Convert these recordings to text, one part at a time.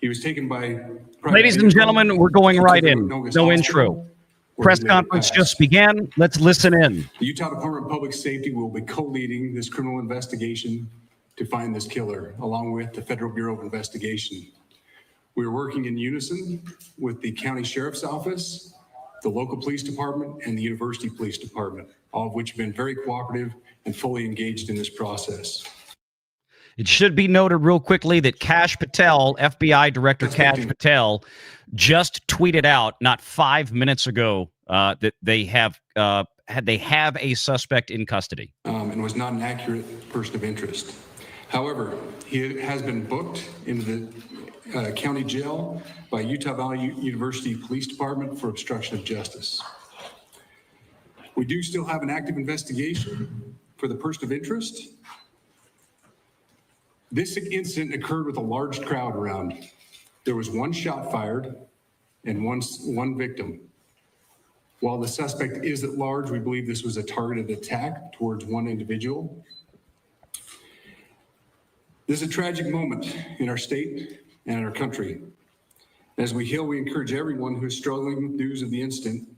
He was taken by... Ladies and gentlemen, we're going right in. No intro. Press conference just began. Let's listen in. The Utah Department of Public Safety will be co-leading this criminal investigation to find this killer, along with the Federal Bureau of Investigation. We're working in unison with the County Sheriff's Office, the local police department, and the University Police Department, all of which have been very cooperative and fully engaged in this process. It should be noted real quickly that Kash Patel, FBI Director Kash Patel, just tweeted out not 5 minutes ago that they have a suspect in custody. And was not an accurate person of interest. However, he has been booked into the county jail by Utah Valley University Police Department for obstruction of justice. We do still have an active investigation for the person of interest. This incident occurred with a large crowd around. There was one shot fired and one victim. While the suspect is at large, we believe this was a targeted attack towards one individual. This is a tragic moment in our state and in our country. As we heal, we encourage everyone who is struggling with news of the incident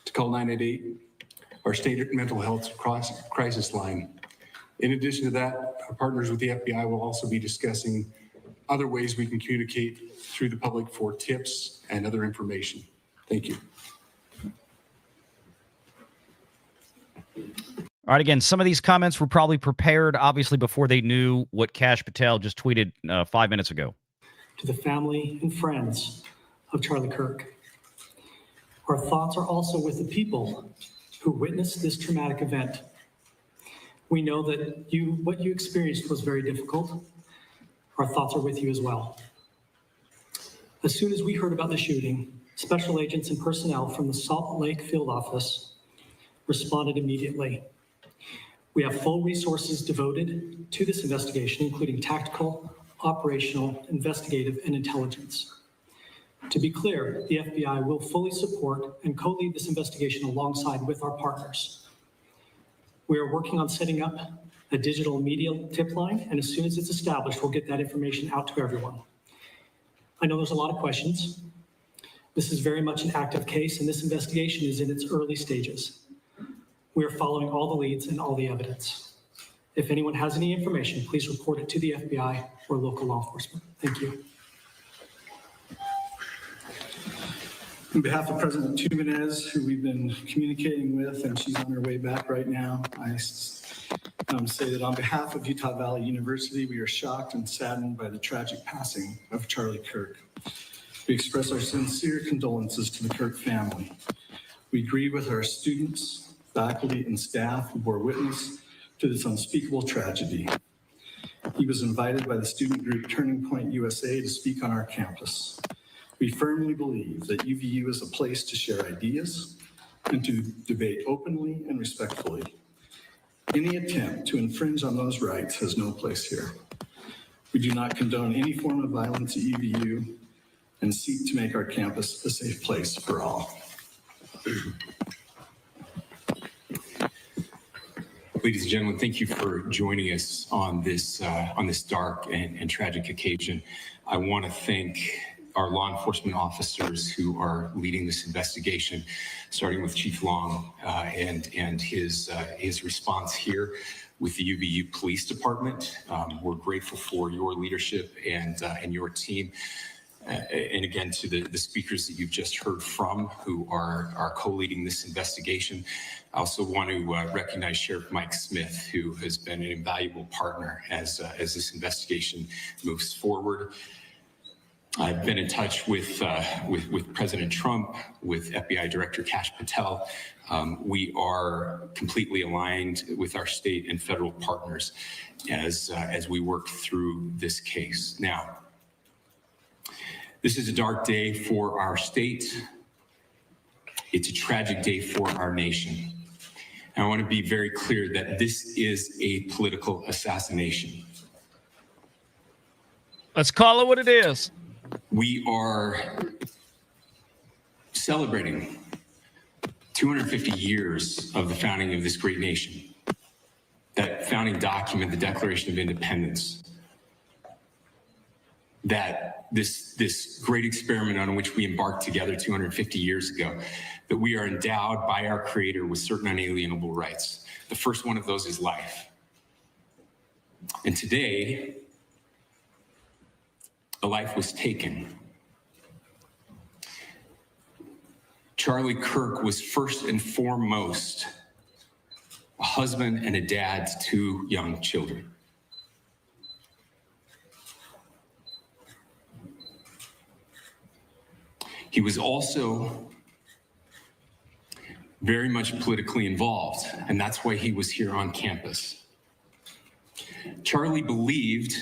to call 988, our state mental health crisis line. In addition to that, our partners with the FBI will also be discussing other ways we can communicate through the public for tips and other information. Thank you. All right, again, some of these comments were probably prepared, obviously, before they knew what Kash Patel just tweeted 5 minutes ago. To the family and friends of Charlie Kirk. Our thoughts are also with the people who witnessed this traumatic event. We know that what you experienced was very difficult. Our thoughts are with you as well. As soon as we heard about the shooting, special agents and personnel from the Salt Lake Field Office responded immediately. We have full resources devoted to this investigation, including tactical, operational, investigative, and intelligence. To be clear, the FBI will fully support and co-lead this investigation alongside with our partners. We are working on setting up a digital media tip line, and as soon as it's established, we'll get that information out to everyone. I know there's a lot of questions. This is very much an active case, and this investigation is in its early stages. We are following all the leads and all the evidence. If anyone has any information, please report it to the FBI or local law enforcement. Thank you. On behalf of President Jimenez, who we've been communicating with, and she's on her way back right now, I say that on behalf of Utah Valley University, we are shocked and saddened by the tragic passing of Charlie Kirk. We express our sincere condolences to the Kirk family. We grieve with our students, faculty, and staff who bore witness to this unspeakable tragedy. He was invited by the student group Turning Point USA to speak on our campus. We firmly believe that UVU is a place to share ideas and to debate openly and respectfully. Any attempt to infringe on those rights has no place here. We do not condone any form of violence at UVU and seek to make our campus a safe place for all. Ladies and gentlemen, thank you for joining us on this dark and tragic occasion. I want to thank our law enforcement officers who are leading this investigation, starting with Chief Long and his response here with the UVU Police Department. We're grateful for your leadership and your team. And again, to the speakers that you've just heard from who are co-leading this investigation. I also want to recognize Sheriff Mike Smith, who has been an invaluable partner as this investigation moves forward. I've been in touch with President Trump, with FBI Director Kash Patel. We are completely aligned with our state and federal partners as we work through this case. Now, this is a dark day for our state. It's a tragic day for our nation. And I want to be very clear that this is a political assassination. Let's call it what it is. We are celebrating 250 years of the founding of this great nation. That founding document, the Declaration of Independence. that this great experiment on which we embarked together 250 years ago, that we are endowed by our Creator with certain unalienable rights. The first one of those is life. And today, a life was taken. Charlie Kirk was first and foremost a husband and a dad to 2 young children. He was also very much politically involved, and that's why he was here on campus. Charlie believed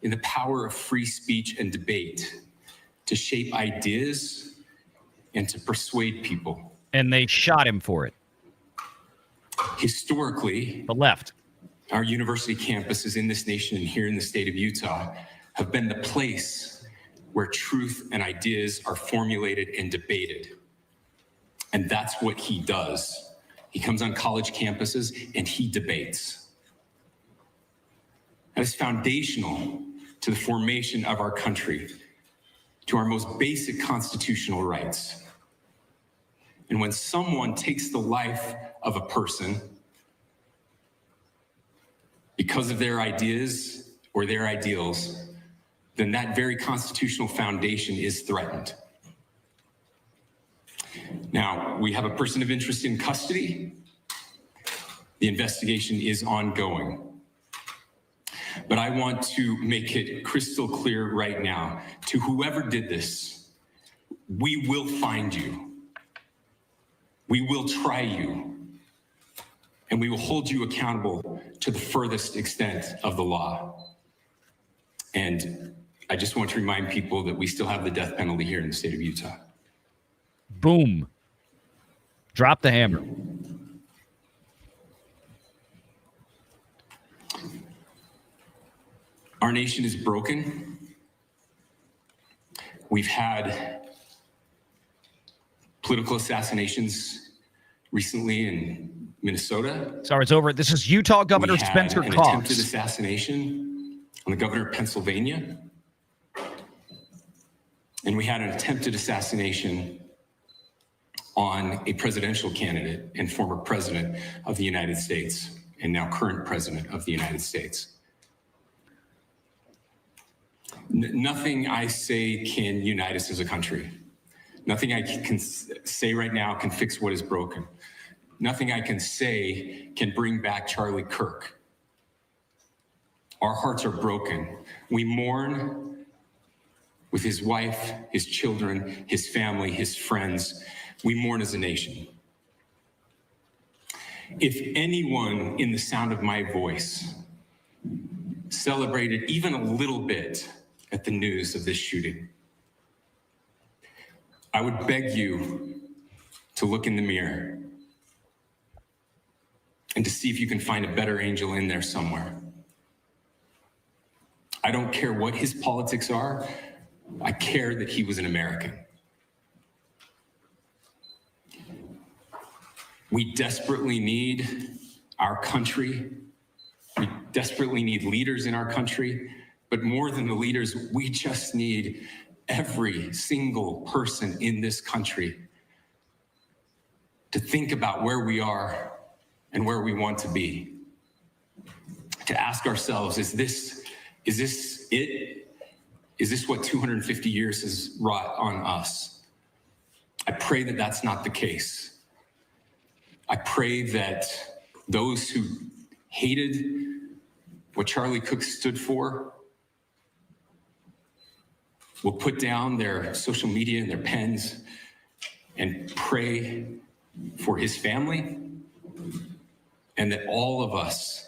in the power of free speech and debate to shape ideas and to persuade people. And they shot him for it. Historically, The left. our university campuses in this nation and here in the state of Utah have been the place where truth and ideas are formulated and debated. And that's what he does. He comes on college campuses and he debates. That is foundational to the formation of our country, to our most basic constitutional rights. And when someone takes the life of a person because of their ideas or their ideals, then that very constitutional foundation is threatened. Now, we have a person of interest in custody. The investigation is ongoing. But I want to make it crystal clear right now to whoever did this, we will find you. We will try you. And we will hold you accountable to the furthest extent of the law. And I just want to remind people that we still have the death penalty here in the state of Utah. Boom. Drop the hammer. Our nation is broken. We've had political assassinations recently in Minnesota. Sorry, it's over. This is Utah Governor We had Spencer an attempted Cox. assassination on the governor of Pennsylvania. And we had an attempted assassination on a presidential candidate and former president of the United States, and now current president of the United States. Nothing I say can unite us as a country. Nothing I can say right now can fix what is broken. Nothing I can say can bring back Charlie Kirk. Our hearts are broken. We mourn with his wife, his children, his family, his friends. We mourn as a nation. If anyone in the sound of my voice celebrated even a little bit at the news of this shooting, I would beg you to look in the mirror and to see if you can find a better angel in there somewhere. I don't care what his politics are. I care that he was an American. We desperately need our country. We desperately need leaders in our country. But more than the leaders, we just need every single person in this country to think about where we are and where we want to be. To ask ourselves, is this it? Is this what 250 years has wrought on us? I pray that that's not the case. I pray that those who hated what Charlie Kirk stood for will put down their social media and their pens and pray for his family, and that all of us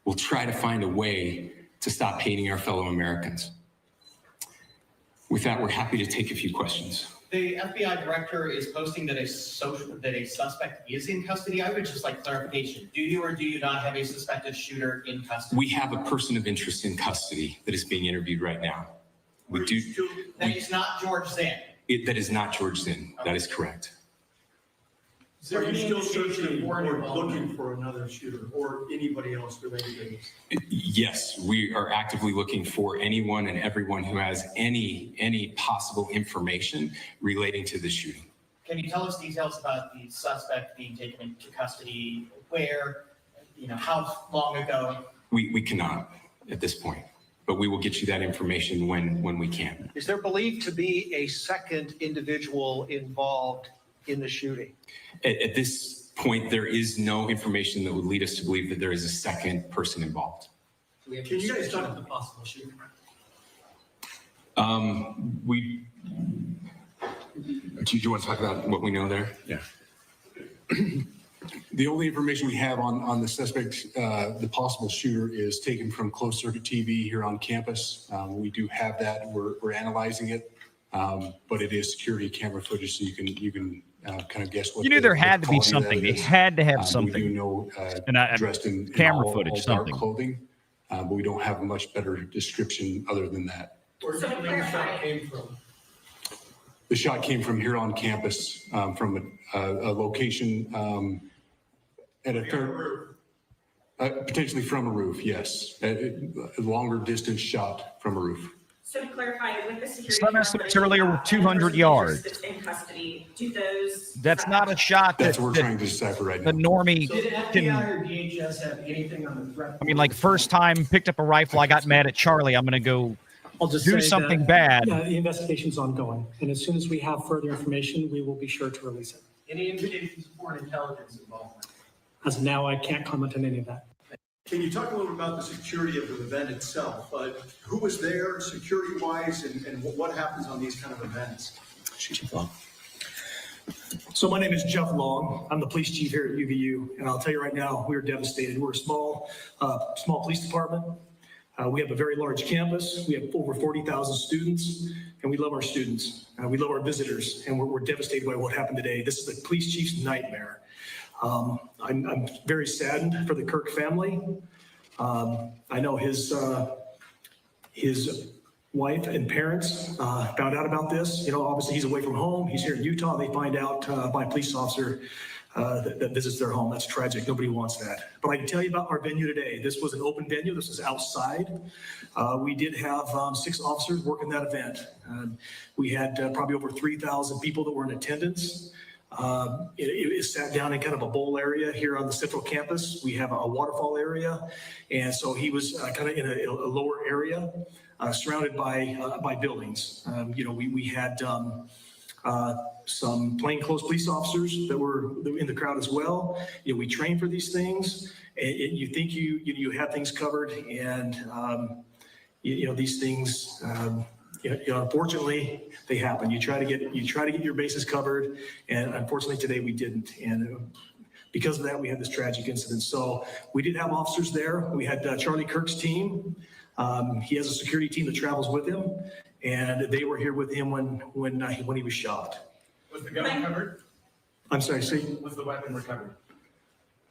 will try to find a way to stop hating our fellow Americans. With that, we're happy to take a few questions. The FBI director is posting that a suspect is in custody. I would just like clarification. Do you or do you not have a suspected shooter in custody? We have a person of interest in custody that is being interviewed right now. We do. That is not George Zinn. That is not George Zinn. That is correct. Are you still searching or looking for another shooter or anybody else related to this? Yes, we are actively looking for anyone and everyone who has any possible information relating to the shooting. Can you tell us details about the suspect being taken into custody? Where, how long ago? We cannot at this point, but we will get you that information when we can. Is there believed to be a second individual involved in the shooting? At this point, there is no information that would lead us to believe that there is a second person involved. Can you guys talk about the possible shooter? Do you want to talk about what we know there? Yeah. The only information we have on the suspect, the possible shooter, is taken from closed circuit TV here on campus. We do have that. We're analyzing it, but it is security camera footage, so you can kind of guess what. You knew there had to be quality of that something. They is. had to have We something. do know And dressed in camera all footage, dark something. clothing, but we don't have a much better description other than that. Where do you think the shot came from? The shot came from here on campus, from a location at a third, potentially from a roof, yes. A longer distance shot from a roof. So to clarify, with the security. Some camera estimates footage, earlier were and 200 person yards. That's in custody, do those. That's not a shot That's that, what we're that trying to decipher right the now. normie So did can. FBI or DHS have anything on the threat? I mean, like first time picked up a rifle, I got mad at Charlie. I'm going to go I'll just do say something that, bad. The investigation's ongoing, and as soon as we have further information, we will be sure to release it. Any indications of foreign intelligence involvement? As of now, I can't comment on any of that. Can you talk a little about the security of the event itself? Who was there security-wise and what happens on these kind of events? So my name is Jeff Long. I'm the police chief here at UVU, and I'll tell you right now, we're devastated. We're a small police department. We have a very large campus. We have over 40,000 students, and we love our students. We love our visitors, and we're devastated by what happened today. This is the police chief's nightmare. I'm very saddened for the Kirk family. I know his wife and parents found out about this. Obviously he's away from home. He's here in Utah. They find out by a police officer that visits their home. That's tragic. Nobody wants that. But I can tell you about our venue today. This was an open venue. This was outside. We did have 6 officers working that event. We had probably over 3,000 people that were in attendance. It sat down in kind of a bowl area here on the central campus. We have a waterfall area. And so he was kind of in a lower area surrounded by buildings. We had some plainclothes police officers that were in the crowd as well. We train for these things. And you think you have things covered, and these things. Unfortunately, they happen. You try to get your bases covered, and unfortunately today we didn't. And because of that, we had this tragic incident. So we did have officers there. We had Charlie Kirk's team. He has a security team that travels with him, and they were here with him when he was shot. Was the gun recovered? I'm sorry, see? Was the weapon recovered?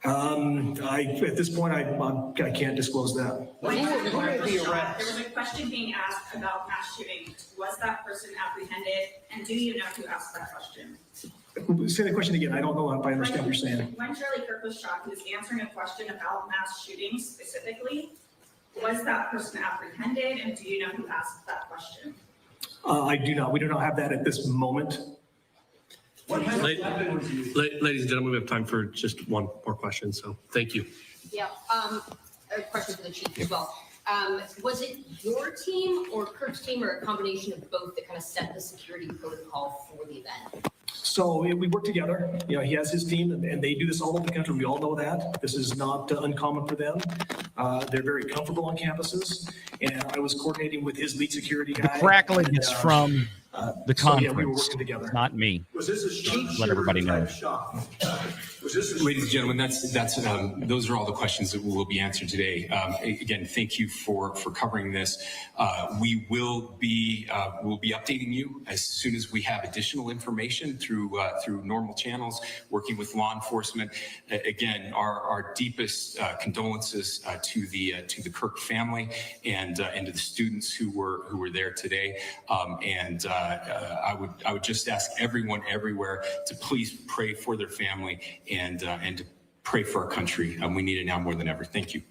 At this point, I can't disclose that. When Who Charlie made Kirk was the shot, arrest? there was a question being asked about mass shooting. Was that person apprehended? And do you know who asked that question? Say the question again. I don't know if I understand what you're saying. When Charlie Kirk was shot, he was answering a question about mass shootings specifically. Was that person apprehended? And do you know who asked that question? I do not. We do not have that at this moment. What kind of weapon was used? Ladies and gentlemen, we have time for just one more question, so thank you. Yeah, a question for the chief as well. Was it your team or Kirk's team or a combination of both that kind of set the security protocol for the event? So we work together. He has his team, and they do this all over the country. We all know that. This is not uncommon for them. They're very comfortable on campuses, and I was coordinating with his lead security guy. Crackling and, is from the so, yeah, conference, we were working together. not me. Was this a Let everybody know. shot? Ladies and gentlemen, those are all the questions that will be answered today. Again, thank you for covering this. We will be updating you as soon as we have additional information through normal channels, working with law enforcement. Again, our deepest condolences to the Kirk family and to the students who were there today. I would just ask everyone everywhere to please pray for their family and to pray for our country. We need it now more than ever. Thank you.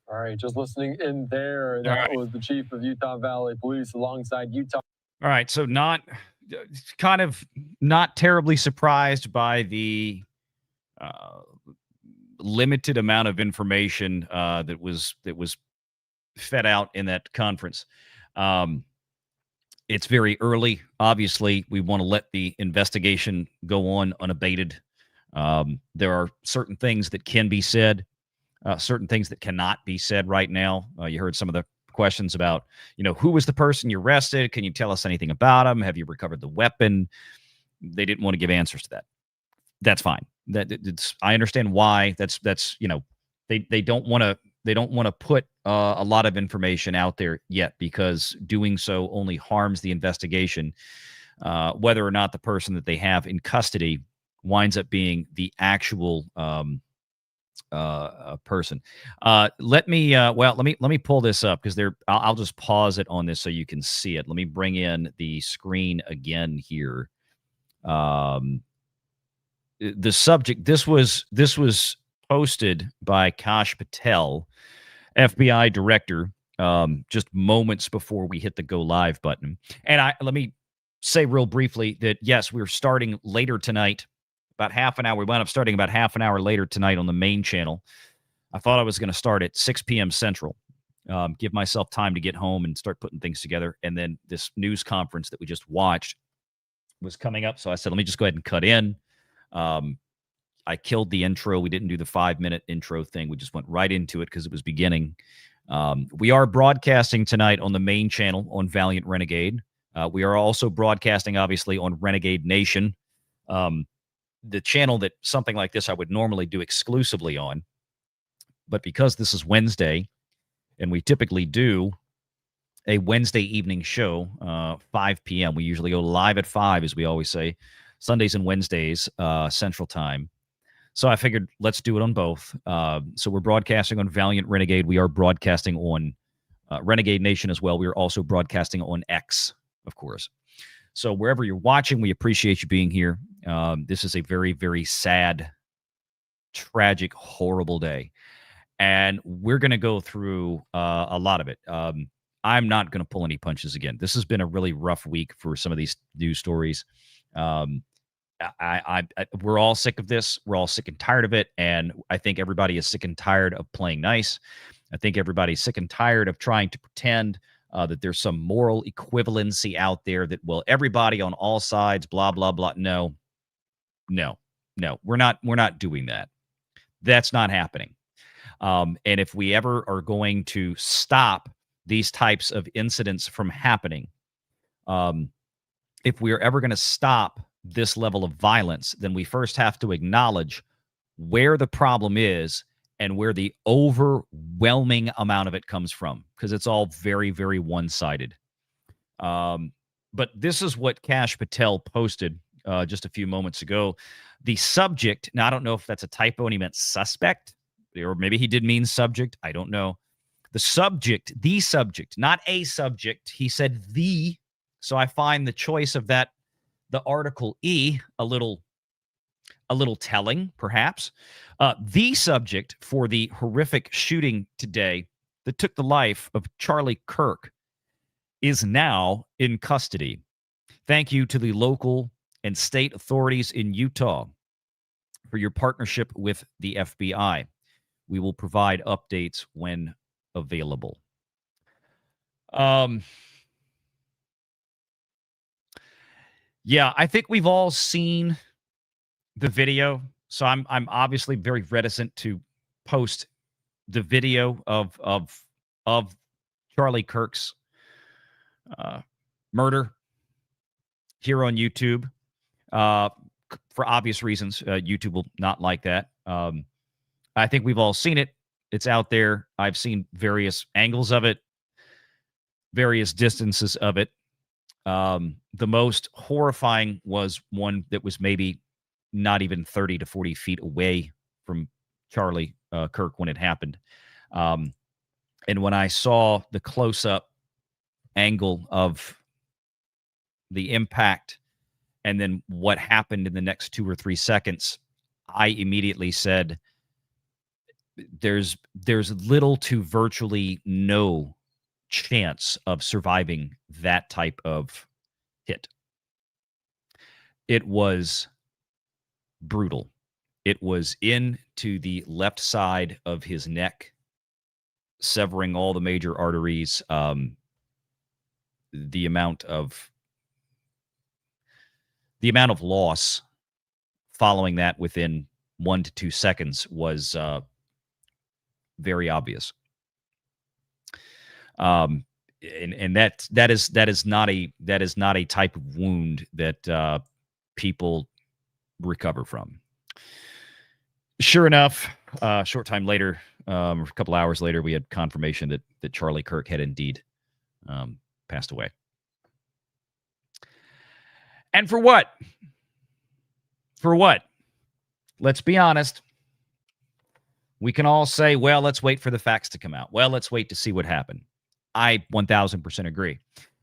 All right, just listening in there. That was the chief of Utah Valley Police alongside Utah. All right, so not terribly surprised by the limited amount of information that was fed out in that conference. It's very early. Obviously, we want to let the investigation go on unabated. There are certain things that can be said, certain things that cannot be said right now. You heard some of the questions about, who was the person you arrested? Can you tell us anything about him? Have you recovered the weapon? They didn't want to give answers to that. That's fine. I understand why. That's they don't want to put a lot of information out there yet, because doing so only harms the investigation. Whether or not the person that they have in custody winds up being the actual person. Let me pull this up, because I'll just pause it on this so you can see it. Let me bring in the screen again here. The subject, this was posted by Kash Patel, FBI director, just moments before we hit the go live button. And let me say real briefly that, yes, we're starting later tonight, about half an hour. We wound up starting about half an hour later tonight on the main channel. I thought I was going to start at 6 p.m. Central, give myself time to get home and start putting things together. And then this news conference that we just watched was coming up. So I said, let me just go ahead and cut in. I killed the intro. We didn't do the 5-minute intro thing. We just went right into it because it was beginning. We are broadcasting tonight on the main channel on Valiant Renegade. We are also broadcasting, obviously, on Renegade Nation, the channel that something like this I would normally do exclusively on. But because this is Wednesday, and we typically do a Wednesday evening show, 5 p.m. We usually go live at 5, as we always say, Sundays and Wednesdays, Central Time. So I figured let's do it on both. So we're broadcasting on Valiant Renegade. We are broadcasting on Renegade Nation as well. We are also broadcasting on X, of course. So wherever you're watching, we appreciate you being here. This is a very, very sad, tragic, horrible day. And we're going to go through a lot of it. I'm not going to pull any punches again. This has been a really rough week for some of these news stories. We're all sick of this. We're all sick and tired of it. And I think everybody is sick and tired of playing nice. I think everybody's sick and tired of trying to pretend that there's some moral equivalency out there that, well, everybody on all sides, blah, blah, blah. No, we're not doing that. That's not happening. And if we ever are going to stop these types of incidents from happening, if we are ever going to stop this level of violence, then we first have to acknowledge where the problem is and where the overwhelming amount of it comes from, because it's all very, very one-sided. But this is what Kash Patel posted just a few moments ago. The subject, now I don't know if that's a typo and he meant suspect, or maybe he did mean subject. I don't know. The subject, not a subject. He said the. So I find the choice of that, the article E, a little telling, perhaps. The subject for the horrific shooting today that took the life of Charlie Kirk is now in custody. Thank you to the local and state authorities in Utah for your partnership with the FBI. We will provide updates when available. Yeah, I think we've all seen the video. So I'm obviously very reticent to post the video of Charlie Kirk's murder here on YouTube. for obvious reasons, YouTube will not like that. I think we've all seen it. It's out there. I've seen various angles of it, various distances of it. The most horrifying was one that was maybe not even 30 to 40 feet away from Charlie Kirk when it happened. And when I saw the close-up angle of the impact and then what happened in the next 2 or 3 seconds, I immediately said, there's little to virtually no chance of surviving that type of hit. It was brutal. It was into the left side of his neck, severing all the major arteries. The amount of loss following that within 1 to 2 seconds was very obvious. And that is not a type of wound that people recover from. Sure enough, a short time later, a couple hours later, we had confirmation that Charlie Kirk had indeed passed away. And for what? For what? Let's be honest. We can all say, well, let's wait for the facts to come out. Well, let's wait to see what happened. I 1000% agree.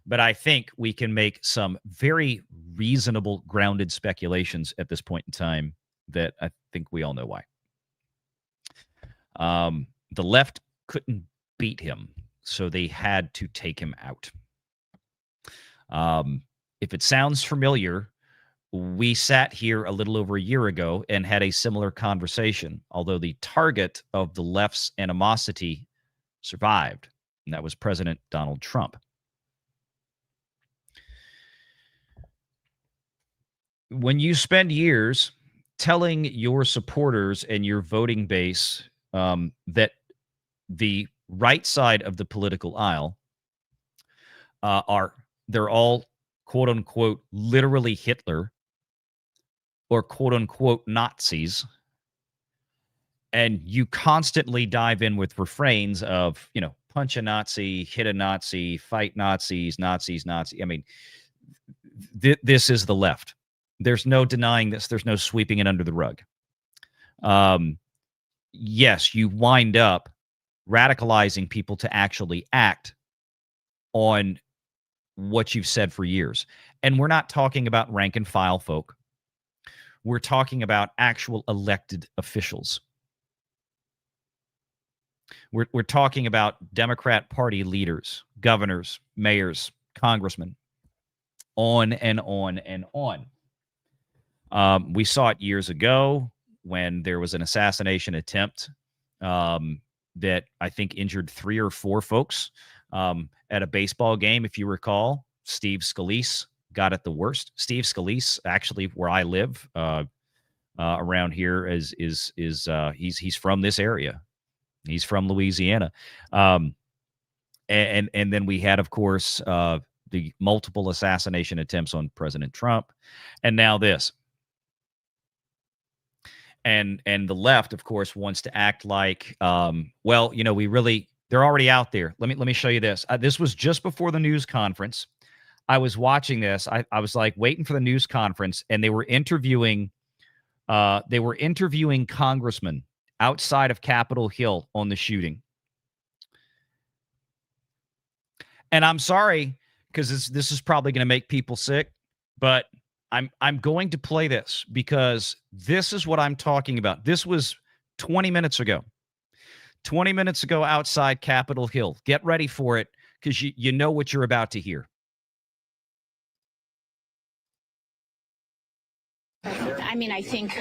But I think we can make some very reasonable, grounded speculations at this point in time that I think we all know why. The left couldn't beat him, so they had to take him out. If it sounds familiar, we sat here a little over a year ago and had a similar conversation, although the target of the left's animosity survived, and that was President Donald Trump. When you spend years telling your supporters and your voting base that the right side of the political aisle they're all quote unquote literally Hitler or quote unquote Nazis, and you constantly dive in with refrains of, punch a Nazi, hit a Nazi, fight Nazis, Nazis, Nazi. I mean, this is the left. There's no denying this. There's no sweeping it under the rug. Yes, you wind up radicalizing people to actually act on what you've said for years. And we're not talking about rank and file folk. We're talking about actual elected officials. We're talking about Democrat Party leaders, governors, mayors, congressmen, on and on and on. We saw it years ago when there was an assassination attempt that I think injured 3 or 4 folks at a baseball game. If you recall, Steve Scalise got it the worst. Steve Scalise, actually, where I live around here, he's from this area. He's from Louisiana, and then we had, of course, the multiple assassination attempts on President Trump, and now this. And the left, of course, wants to act like, they're already out there. Let me show you this. This was just before the news conference. I was watching this. I was like waiting for the news conference, and they were interviewing congressmen outside of Capitol Hill on the shooting. And I'm sorry, because this is probably going to make people sick, but I'm going to play this because this is what I'm talking about. This was 20 minutes ago. 20 minutes ago outside Capitol Hill. Get ready for it because you know what you're about to hear. I I mean, I think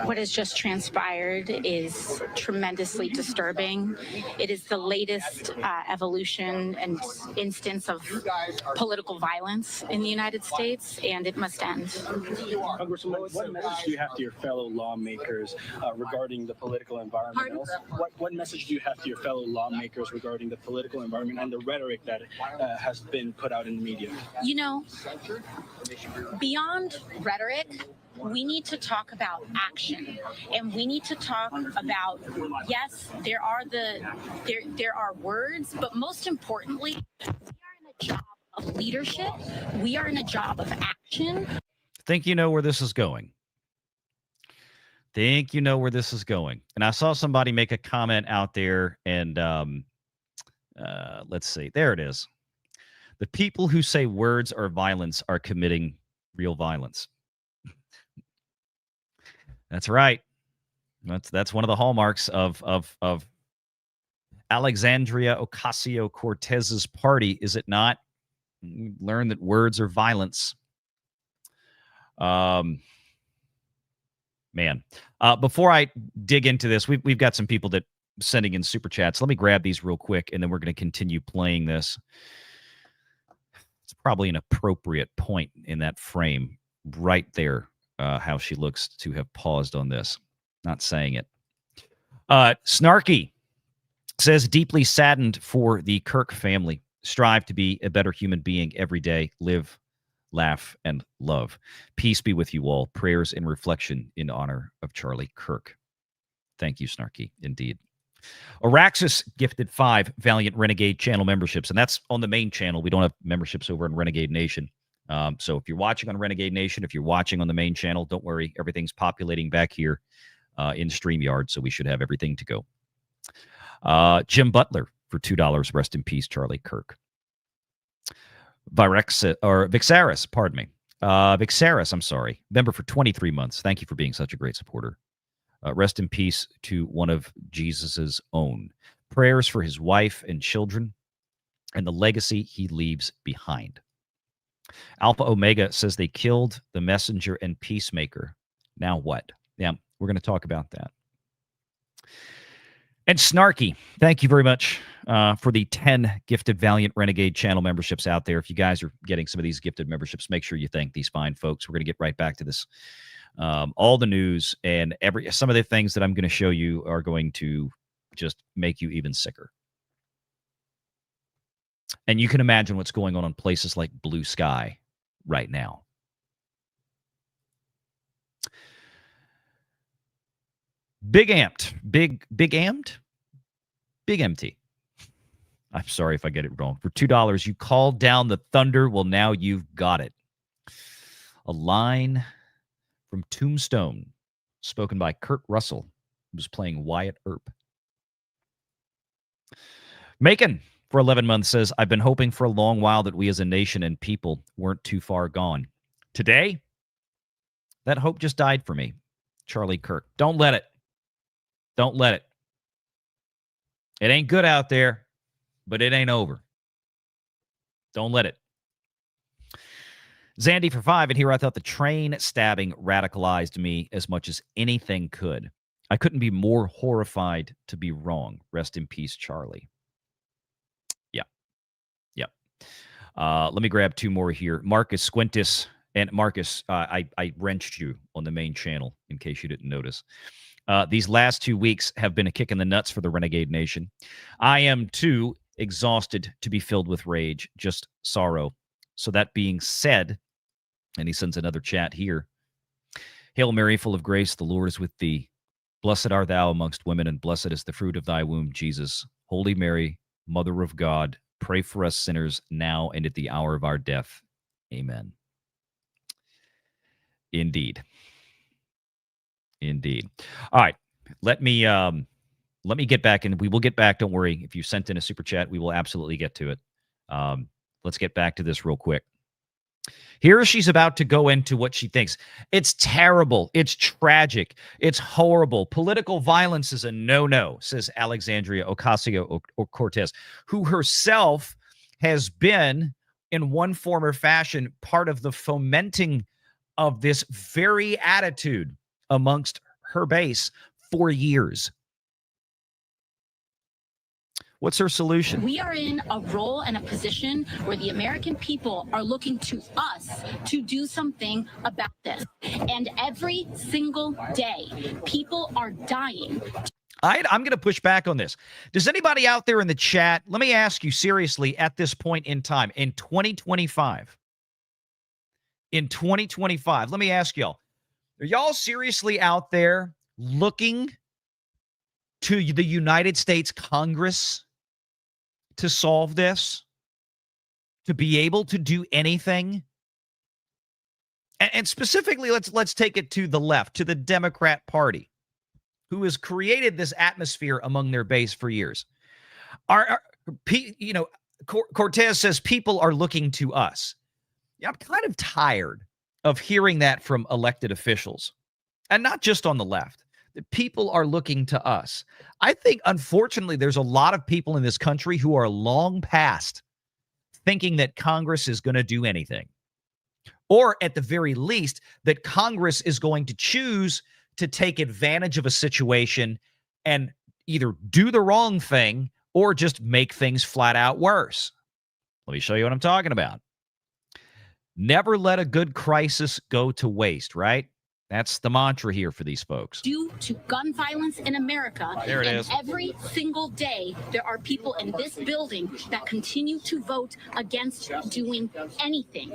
what has just transpired is tremendously disturbing. It is the latest evolution and instance of political violence in the United States, and it must end. Congresswoman, what message do you have to your fellow lawmakers regarding the political environment? Also, what message do you have to your fellow lawmakers regarding the political environment and the rhetoric that has been put out in the media? You know, beyond rhetoric, we need to talk about action, and we need to talk about, yes, there are words, but most importantly, we are in a job of leadership. We are in a job of action. Think you know where this is going. Think you know where this is going. And I saw somebody make a comment out there, and let's see. There it is. The people who say words are violence are committing real violence. That's right. That's one of the hallmarks of Alexandria Ocasio-Cortez's party, is it not? Learn that words are violence. Man, before I dig into this, we've got some people that sending in super chats. Let me grab these real quick, and then we're going to continue playing this. It's probably an appropriate point in that frame right there, how she looks to have paused on this. Not saying it. Snarky says, deeply saddened for the Kirk family. Strive to be a better human being every day. Live, laugh, and love. Peace be with you all. Prayers and reflection in honor of Charlie Kirk. Thank you, Snarky. Indeed. Araxis gifted 5 Valiant Renegade channel memberships, and that's on the main channel. We don't have memberships over on Renegade Nation. So if you're watching on Renegade Nation, if you're watching on the main channel, don't worry. Everything's populating back here in StreamYard, so we should have everything to go. Jim Butler for $2. Rest in peace, Charlie Kirk. Vixaris, pardon me. Vixaris, I'm sorry. Member for 23 months. Thank you for being such a great supporter. Rest in peace to one of Jesus's own. Prayers for his wife and children and the legacy he leaves behind. Alpha Omega says they killed the messenger and peacemaker. Now what? Yeah, we're going to talk about that. And Snarky, thank you very much for the 10 gifted Valiant Renegade channel memberships out there. If you guys are getting some of these gifted memberships, make sure you thank these fine folks. We're going to get right back to this. All the news and some of the things that I'm going to show you are going to just make you even sicker. And you can imagine what's going on in places like Blue Sky right now. Big amped. Big empty. I'm sorry if I get it wrong. For $2, you called down the thunder. Well, now you've got it. A line from Tombstone, spoken by Kurt Russell, who was playing Wyatt Earp. Macon, for 11 months, says, I've been hoping for a long while that we as a nation and people weren't too far gone. Today, that hope just died for me. Charlie Kirk. Don't let it. Don't let it. It ain't good out there, but it ain't over. Don't let it. Zandy for 5, and here I thought the train stabbing radicalized me as much as anything could. I couldn't be more horrified to be wrong. Rest in peace, Charlie. Yeah. Let me grab 2 more here. Marcus Squintus. And Marcus, I wrenched you on the main channel in case you didn't notice. These last 2 weeks have been a kick in the nuts for the Renegade Nation. I am too exhausted to be filled with rage, just sorrow. So that being said, and he sends another chat here. Hail Mary, full of grace, the Lord is with thee. Blessed art thou amongst women, and blessed is the fruit of thy womb, Jesus. Holy Mary, Mother of God, pray for us sinners now and at the hour of our death. Amen. Indeed. All right. Let me get back, and we will get back. Don't worry. If you sent in a super chat, we will absolutely get to it. Let's get back to this real quick. Here she's about to go into what she thinks. It's terrible. It's tragic. It's horrible. Political violence is a no-no, says Alexandria Ocasio-Cortez, who herself has been, in one form or fashion, part of the fomenting of this very attitude amongst her base for years. What's her solution? We are in a role and a position where the American people are looking to us to do something about this. And every single day, people are dying. I'm going to push back on this. Does anybody out there in the chat, let me ask you seriously at this point in time, in 2025, let me ask y'all, are y'all seriously out there looking to the United States Congress to solve this, to be able to do anything? And specifically, let's take it to the left, to the Democrat Party, who has created this atmosphere among their base for years. Cortez says people are looking to us. Yeah, I'm kind of tired of hearing that from elected officials, and not just on the left. That people are looking to us. I think, unfortunately, there's a lot of people in this country who are long past thinking that Congress is going to do anything, or at the very least, that Congress is going to choose to take advantage of a situation and either do the wrong thing or just make things flat out worse. Let me show you what I'm talking about. Never let a good crisis go to waste, right? That's the mantra here for these folks. Due to gun violence in America, There it and is. every single day there are people in this building that continue to vote against doing anything.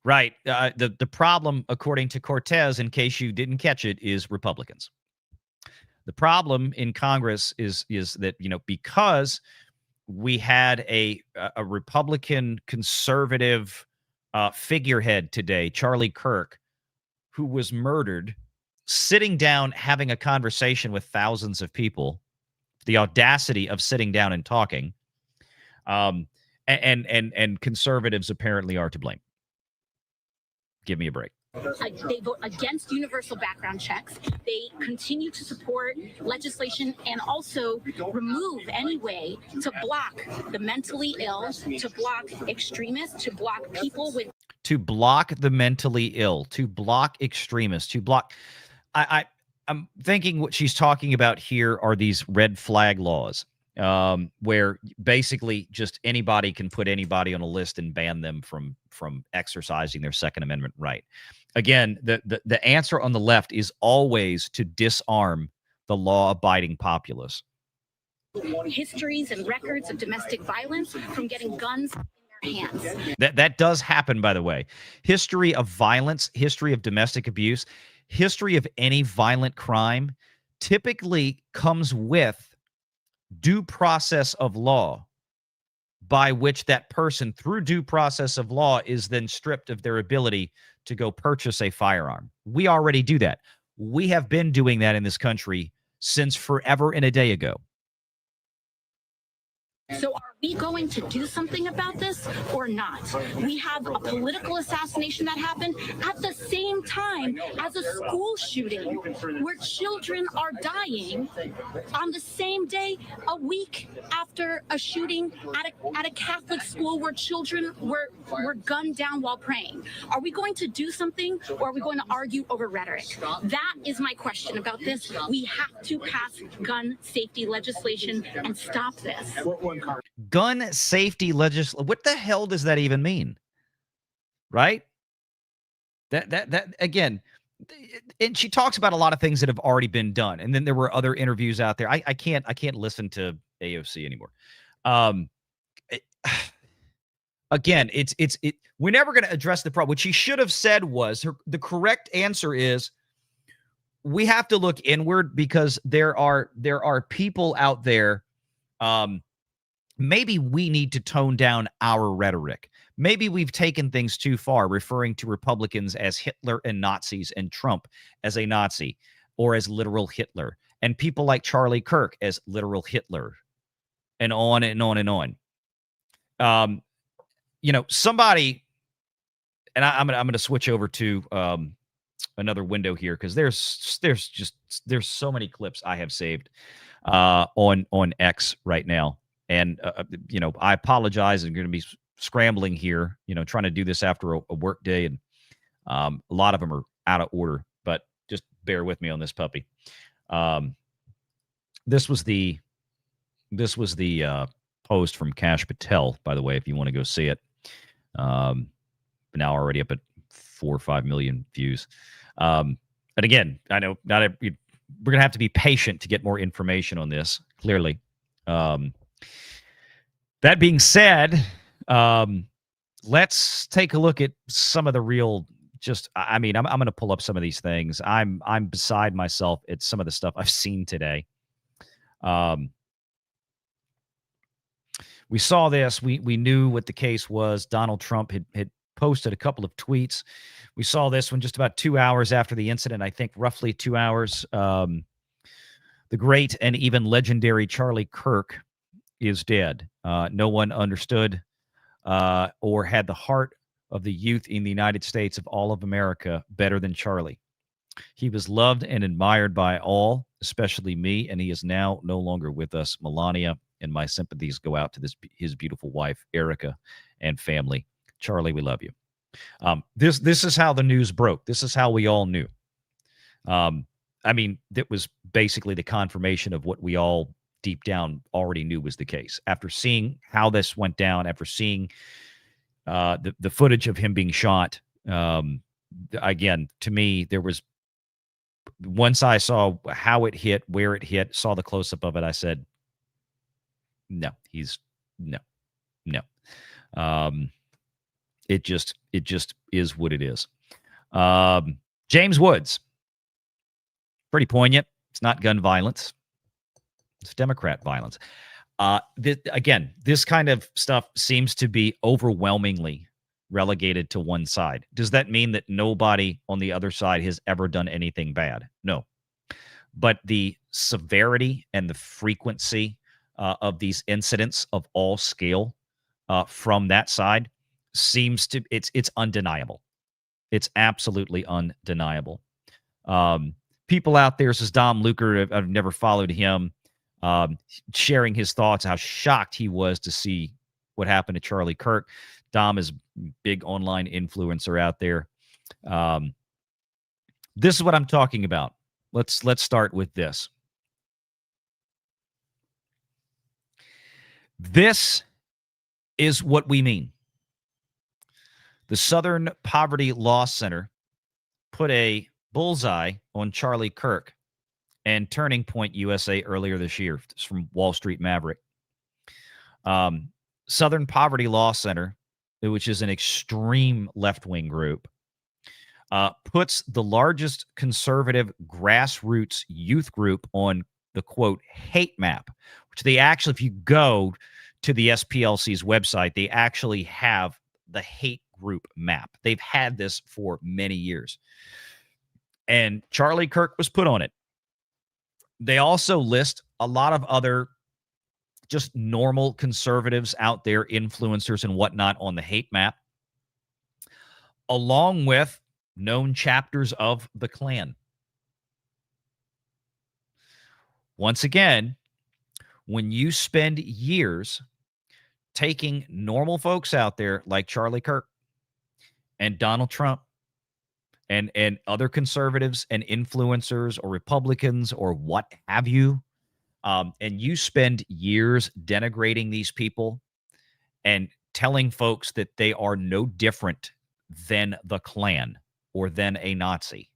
Right. The problem, according to Cortez, in case you didn't catch it, is Republicans. The problem in Congress is that, because we had a Republican conservative figurehead today, Charlie Kirk, who was murdered, sitting down, having a conversation with thousands of people, the audacity of sitting down and talking, and conservatives apparently are to blame. Give me a break. They vote against universal background checks. They continue to support legislation and also remove any way to block the mentally ill, to block extremists, to block people with. To block the mentally ill, to block extremists, to block. I'm thinking what she's talking about here are these red flag laws, where basically just anybody can put anybody on a list and ban them from exercising their Second Amendment right. Again, the answer on the left is always to disarm the law-abiding populace. Histories and records of domestic violence from getting guns in their hands. That does happen, by the way. History of violence, history of domestic abuse, history of any violent crime typically comes with due process of law, by which that person, through due process of law, is then stripped of their ability to go purchase a firearm. We already do that. We have been doing that in this country since forever and a day ago. So are we going to do something about this or not? We have a political assassination that happened at the same time as a school shooting where children are dying on the same day, a week after a shooting at a Catholic school where children were gunned down while praying. Are we going to do something or are we going to argue over rhetoric? That is my question about this. We have to pass gun safety legislation and stop this. Gun safety legislation. What the hell does that even mean? Right? That again, and she talks about a lot of things that have already been done. And then there were other interviews out there. I can't listen to AOC anymore. Again, we're never going to address the problem. What she should have said was the correct answer is we have to look inward because there are people out there. Maybe we need to tone down our rhetoric. Maybe we've taken things too far, referring to Republicans as Hitler and Nazis and Trump as a Nazi or as literal Hitler, and people like Charlie Kirk as literal Hitler, and on and on and on. Somebody, and I'm gonna switch over to another window here because there's so many clips I have saved on X right now. And, I apologize. I'm going to be scrambling here, trying to do this after a work day. And A lot of them are out of order, but just bear with me on this puppy. This was the post from Kash Patel, by the way, if you want to go see it. Now already up at 4 or 5 million views. And again, I know we're going to have to be patient to get more information on this, clearly. That being said, let's take a look at some of the real, I'm going to pull up some of these things. I'm beside myself at some of the stuff I've seen today. We saw this. We knew what the case was. Donald Trump had posted a couple of tweets. We saw this one just about 2 hours after the incident, I think roughly 2 hours. The great and even legendary Charlie Kirk is dead. No one understood or had the heart of the youth in the United States of all of America better than Charlie. He was loved and admired by all, especially me, and he is now no longer with us. Melania, and my sympathies go out to his beautiful wife, Erica, and family. Charlie, we love you. This is how the news broke. This is how we all knew. That was basically the confirmation of what we all deep down already knew was the case. After seeing how this went down, after seeing the footage of him being shot, again, to me, there was, once I saw how it hit, where it hit, saw the close-up of it, I said, no. It just is what it is. James Woods, pretty poignant. It's not gun violence. It's Democrat violence. This kind of stuff seems to be overwhelmingly relegated to one side. Does that mean that nobody on the other side has ever done anything bad? No. But the severity and the frequency of these incidents of all scale from that side seems to, it's undeniable. It's absolutely undeniable. People out there, says Dom Luker, I've never followed him, sharing his thoughts, how shocked he was to see what happened to Charlie Kirk. Dom is a big online influencer out there. This is what I'm talking about. Let's start with this. This is what we mean. The Southern Poverty Law Center put a bullseye on Charlie Kirk and Turning Point USA earlier this year. It's from Wall Street Maverick. Southern Poverty Law Center, which is an extreme left-wing group, puts the largest conservative grassroots youth group on the, quote, hate map, which they actually, if you go to the SPLC's website, they actually have the hate group map. They've had this for many years. And Charlie Kirk was put on it. They also list a lot of other just normal conservatives out there, influencers and whatnot, on the hate map, along with known chapters of the Klan. Once again, when you spend years taking normal folks out there like Charlie Kirk and Donald Trump and other conservatives and influencers or Republicans or what have you, and you spend years denigrating these people and telling folks that they are no different than the Klan or than a Nazi,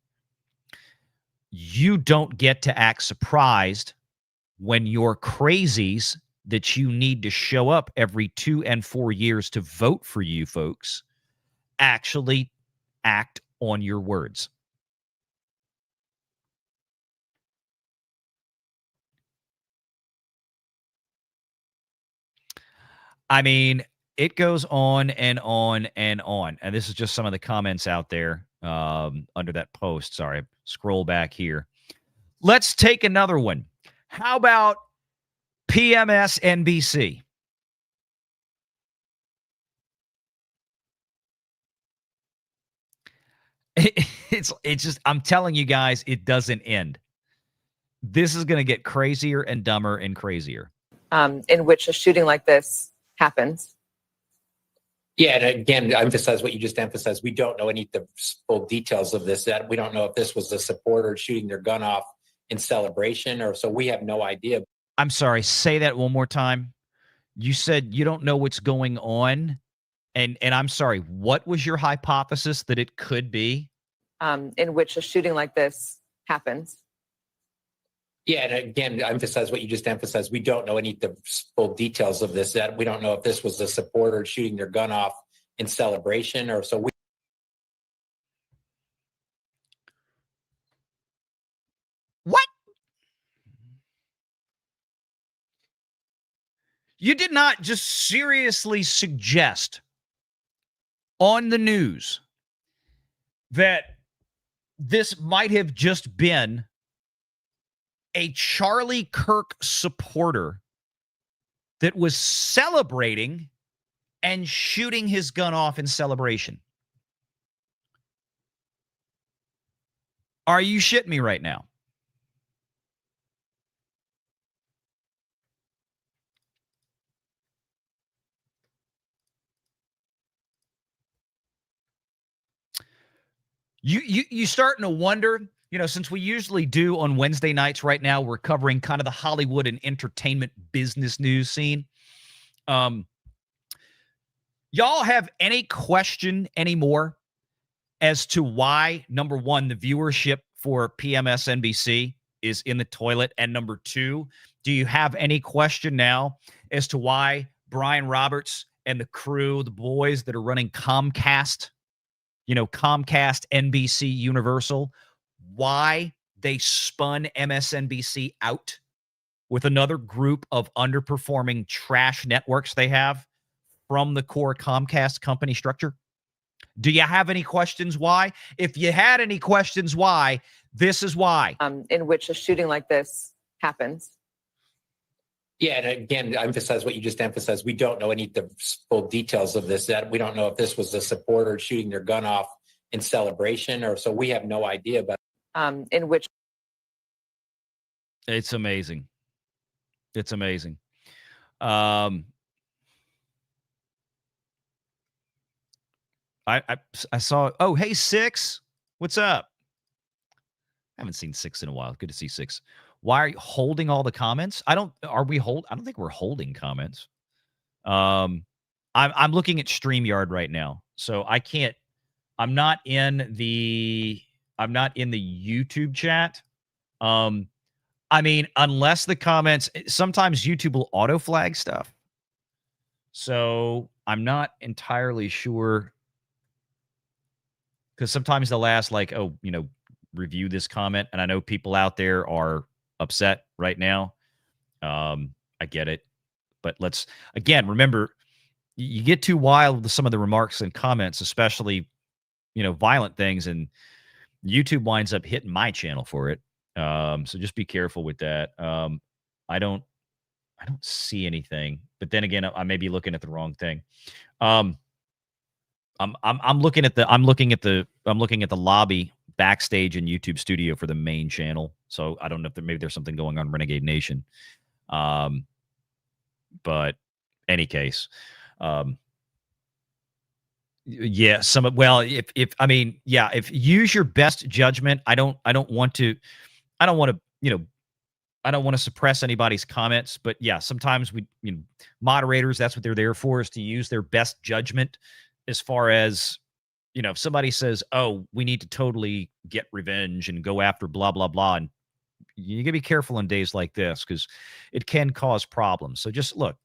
you don't get to act surprised when your crazies that you need to show up every 2 and 4 years to vote for you folks actually act on your words. I mean, it goes on and on and on. And this is just some of the comments out there under that post. Sorry, scroll back here. Let's take another one. How about PMS NBC? It's just, I'm telling you guys, it doesn't end. This is going to get crazier and dumber and crazier. In which a shooting like this happens. Yeah, and again, I emphasize what you just emphasized. We don't know any of the full details of this. That we don't know if this was a supporter shooting their gun off in celebration, or so we have no idea. I'm sorry, say that one more time. You said you don't know what's going on, and I'm sorry, what was your hypothesis that it could be? In which a shooting like this happens. Yeah, and again, I emphasize what you just emphasized. We don't know any of the full details of this. That we don't know if this was a supporter shooting their gun off in celebration, or so we. What? You did not just seriously suggest on the news that this might have just been a Charlie Kirk supporter that was celebrating and shooting his gun off in celebration. Are you shitting me right now? You starting to wonder, since we usually do on Wednesday nights right now, we're covering kind of the Hollywood and entertainment business news scene. Y'all have any question anymore as to why, number one, the viewership for PMSNBC is in the toilet, and number two, do you have any question now as to why Brian Roberts and the crew, the boys that are running Comcast, Comcast, NBC, Universal, why they spun MSNBC out with another group of underperforming trash networks they have from the core Comcast company structure? Do you have any questions why? If you had any questions why, this is why. In which a shooting like this happens. Yeah, and again, I emphasize what you just emphasized. We don't know any of the full details of this. That we don't know if this was a supporter shooting their gun off in celebration, or so we have no idea. But in which it's amazing. It's amazing. I saw. Oh, hey, Six, what's up? I haven't seen Six in a while. Good to see Six. Why are you holding all the comments? I don't think we're holding comments. I'm looking at StreamYard right now, so I can't. I'm not in the YouTube chat. I mean, unless the comments. Sometimes YouTube will auto flag stuff, so I'm not entirely sure. Because sometimes they'll ask, like, oh, review this comment. And I know people out there are upset right now. I get it. But let's, again, remember, you get too wild with some of the remarks and comments, especially, violent things, and YouTube winds up hitting my channel for it. So just be careful with that. I don't see anything. But then again, I may be looking at the wrong thing. I'm looking at the lobby backstage in YouTube studio for the main channel. So I don't know if maybe there's something going on Renegade Nation. But any case, yeah, if use your best judgment. I don't want to suppress anybody's comments, but yeah, sometimes moderators, that's what they're there for, is to use their best judgment. As far as, if somebody says, oh, we need to totally get revenge and go after blah, blah, blah. And you gotta be careful on days like this because it can cause problems. So just look,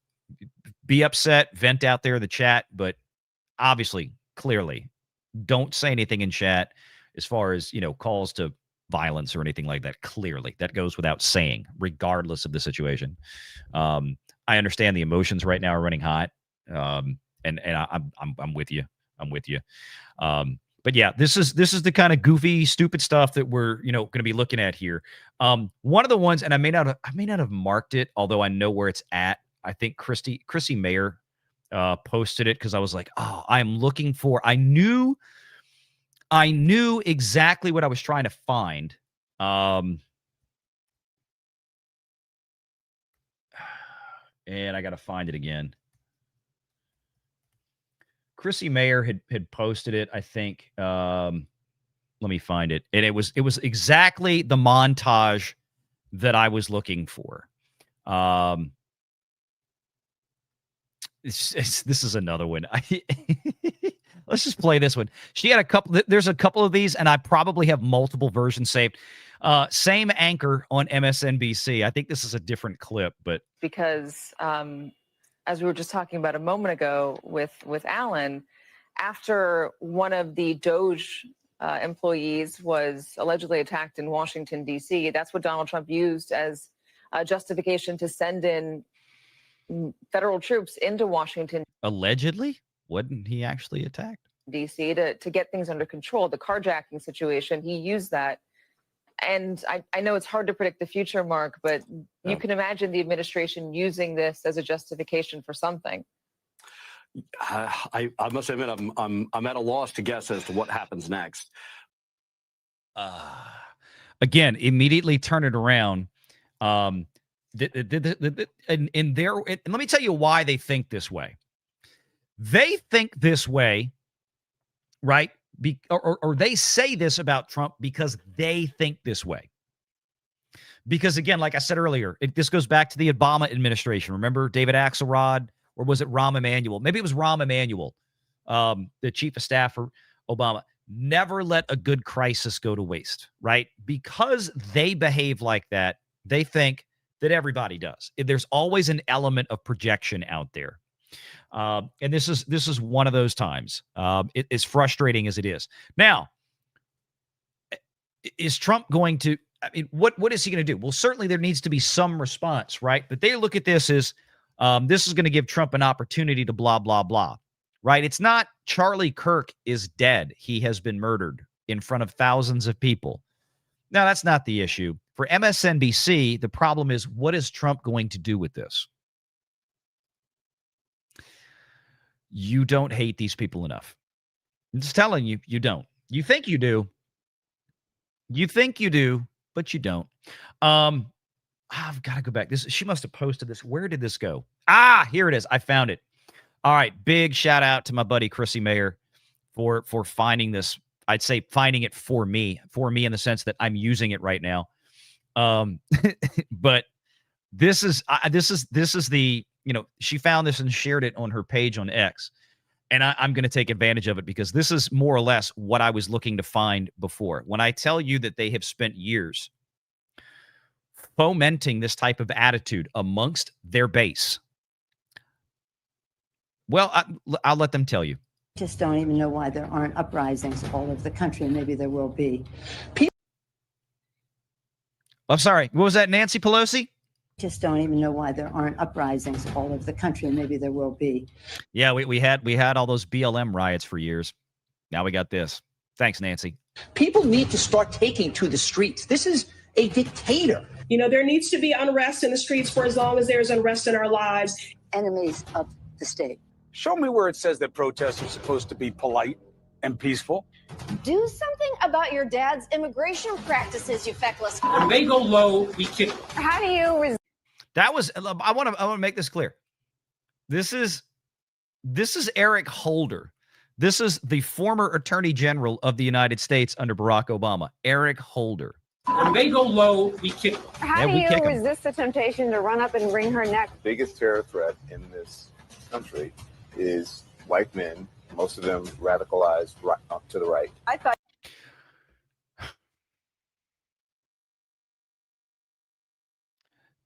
be upset, vent out there in the chat, but obviously, clearly, don't say anything in chat as far as, calls to violence or anything like that. Clearly, that goes without saying, regardless of the situation. I understand the emotions right now are running hot. And I'm with you. I'm with you. But yeah, this is the kind of goofy, stupid stuff that we're going to be looking at here. One of the ones, and I may not have marked it, although I know where it's at. I think Chrissy Mayer posted it because I was like, oh, I'm looking for. I knew exactly what I was trying to find. And I got to find it again. Chrissy Mayer had posted it, I think. Let me find it. And it was exactly the montage that I was looking for. This is another one. Let's just play this one. She had a couple. There's a couple of these, and I probably have multiple versions saved. Same anchor on MSNBC. I think this is a different clip, but Because as we were just talking about a moment ago with Alan, after one of the Doge employees was allegedly attacked in Washington, D.C., that's what Donald Trump used as a justification to send in federal troops into Washington, allegedly, wasn't he actually attacked? D.C. to get things under control. The carjacking situation, he used that. And I know it's hard to predict the future, Mark, but you can imagine the administration using this as a justification for something. I must admit, I'm at a loss to guess as to what happens next. Again, immediately turn it around. And let me tell you why they think this way. They think this way, right? Or they say this about Trump because they think this way. Because again, like I said earlier, this goes back to the Obama administration. Remember David Axelrod, or was it Rahm Emanuel? Maybe it was Rahm Emanuel, the chief of staff for Obama. Never let a good crisis go to waste, right? Because they behave like that, they think that everybody does. There's always an element of projection out there. And this is one of those times. As frustrating as it is. Now, is Trump going to, I mean, what is he going to do? Well, certainly there needs to be some response, right? But they look at this as this is going to give Trump an opportunity to blah, blah, blah, right? It's not Charlie Kirk is dead. He has been murdered in front of thousands of people. Now, that's not the issue. For MSNBC, the problem is, what is Trump going to do with this? You don't hate these people enough. I'm just telling you, you don't. You think you do. You think you do, but you don't. I've got to go back. She must have posted this. Where did this go? Here it is. I found it. All right. Big shout out to my buddy Chrissy Mayer for finding this. I'd say finding it for me in the sense that I'm using it right now. But this is the, she found this and shared it on her page on X. And I'm going to take advantage of it because this is more or less what I was looking to find before. When I tell you that they have spent years fomenting this type of attitude amongst their base, well, I'll let them tell you. Just don't even know why there aren't uprisings all over the country. Maybe there will be. I'm sorry. What was that, Nancy Pelosi? Just don't even know why there aren't uprisings all over the country. Maybe there will be. Yeah, we had all those BLM riots for years. Now we got this. Thanks, Nancy. People need to start taking to the streets. This is a dictator. There needs to be unrest in the streets for as long as there's unrest in our lives. Enemies of the state. Show me where it says that protests are supposed to be polite and peaceful. Do something about your dad's immigration practices, you feckless. When they go low, we kick. How do you That was, I want to make this clear. This is Eric Holder. This is the former Attorney General of the United States under Barack Obama, Eric Holder. When they go low, we kick. How do you resist the temptation to run up and wring her neck? The biggest terror threat in this country is white men, most of them radicalized right up to the right. I thought.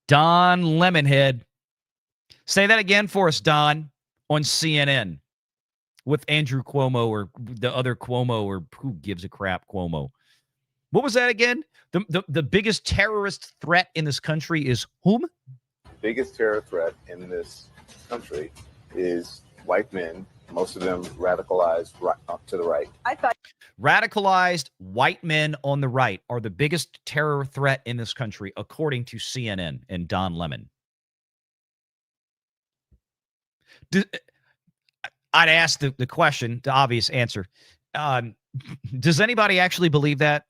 Don Lemonhead. Say that again for us, Don, on CNN with Andrew Cuomo or the other Cuomo, or who gives a crap Cuomo. What was that again? The biggest terrorist threat in this country is whom? The biggest terror threat in this country is white men, most of them radicalized right up to the right. I thought radicalized white men on the right are the biggest terror threat in this country, according to CNN and Don Lemon. I'd ask the question, the obvious answer. Does anybody actually believe that?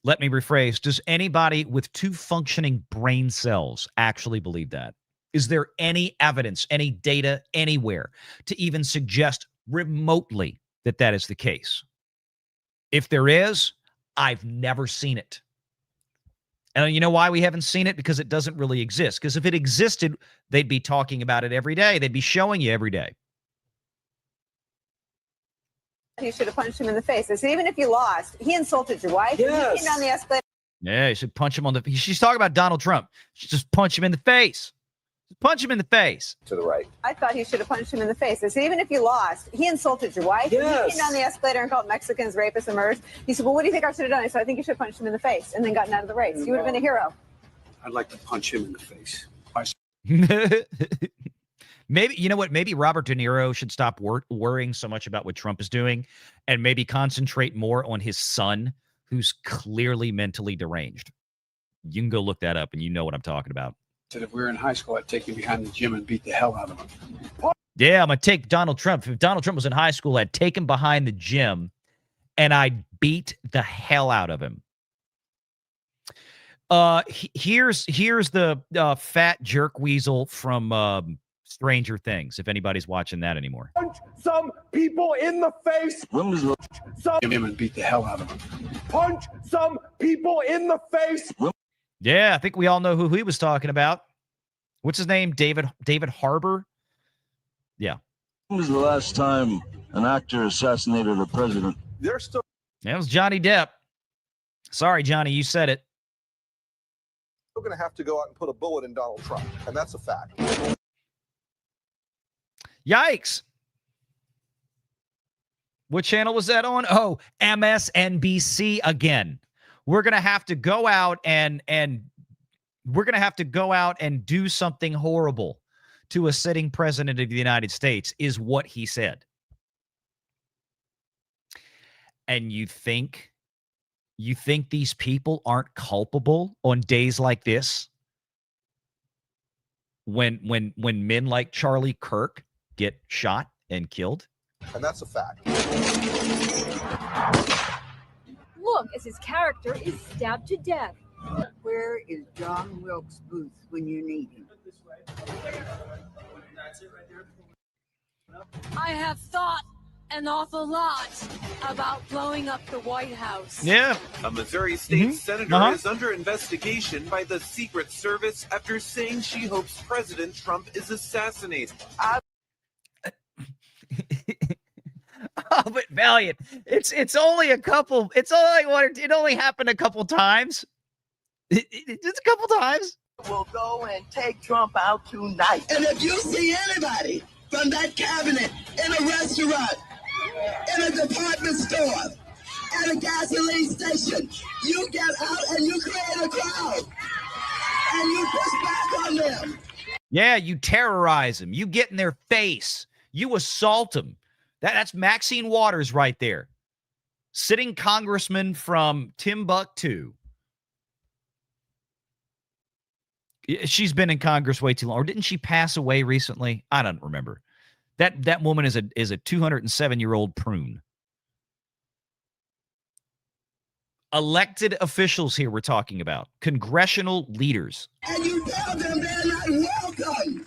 Let me rephrase. Does anybody with two functioning brain cells actually believe that? Is there any evidence, any data anywhere to even suggest remotely that is the case. If there is, I've never seen it. And you know why we haven't seen it? Because it doesn't really exist. Because if it existed, they'd be talking about it every day. They'd be showing you every day. You should have punched him in the face. I said, even if you lost, he insulted your wife. Yes. You came down the escalator. Yeah, you should punch him on the. She's talking about Donald Trump. You should just punch him in the face. Just punch him in the face. To the right. I thought he should have punched him in the face. I said, even if you lost, he insulted your wife. Yes. You came down the escalator and called Mexicans rapists and murderers. He said, well, what do you think I should have done? I said, I think you should have punched him in the face and then gotten out of the race. You would have been a hero. I'd like to punch him in the face. Maybe, you know what? Maybe Robert De Niro should stop worrying so much about what Trump is doing and maybe concentrate more on his son, who's clearly mentally deranged. You can go look that up and you know what I'm talking about. Said if we were in high school, I'd take him behind the gym and beat the hell out of him. Yeah, I'm going to take Donald Trump. If Donald Trump was in high school, I'd take him behind the gym and I'd beat the hell out of him. Here's the fat jerk weasel from Stranger Things, if anybody's watching that anymore. Punch some people in the face. Some Him and beat the hell out of him. punch some people in the face. Yeah, I think we all know who he was talking about. What's his name? David Harbour? Yeah. When was the last time an actor assassinated a president? They're still. That was Johnny Depp. Sorry, Johnny, you said it. We're going to have to go out and put a bullet in Donald Trump, and that's a fact. Yikes. What channel was that on? Oh, MSNBC again. We're going to have to go out and we're going to have to go out and do something horrible to a sitting president of the United States, is what he said. And you think these people aren't culpable on days like this? When men like Charlie Kirk get shot and killed? And that's a fact. Look, as his character is stabbed to death. Where is John Wilkes Booth when you need him? I have thought an awful lot about blowing up the White House. Yeah. A Missouri state senator is under investigation by the Secret Service after saying she hopes President Trump is assassinated. Oh, but Valiant, it's only a couple. It only happened a couple times. It's a couple times. We'll go and take Trump out tonight. And if you see anybody from that cabinet in a restaurant, in a department store, at a gasoline station, you get out and you create a crowd. And you push back on them. Yeah, you terrorize them. You get in their face. You assault them. That's Maxine Waters right there. Sitting congressman from Timbuktu. She's been in Congress way too long. Or didn't she pass away recently? I don't remember. That woman is a 207-year-old prune. Elected officials here we're talking about. Congressional leaders. And you tell them they're not welcome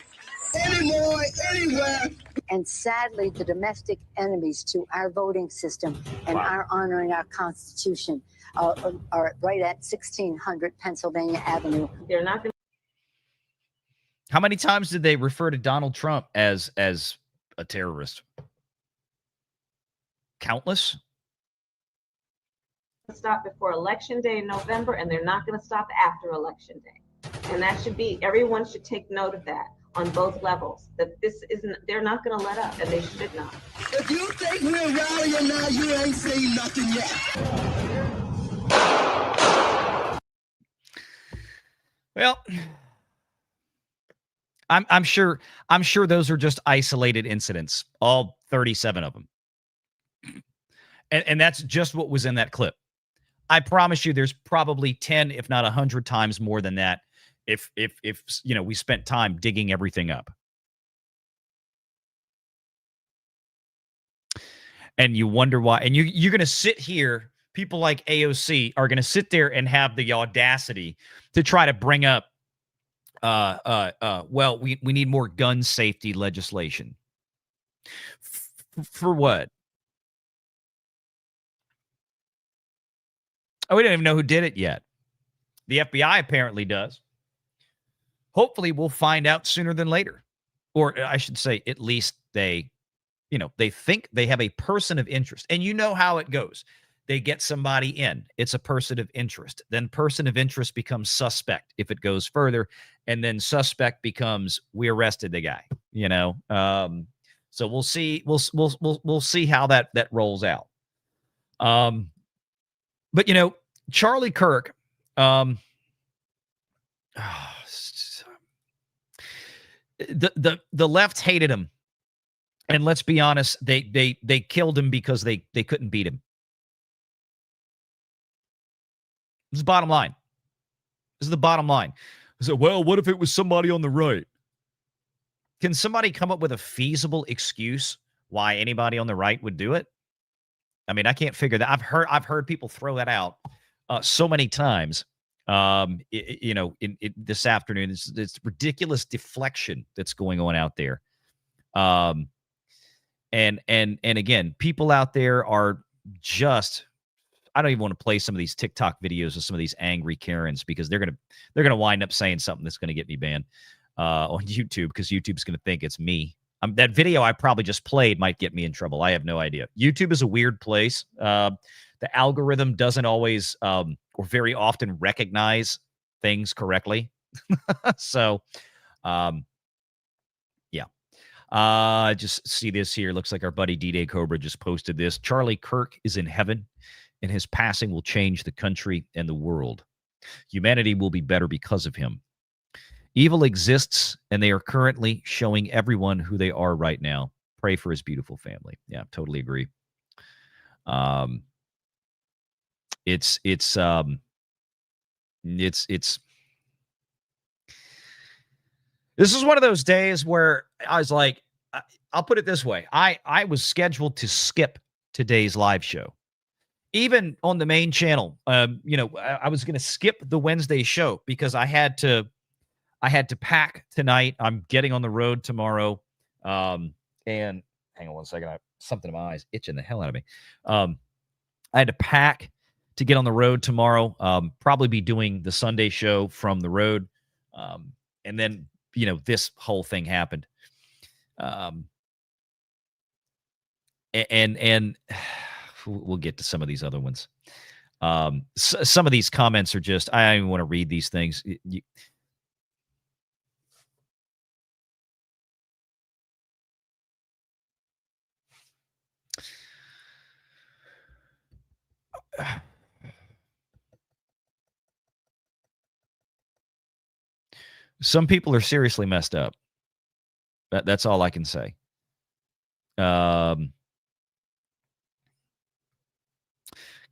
anymore, anywhere. And sadly, the domestic enemies to our voting system and our honoring our Constitution are right at 1600 Pennsylvania Avenue. They're not going to. How many times did they refer to Donald Trump as a terrorist? Countless. Stop before Election Day in November, and they're not going to stop after Election Day. And that should be, everyone should take note of that on both levels, that this isn't, they're not going to let up, and they should not. If you think we're rallying now, you ain't seen nothing yet. Well, I'm sure those are just isolated incidents, all 37 of them. And that's just what was in that clip. I promise you there's probably 10, if not 100 times more than that if you know, we spent time digging everything up. And you wonder why. And you're going to sit here, people like AOC are going to sit there and have the audacity to try to bring up well, we need more gun safety legislation. For what? Oh, we don't even know who did it yet. The FBI apparently does. Hopefully, we'll find out sooner than later. Or I should say, at least they think they have a person of interest. And you know how it goes. They get somebody in. It's a person of interest. Then person of interest becomes suspect if it goes further. And then suspect becomes, we arrested the guy, So we'll see. We'll see how that rolls out. But Charlie Kirk, the left hated him, and let's be honest, they killed him because they couldn't beat him. This is the bottom line. This is the bottom line. So, well, what if it was somebody on the right? Can somebody come up with a feasible excuse why anybody on the right would do it? I mean, I can't figure that. I've heard people throw that out so many times. In this afternoon, it's ridiculous deflection that's going on out there. And again, people out there are just, I don't even want to play some of these TikTok videos of some of these angry Karens because they're gonna wind up saying something that's gonna get me banned on YouTube because YouTube's gonna think it's me. That video I probably just played might get me in trouble. I have no idea. YouTube is a weird place. The algorithm doesn't always or very often recognize things correctly. So, yeah. Just see this here. Looks like our buddy D-Day Cobra just posted this. Charlie Kirk is in heaven, and his passing will change the country and the world. Humanity will be better because of him. Evil exists, and they are currently showing everyone who they are right now. Pray for his beautiful family. Yeah, totally agree. It's this is one of those days where I was like, I'll put it this way. I was scheduled to skip today's live show. Even on the main channel, I was going to skip the Wednesday show because I had to pack tonight. I'm getting on the road tomorrow. And hang on one second. I have something in my eyes itching the hell out of me. I had to pack to get on the road tomorrow. Probably be doing the Sunday show from the road. And then, this whole thing happened. And we'll get to some of these other ones. Some of these comments are just, I don't even want to read these things. Some people are seriously messed up. That's all I can say.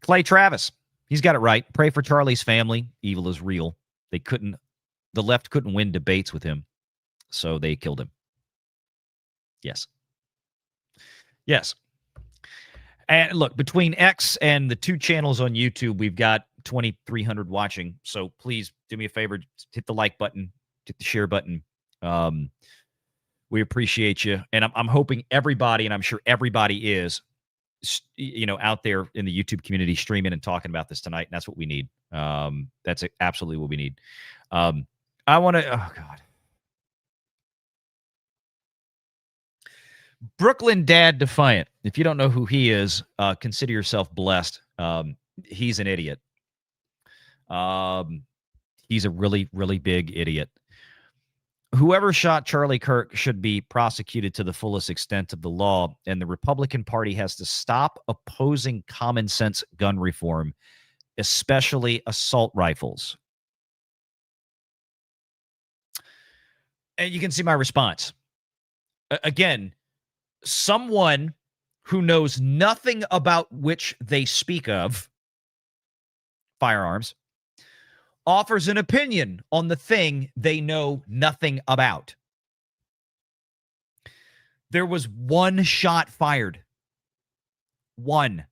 Clay Travis, he's got it right. Pray for Charlie's family. Evil is real. The left couldn't win debates with him, so they killed him. Yes. Yes. And look, between X and the 2 channels on YouTube, we've got 2,300 watching. So please do me a favor, hit the like button, hit the share button. We appreciate you. And I'm hoping everybody, and I'm sure everybody is, out there in the YouTube community streaming and talking about this tonight. And that's what we need. That's absolutely what we need. I want to, oh God. Brooklyn Dad Defiant. If you don't know who he is, consider yourself blessed. He's an idiot. He's a really, really big idiot. Whoever shot Charlie Kirk should be prosecuted to the fullest extent of the law, and the Republican Party has to stop opposing common sense gun reform, especially assault rifles. And you can see my response. Again, someone who knows nothing about which they speak of, firearms, offers an opinion on the thing they know nothing about. There was one shot fired. One.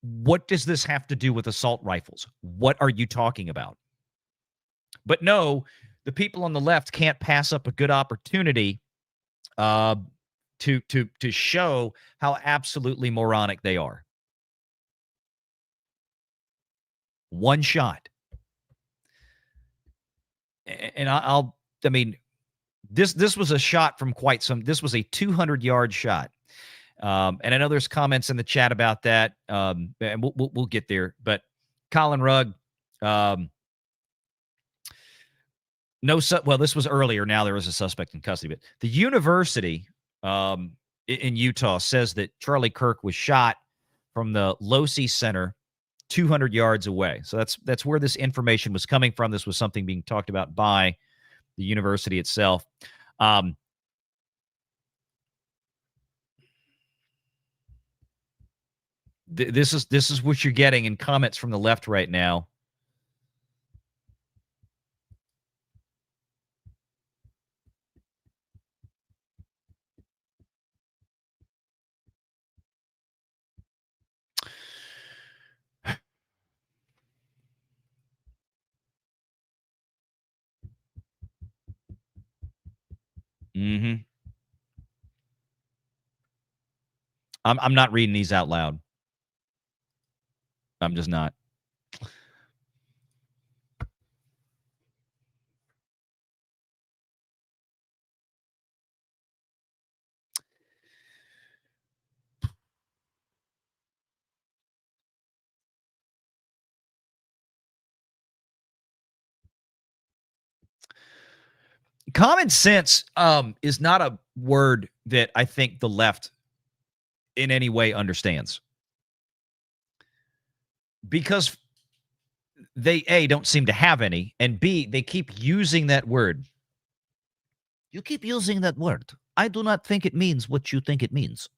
What does this have to do with assault rifles? What are you talking about? But no, the people on the left can't pass up a good opportunity to to show how absolutely moronic they are. One shot. And I mean, this was a shot from this was a 200-yard shot. And I know there's comments in the chat about that. And we'll get there. But Colin Rugg, well, this was earlier. Now there is a suspect in custody. But the university in Utah says that Charlie Kirk was shot from the Losey Center 200 yards away. So that's where this information was coming from. This was something being talked about by the university itself. This is what you're getting in comments from the left right now. Mm-hmm. I'm not reading these out loud. I'm just not. Common sense is not a word that I think the left in any way understands. Because they, A, don't seem to have any, and B, they keep using that word. You keep using that word. I do not think it means what you think it means.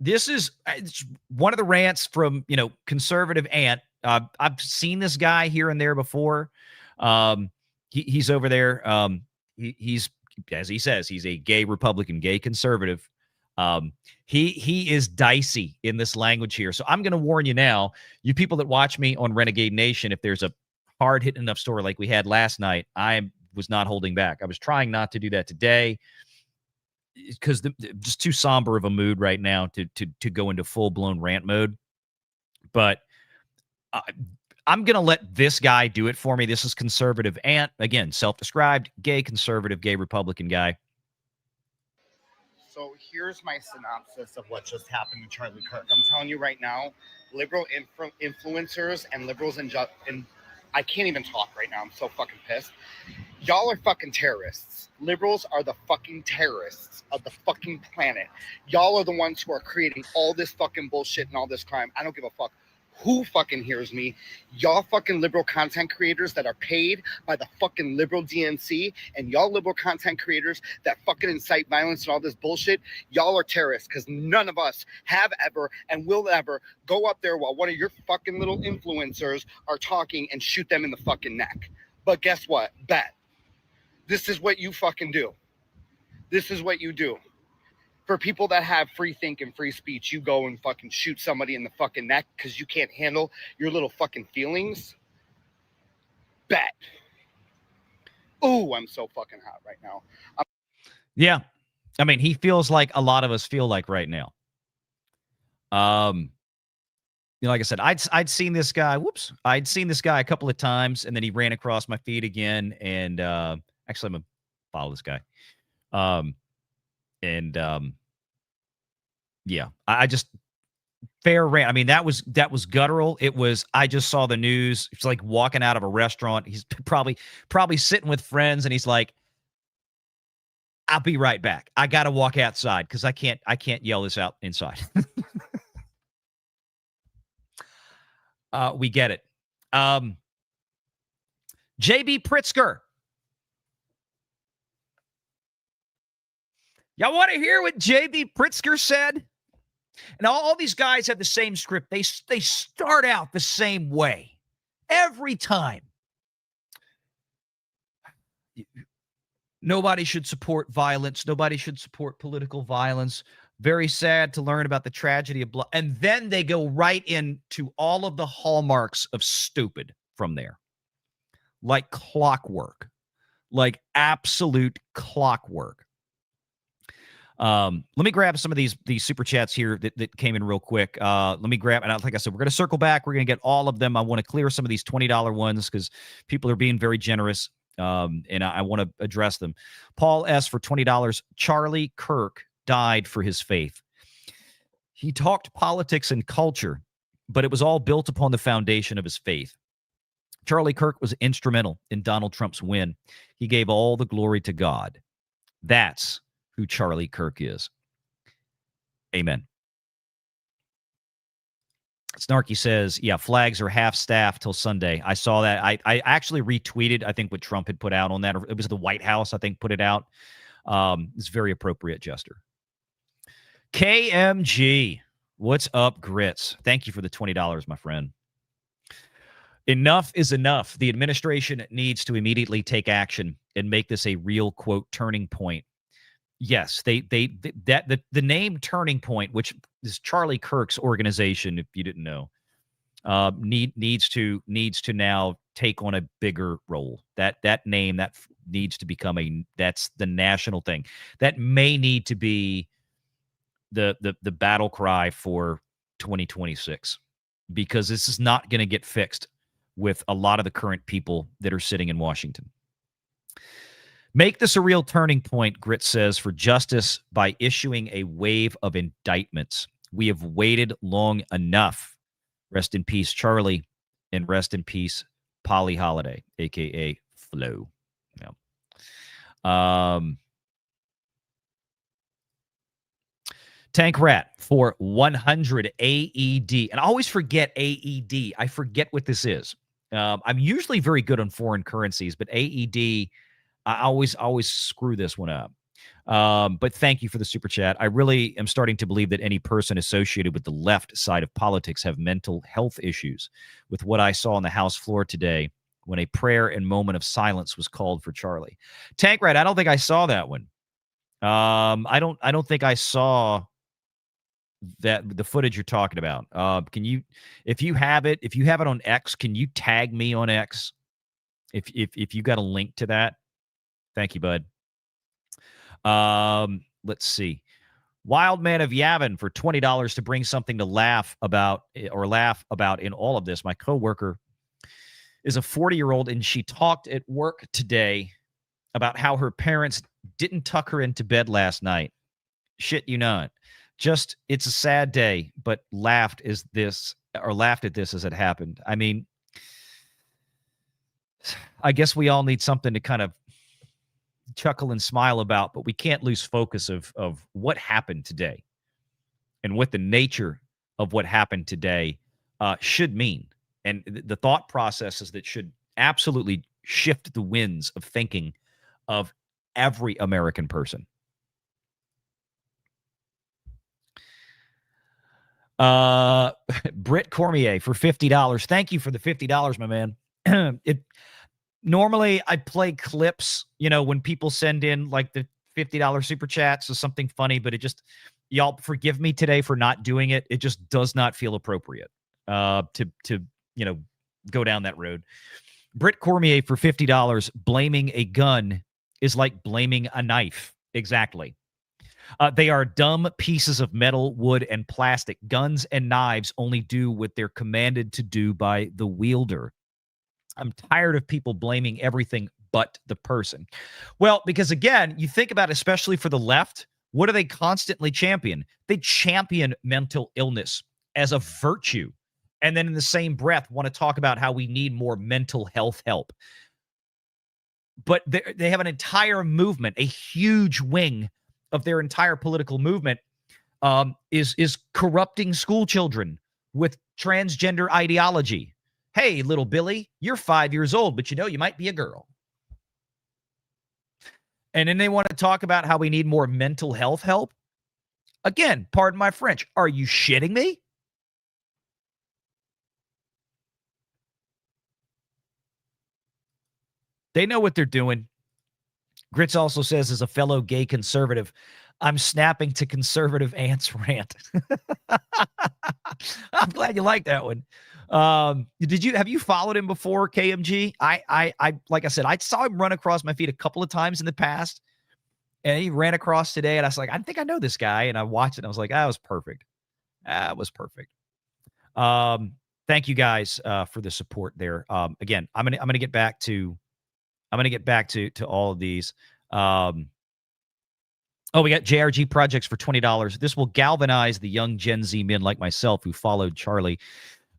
This is one of the rants from, conservative Ant. I've seen this guy here and there before. He's over there. He's, as he says, he's a gay Republican, gay conservative. He is dicey in this language here. So I'm going to warn you now, you people that watch me on Renegade Nation, if there's a hard hitting enough story like we had last night, I was not holding back. I was trying not to do that today because just too somber of a mood right now to go into full blown rant mode. But I'm going to let this guy do it for me. This is conservative Ant, again, self-described gay conservative, gay Republican guy. So here's my synopsis of what just happened to Charlie Kirk. I'm telling you right now, liberal influencers and liberals and I can't even talk right now. I'm so fucking pissed. Y'all are fucking terrorists. Liberals are the fucking terrorists of the fucking planet. Y'all are the ones who are creating all this fucking bullshit and all this crime. I don't give a fuck who fucking hears me. Y'all fucking liberal content creators that are paid by the fucking liberal DNC, and y'all liberal content creators that fucking incite violence and all this bullshit, y'all are terrorists, because none of us have ever and will ever go up there while one of your fucking little influencers are talking and shoot them in the fucking neck. But guess what? Bet. This is what you fucking do. This is what you do. For people that have free think and free speech, you go and fucking shoot somebody in the fucking neck because you can't handle your little fucking feelings. Bet. Ooh, I'm so fucking hot right now. Yeah. I mean, he feels like a lot of us feel like right now. Like I said, I'd seen this guy. I'd seen this guy a couple of times, and then he ran across my feed again. And actually, I'm gonna follow this guy. Yeah, I just fair rant. I mean, that was guttural. It was, I just saw the news. It's like walking out of a restaurant. He's probably sitting with friends, and he's like, I'll be right back. I got to walk outside because I can't yell this out inside. We get it. JB Pritzker. Y'all want to hear what JB Pritzker said? And all these guys have the same script. They start out the same way every time. Nobody should support violence. Nobody should support political violence. Very sad to learn about the tragedy of blood. And then they go right into all of the hallmarks of stupid from there. Like clockwork. like absolute clockwork. Let me grab some of these super chats here that came in real quick. Let me grab, and like I said, we're going to circle back. We're going to get all of them. I want to clear some of these $20 ones because people are being very generous, and I want to address them. Paul S. for $20. Charlie Kirk died for his faith. He talked politics and culture, but it was all built upon the foundation of his faith. Charlie Kirk was instrumental in Donald Trump's win. He gave all the glory to God. That's who Charlie Kirk is. Amen. Snarky says, yeah, flags are half staff till Sunday. I saw that. I actually retweeted, I think, what Trump had put out on that. It was the White House, I think, put it out. It's very appropriate, Jester. KMG, what's up, Grits? Thank you for the $20, my friend. Enough is enough. The administration needs to immediately take action and make this a real, quote, turning point. Yes, the name Turning Point, which is Charlie Kirk's organization, if you didn't know, needs to now take on a bigger role. That name that needs to become that's the national thing. That may need to be the battle cry for 2026, because this is not going to get fixed with a lot of the current people that are sitting in Washington. Make this a real turning point, Grit says, for justice by issuing a wave of indictments. We have waited long enough. Rest in peace, Charlie, and rest in peace, Polly Holiday, a.k.a. Flo. Yeah. Tank Rat for 100 AED. And I always forget AED. I forget what this is. I'm usually very good on foreign currencies, but AED, I always screw this one up. But thank you for the super chat. I really am starting to believe that any person associated with the left side of politics have mental health issues with what I saw on the House floor today when a prayer and moment of silence was called for Charlie. Tank Rat, I don't think I saw that one. I don't think I saw the footage you're talking about. Can you, if you have it on X, can you tag me on X if you got a link to that? Thank you, bud. Let's see. Wild Man of Yavin for $20 to bring something to laugh about in all of this. My coworker is a 40-year-old, and she talked at work today about how her parents didn't tuck her into bed last night. Shit you not. Just, it's a sad day, but laughed at this as it happened. I mean, I guess we all need something to kind of chuckle and smile about, but we can't lose focus of what happened today and what the nature of what happened today should mean. And the thought processes that should absolutely shift the winds of thinking of every American person. Britt Cormier for $50. Thank you for the $50, my man. Normally I play clips, when people send in like the $50 super chats or something funny, but y'all forgive me today for not doing it. It just does not feel appropriate to go down that road. Britt Cormier for $50. Blaming a gun is like blaming a knife. Exactly. They are dumb pieces of metal, wood, and plastic. Guns and knives only do what they're commanded to do by the wielder. I'm tired of people blaming everything but the person. Well, because again, you think about, especially for the left, what do they constantly champion? They champion mental illness as a virtue. And then in the same breath, want to talk about how we need more mental health help. But they have an entire movement, a huge wing of their entire political movement is corrupting school children with transgender ideology. Hey, little Billy, you're 5 years old, but you might be a girl. And then they want to talk about how we need more mental health help. Again, pardon my French. Are you shitting me? They know what they're doing. Grits also says, as a fellow gay conservative, I'm snapping to conservative ants rant. I'm glad you like that one. Have you followed him before, KMG? I like I said, I saw him run across my feed a couple of times in the past, and he ran across today, and I was like, I think I know this guy, and I watched it, and I was like, that was perfect. That was perfect. Thank you guys for the support there. Again, I'm gonna get back to all of these. We got JRG projects for $20. This will galvanize the young Gen Z men like myself who followed Charlie.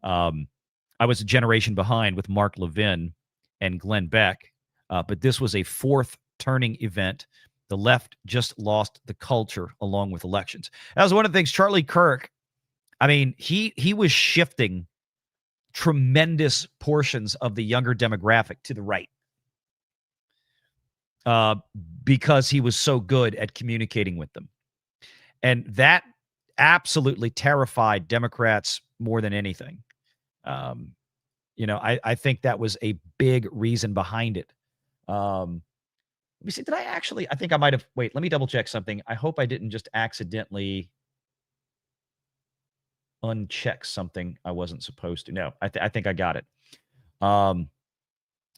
I was a generation behind with Mark Levin and Glenn Beck, but this was a fourth turning event. The left just lost the culture along with elections. That was one of the things. Charlie Kirk, I mean, he was shifting tremendous portions of the younger demographic to the right because he was so good at communicating with them. And that absolutely terrified Democrats more than anything. I think that was a big reason behind it. Let me see. I think I might have. Wait, let me double check something. I hope I didn't just accidentally uncheck something I wasn't supposed to. No, I think I got it.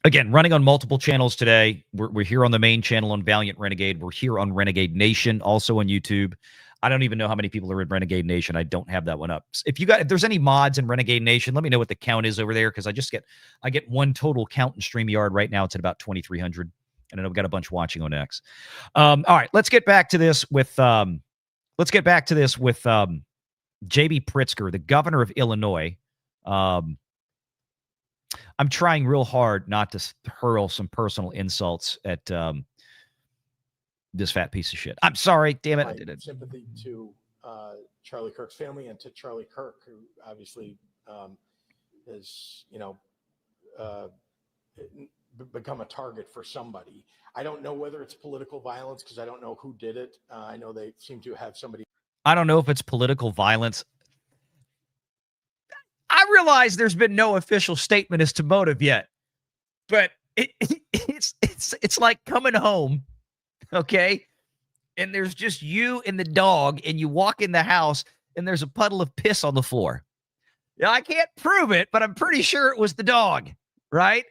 Again, running on multiple channels today. We're here on the main channel on Valiant Renegade. We're here on Renegade Nation, also on YouTube. I don't even know how many people are in Renegade Nation. I don't have that one up. If there's any mods in Renegade Nation, let me know what the count is over there, because I get one total count in StreamYard right now. It's at about 2,300, and I've got a bunch watching on X. All right, let's get back to this with JB Pritzker, the governor of Illinois. I'm trying real hard not to hurl some personal insults at this fat piece of shit. I'm sorry, damn it. I did it. Sympathy to Charlie Kirk's family and to Charlie Kirk, who obviously has, become a target for somebody. I don't know whether it's political violence because I don't know who did it. I know they seem to have somebody. I don't know if it's political violence. I realize there's been no official statement as to motive yet, but it's like coming home, okay? And there's just you and the dog, and you walk in the house, and there's a puddle of piss on the floor. Now, I can't prove it, but I'm pretty sure it was the dog, right?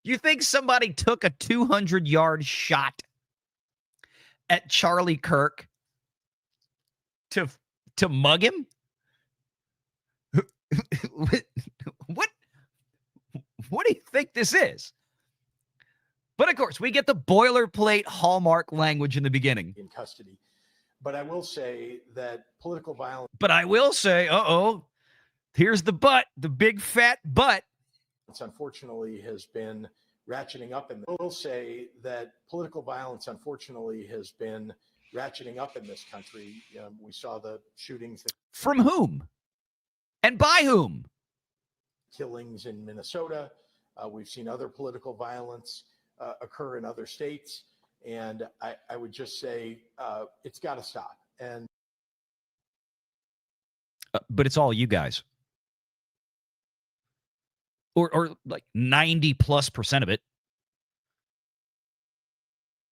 You think somebody took a 200-yard shot at Charlie Kirk to mug him? What do you think this is? But of course, we get the boilerplate hallmark language in the beginning. In custody. But I will say that political violence. But I will say, here's the butt, the big fat butt. Unfortunately has been ratcheting up. And I will say that political violence, unfortunately, has been ratcheting up in this country. We saw the shootings. From whom? And by whom? Killings in Minnesota. We've seen other political violence occur in other states. And I would just say it's got to stop. And but it's all you guys. Or like 90+% of it.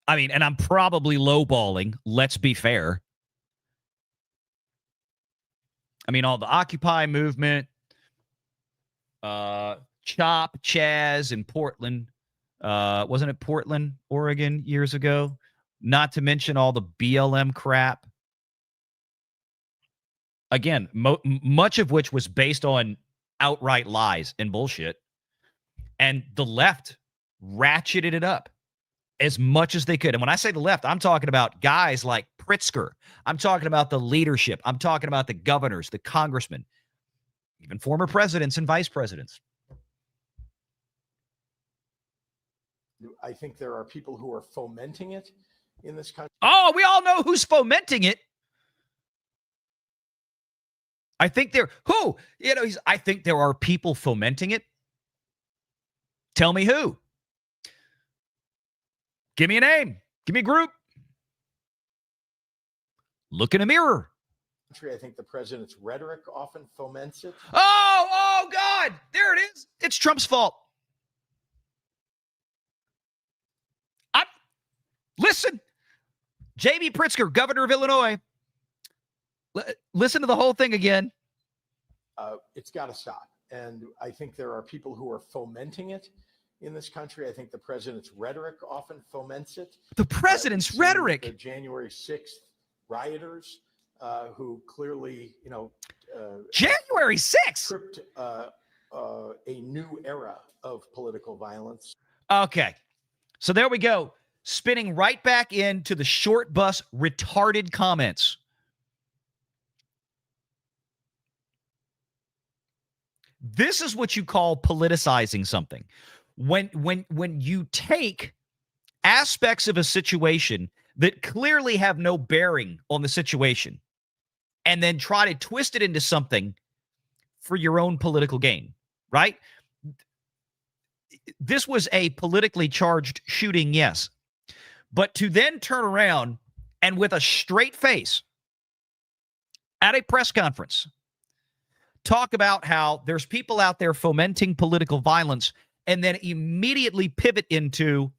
I mean, and I'm probably lowballing, let's be fair. I mean, all the Occupy movement, Chaz in Portland. Wasn't it Portland, Oregon years ago? Not to mention all the BLM crap. Again, much of which was based on outright lies and bullshit. And the left ratcheted it up as much as they could. And when I say the left, I'm talking about guys like Pritzker. I'm talking about the leadership. I'm talking about the governors, the congressmen, even former presidents and vice presidents. I think there are people who are fomenting it in this country. Oh, we all know who's fomenting it. I think I think there are people fomenting it. Tell me who. Give me a name. Give me a group. Look in a mirror. I think the president's rhetoric often foments it. Oh, God. There it is. It's Trump's fault. Listen, J.B. Pritzker, governor of Illinois. Listen to the whole thing again. It's got to stop. And I think there are people who are fomenting it in this country. I think the president's rhetoric often foments it. The president's rhetoric. The January 6th rioters who clearly, January 6th. Tripped a new era of political violence. Okay. So there we go. Spinning right back into the short bus retarded comments. This is what you call politicizing something. When you take aspects of a situation that clearly have no bearing on the situation and then try to twist it into something for your own political gain, right? This was a politically charged shooting, yes. But to then turn around and with a straight face at a press conference talk about how there's people out there fomenting political violence and then immediately pivot into,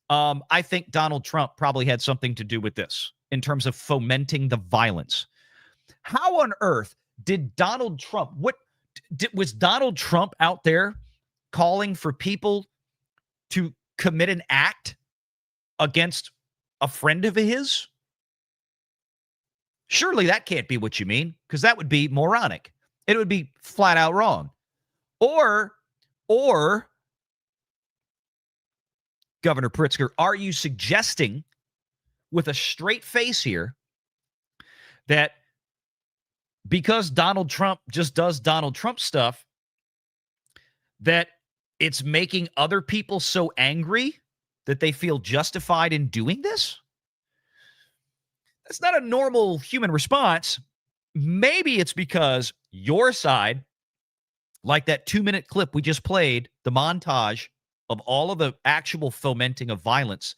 I think Donald Trump probably had something to do with this in terms of fomenting the violence. How on earth did Donald Trump, was Donald Trump out there calling for people to commit an act against a friend of his? Surely that can't be what you mean, because that would be moronic. It would be flat out wrong. Or, Governor Pritzker, are you suggesting with a straight face here that because Donald Trump just does Donald Trump stuff, that it's making other people so angry that they feel justified in doing this? That's not a normal human response. Maybe it's because your side, like that 2-minute clip we just played, the montage of all of the actual fomenting of violence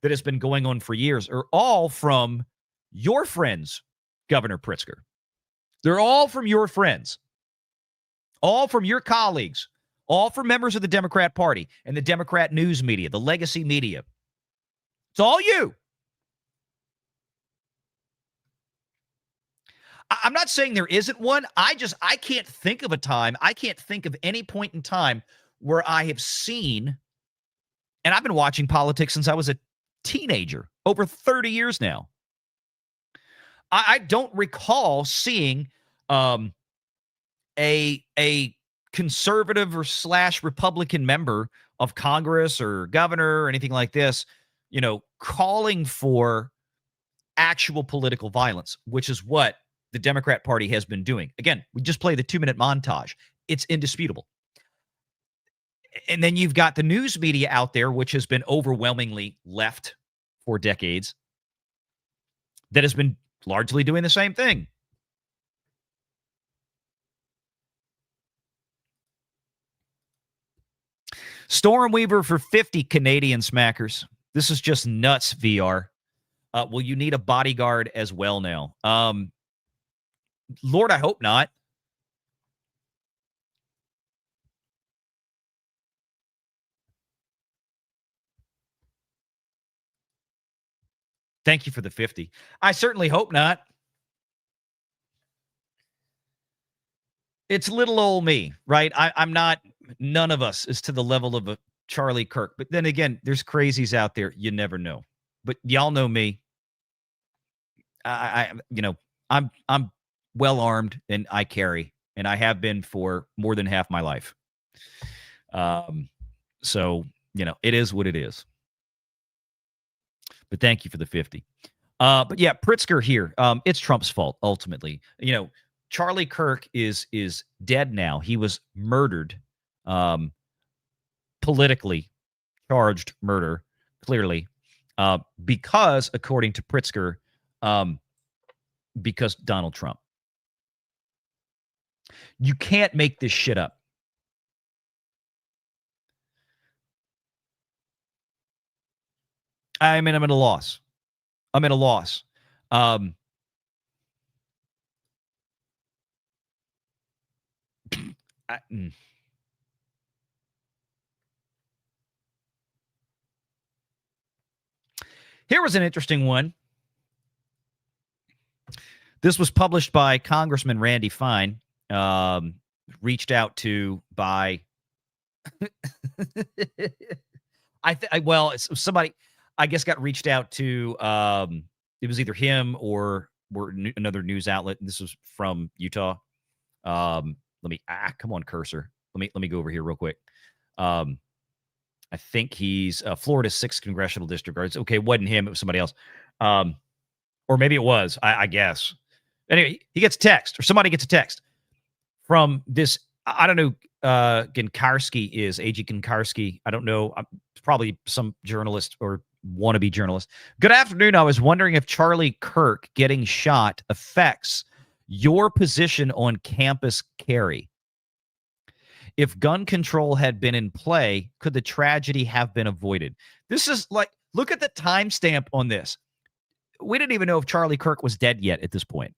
that has been going on for years, are all from your friends, Governor Pritzker. They're all from your friends, all from your colleagues, all from members of the Democrat Party and the Democrat news media, the legacy media. It's all you. I'm not saying there isn't one. I can't think of a time. I can't think of any point in time where I have seen, and I've been watching politics since I was a teenager, over 30 years now. I don't recall seeing a conservative or / Republican member of Congress or governor or anything like this, calling for actual political violence, which is what the Democrat Party has been doing. Again, we just played the 2-minute montage. It's indisputable. And then you've got the news media out there, which has been overwhelmingly left for decades, that has been largely doing the same thing. Stormweaver for 50 Canadian smackers. This is just nuts, VR. Will you need a bodyguard as well now? Lord, I hope not. Thank you for the 50. I certainly hope not. It's little old me, right? I'm not, none of us is to the level of a Charlie Kirk. But then again, there's crazies out there. You never know. But y'all know me. I'm well armed and I carry, and I have been for more than half my life. So, it is what it is. But thank you for the 50. But yeah, Pritzker here. It's Trump's fault, ultimately. Charlie Kirk is dead now. He was murdered, politically charged murder, clearly, because, according to Pritzker, because Donald Trump. You can't make this shit up. I'm at a loss. Here was an interesting one. This was published by Congressman Randy Fine, reached out to by somebody, I guess, got reached out to. It was either him or another news outlet. This was from Utah. Let me come on, cursor. Let me go over here real quick. I think he's Florida's 6th congressional district. Or okay, it wasn't him. It was somebody else. Or maybe it was. I guess. Anyway, he gets a text, or somebody gets a text from this. I don't know. Genkarski is A.G. Genkarski. I don't know. Probably some journalist or wannabe journalist. Good afternoon. I was wondering if Charlie Kirk getting shot affects your position on campus carry. If gun control had been in play, could the tragedy have been avoided? This is like, look at the timestamp on this. We didn't even know if Charlie Kirk was dead yet at this point.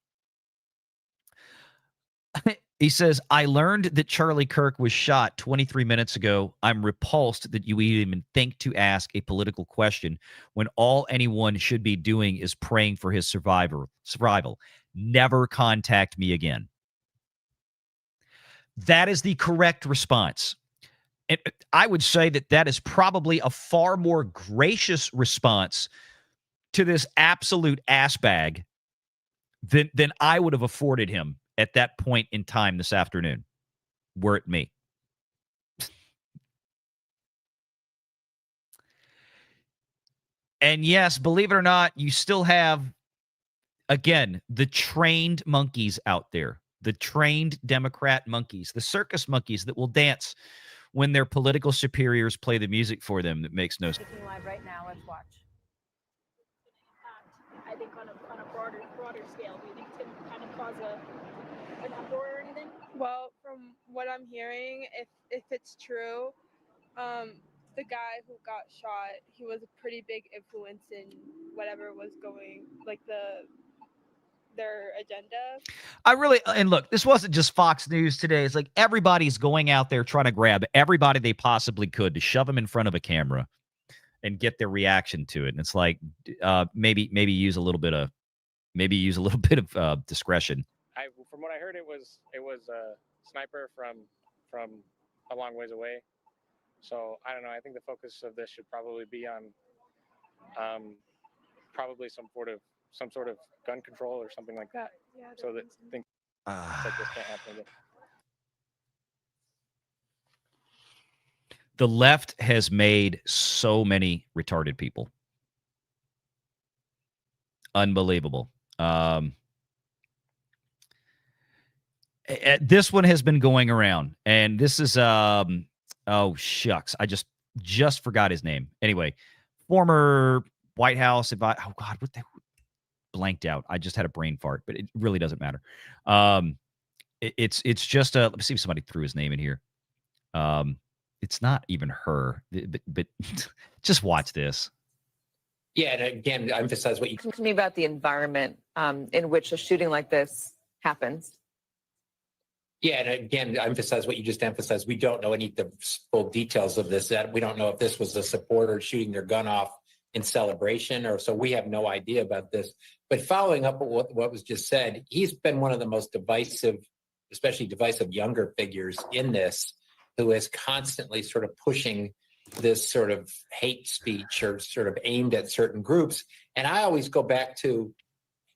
He says, I learned that Charlie Kirk was shot 23 minutes ago. I'm repulsed that you even think to ask a political question when all anyone should be doing is praying for his survival. Never contact me again. That is the correct response. And I would say that is probably a far more gracious response to this absolute ass bag than I would have afforded him at that point in time this afternoon, were it me. And yes, believe it or not, you still have, again, the trained monkeys out there, the trained Democrat monkeys, the circus monkeys that will dance when their political superiors play the music for them that makes no sense. Live right now, let's watch. I think on a broader scale, do you think it can kind of cause an uproar or anything? Well, from what I'm hearing, if it's true, the guy who got shot, he was a pretty big influence in whatever was going, like their agenda. And look, this wasn't just Fox News today. It's like everybody's going out there trying to grab everybody they possibly could to shove them in front of a camera and get their reaction to it. And it's like, maybe use a little bit of discretion. From what I heard, it was a sniper from a long ways away. So I don't know. I think the focus of this should probably be on probably some sort of gun control or something like that. Yeah, so that things like this can't happen again. The left has made so many retarded people. Unbelievable. This one has been going around, and this is oh shucks, I just forgot his name. Anyway, former White House advisor. Oh God, what the blanked out. I just had a brain fart, but it really doesn't matter. It's just let me see if somebody threw his name in here. It's not even her, but just watch this. Yeah, and again, emphasize what you Talk to me about the environment in which a shooting like this happens. Yeah, and again, emphasize what you just emphasized. We don't know any of the full details of this. That we don't know if this was a supporter shooting their gun off in celebration, or so we have no idea about this. But following up on what was just said, he's been one of the most divisive, especially divisive younger figures in this, who is constantly sort of pushing this sort of hate speech or sort of aimed at certain groups. And I always go back to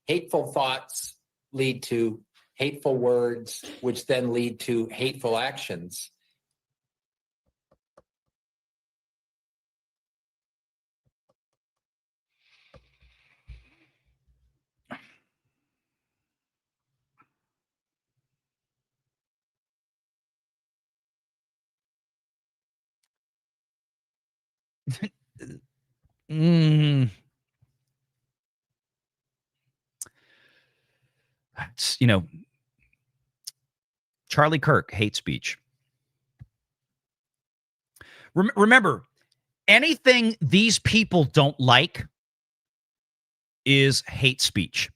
hateful thoughts lead to hateful words, which then lead to hateful actions. It's, Charlie Kirk, hate speech. Remember, anything these people don't like is hate speech.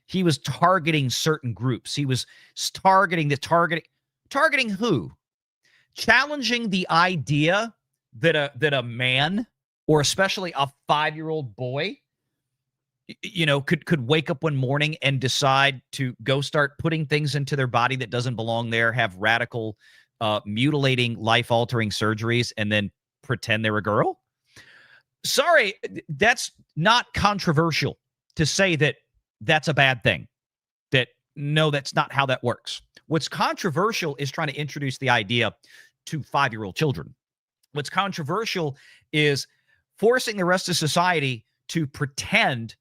He was targeting certain groups. He was targeting who? Challenging the idea that a man, or especially a 5-year-old boy, could wake up one morning and decide to go start putting things into their body that doesn't belong there, have radical, mutilating, life-altering surgeries, and then pretend they're a girl? Sorry, that's not controversial to say that that's a bad thing. That, no, that's not how that works. What's controversial is trying to introduce the idea to 5-year-old children. What's controversial is forcing the rest of society to pretend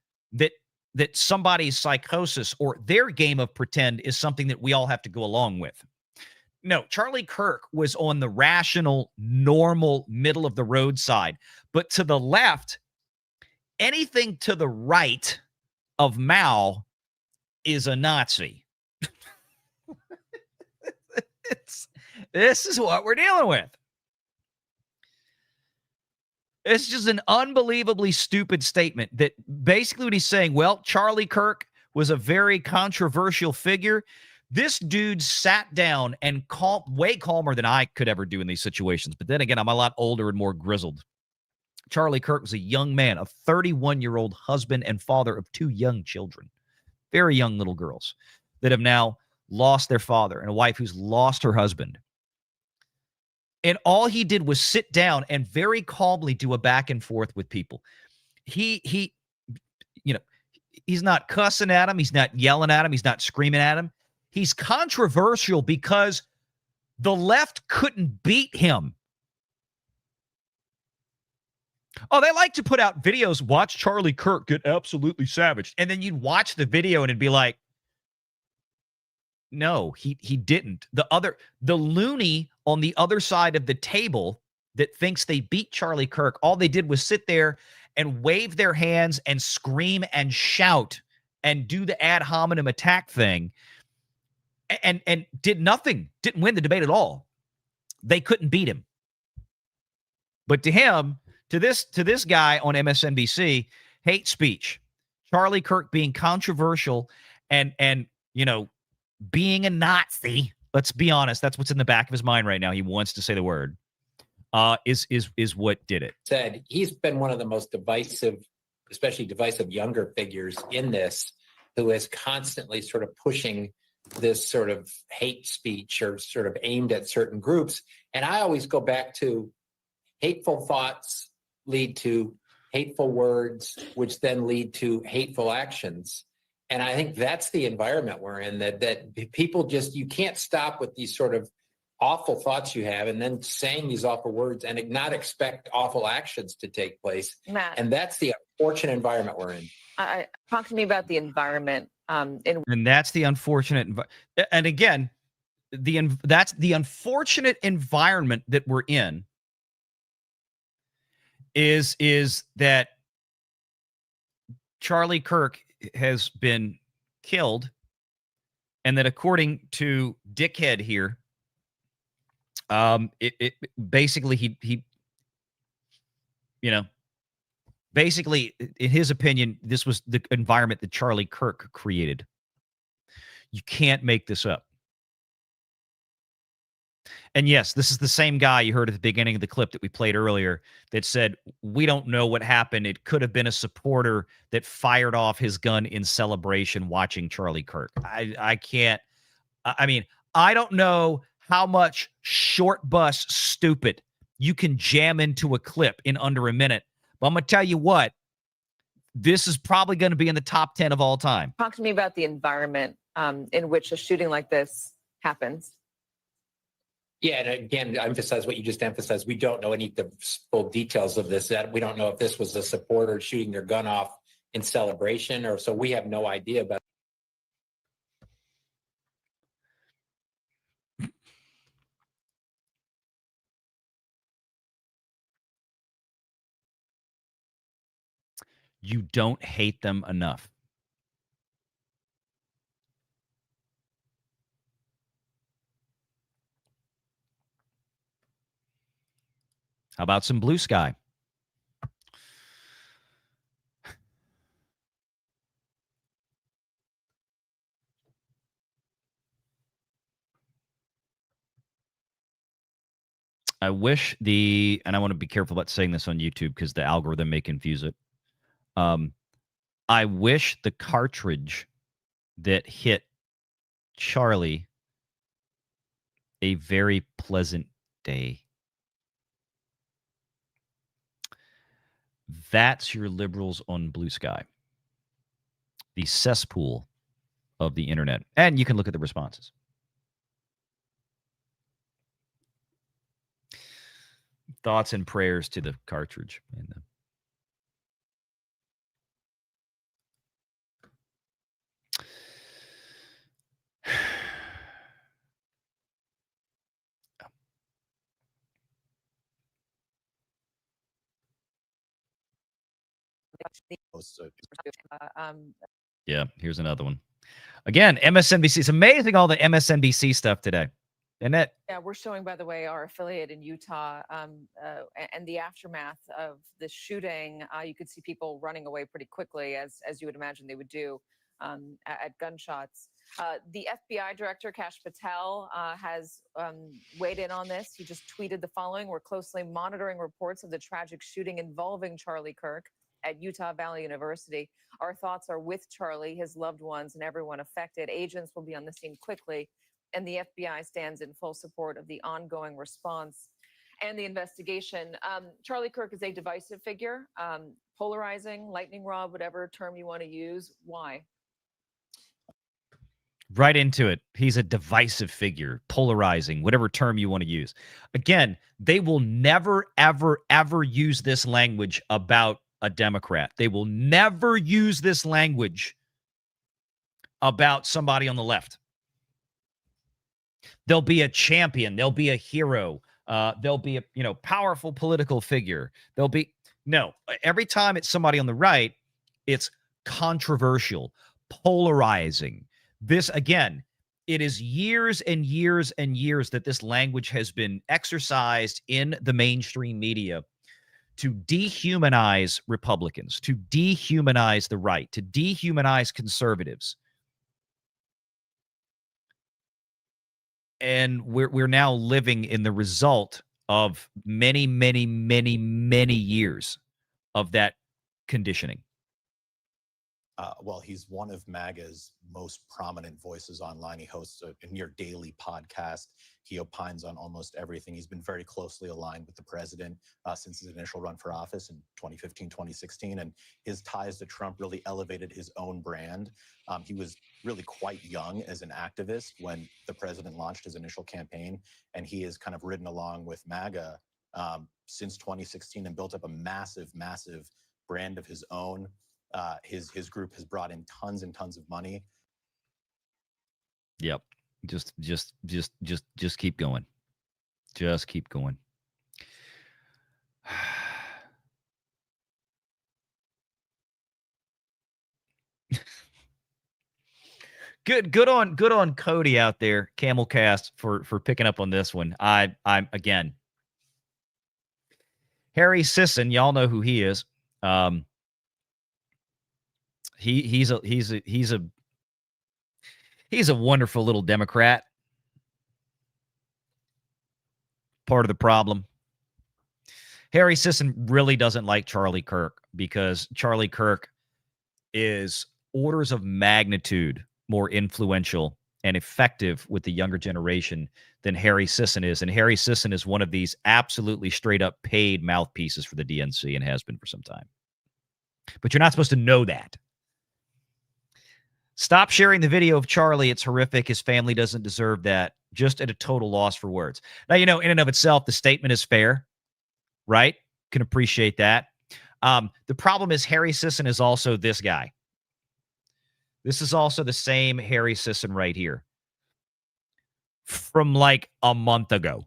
that somebody's psychosis or their game of pretend is something that we all have to go along with. No, Charlie Kirk was on the rational, normal, middle of the road side. But to the left, anything to the right of Mao is a Nazi. This is what we're dealing with. It's just an unbelievably stupid statement that basically what he's saying, well, Charlie Kirk was a very controversial figure. This dude sat down and way calmer than I could ever do in these situations. But then again, I'm a lot older and more grizzled. Charlie Kirk was a young man, a 31-year-old husband and father of 2 young children, very young little girls that have now lost their father, and a wife who's lost her husband. And all he did was sit down and very calmly do a back and forth with people. He's not cussing at him. He's not yelling at him. He's not screaming at him. He's controversial because the left couldn't beat him. Oh, they like to put out videos, watch Charlie Kirk get absolutely savaged. And then you'd watch the video and it'd be like, no, he didn't. The loony on the other side of the table that thinks they beat Charlie Kirk, all they did was sit there and wave their hands and scream and shout and do the ad hominem attack thing and did nothing, didn't win the debate at all. They couldn't beat him. But to him, to this guy on MSNBC, hate speech, Charlie Kirk being controversial and being a Nazi, let's be honest, that's what's in the back of his mind right now. He wants to say the word, is what did it. Said he's been one of the most divisive, especially divisive younger figures in this, who is constantly sort of pushing this sort of hate speech or sort of aimed at certain groups. And I always go back to hateful thoughts lead to hateful words, which then lead to hateful actions. And I think that's the environment we're in, that people just, you can't stop with these sort of awful thoughts you have and then saying these awful words and not expect awful actions to take place. Matt, and that's the unfortunate environment we're in. Talk to me about the environment. And that's the unfortunate. And again, that's the unfortunate environment that we're in is that Charlie Kirk has been killed, and that according to Dickhead here, it basically he basically in his opinion, this was the environment that Charlie Kirk created. You can't make this up. And yes, this is the same guy you heard at the beginning of the clip that we played earlier that said, we don't know what happened. It could have been a supporter that fired off his gun in celebration watching Charlie Kirk. I can't. I mean, I don't know how much short bus stupid you can jam into a clip in under a minute. But I'm going to tell you what, this is probably going to be in the top 10 of all time. Talk to me about the environment in which a shooting like this happens. Yeah, and again, emphasize what you just emphasized. We don't know any of the full details of this. We don't know if this was a supporter shooting their gun off in celebration, or so we have no idea about. You don't hate them enough. How about some blue sky? I wish and I want to be careful about saying this on YouTube because the algorithm may confuse it. I wish the cartridge that hit Charlie a very pleasant day. That's your liberals on Blue Sky, the cesspool of the internet. And you can look at the responses. Thoughts and prayers to the cartridge. And yeah, here's another one. Again, MSNBC. It's amazing all the MSNBC stuff today. Isn't it? Yeah, we're showing, by the way, our affiliate in Utah and the aftermath of the shooting. You could see people running away pretty quickly, as you would imagine they would do at gunshots. The FBI director, Kash Patel, has weighed in on this. He just tweeted the following: "We're closely monitoring reports of the tragic shooting involving Charlie Kirk at Utah Valley University. Our thoughts are with Charlie, his loved ones, and everyone affected. Agents will be on the scene quickly, and the FBI stands in full support of the ongoing response and the investigation." Charlie Kirk is a divisive figure, polarizing, lightning rod, whatever term you want to use. Why? Right into it. He's a divisive figure, polarizing, whatever term you want to use. Again, they will never, ever, ever use this language about a Democrat. They will never use this language about somebody on the left. They'll be a champion. They'll be a hero. They'll be a powerful political figure. Every time it's somebody on the right, it's controversial, polarizing. This, again, it is years and years and years that this language has been exercised in the mainstream media to dehumanize Republicans, to dehumanize the right, to dehumanize conservatives. And we're now living in the result of many, many, many, many years of that conditioning. Well, he's one of MAGA's most prominent voices online. He hosts a near daily podcast. He opines on almost everything. He's been very closely aligned with the president since his initial run for office in 2015, 2016. And his ties to Trump really elevated his own brand. He was really quite young as an activist when the president launched his initial campaign. And he has kind of ridden along with MAGA since 2016 and built up a massive, massive brand of his own. His group has brought in tons and tons of money. Yep. Just keep going. Just keep going. Good on Cody out there, Camelcast, for picking up on this one. I'm again, Harry Sisson, y'all know who he is. He's a wonderful little Democrat. Part of the problem. Harry Sisson really doesn't like Charlie Kirk because Charlie Kirk is orders of magnitude more influential and effective with the younger generation than Harry Sisson is. And Harry Sisson is one of these absolutely straight up paid mouthpieces for the DNC and has been for some time. But you're not supposed to know that. Stop sharing the video of Charlie. It's horrific. His family doesn't deserve that. Just at a total loss for words. Now, in and of itself, the statement is fair, right? Can appreciate that. The problem is Harry Sisson is also this guy. This is also the same Harry Sisson right here from like a month ago.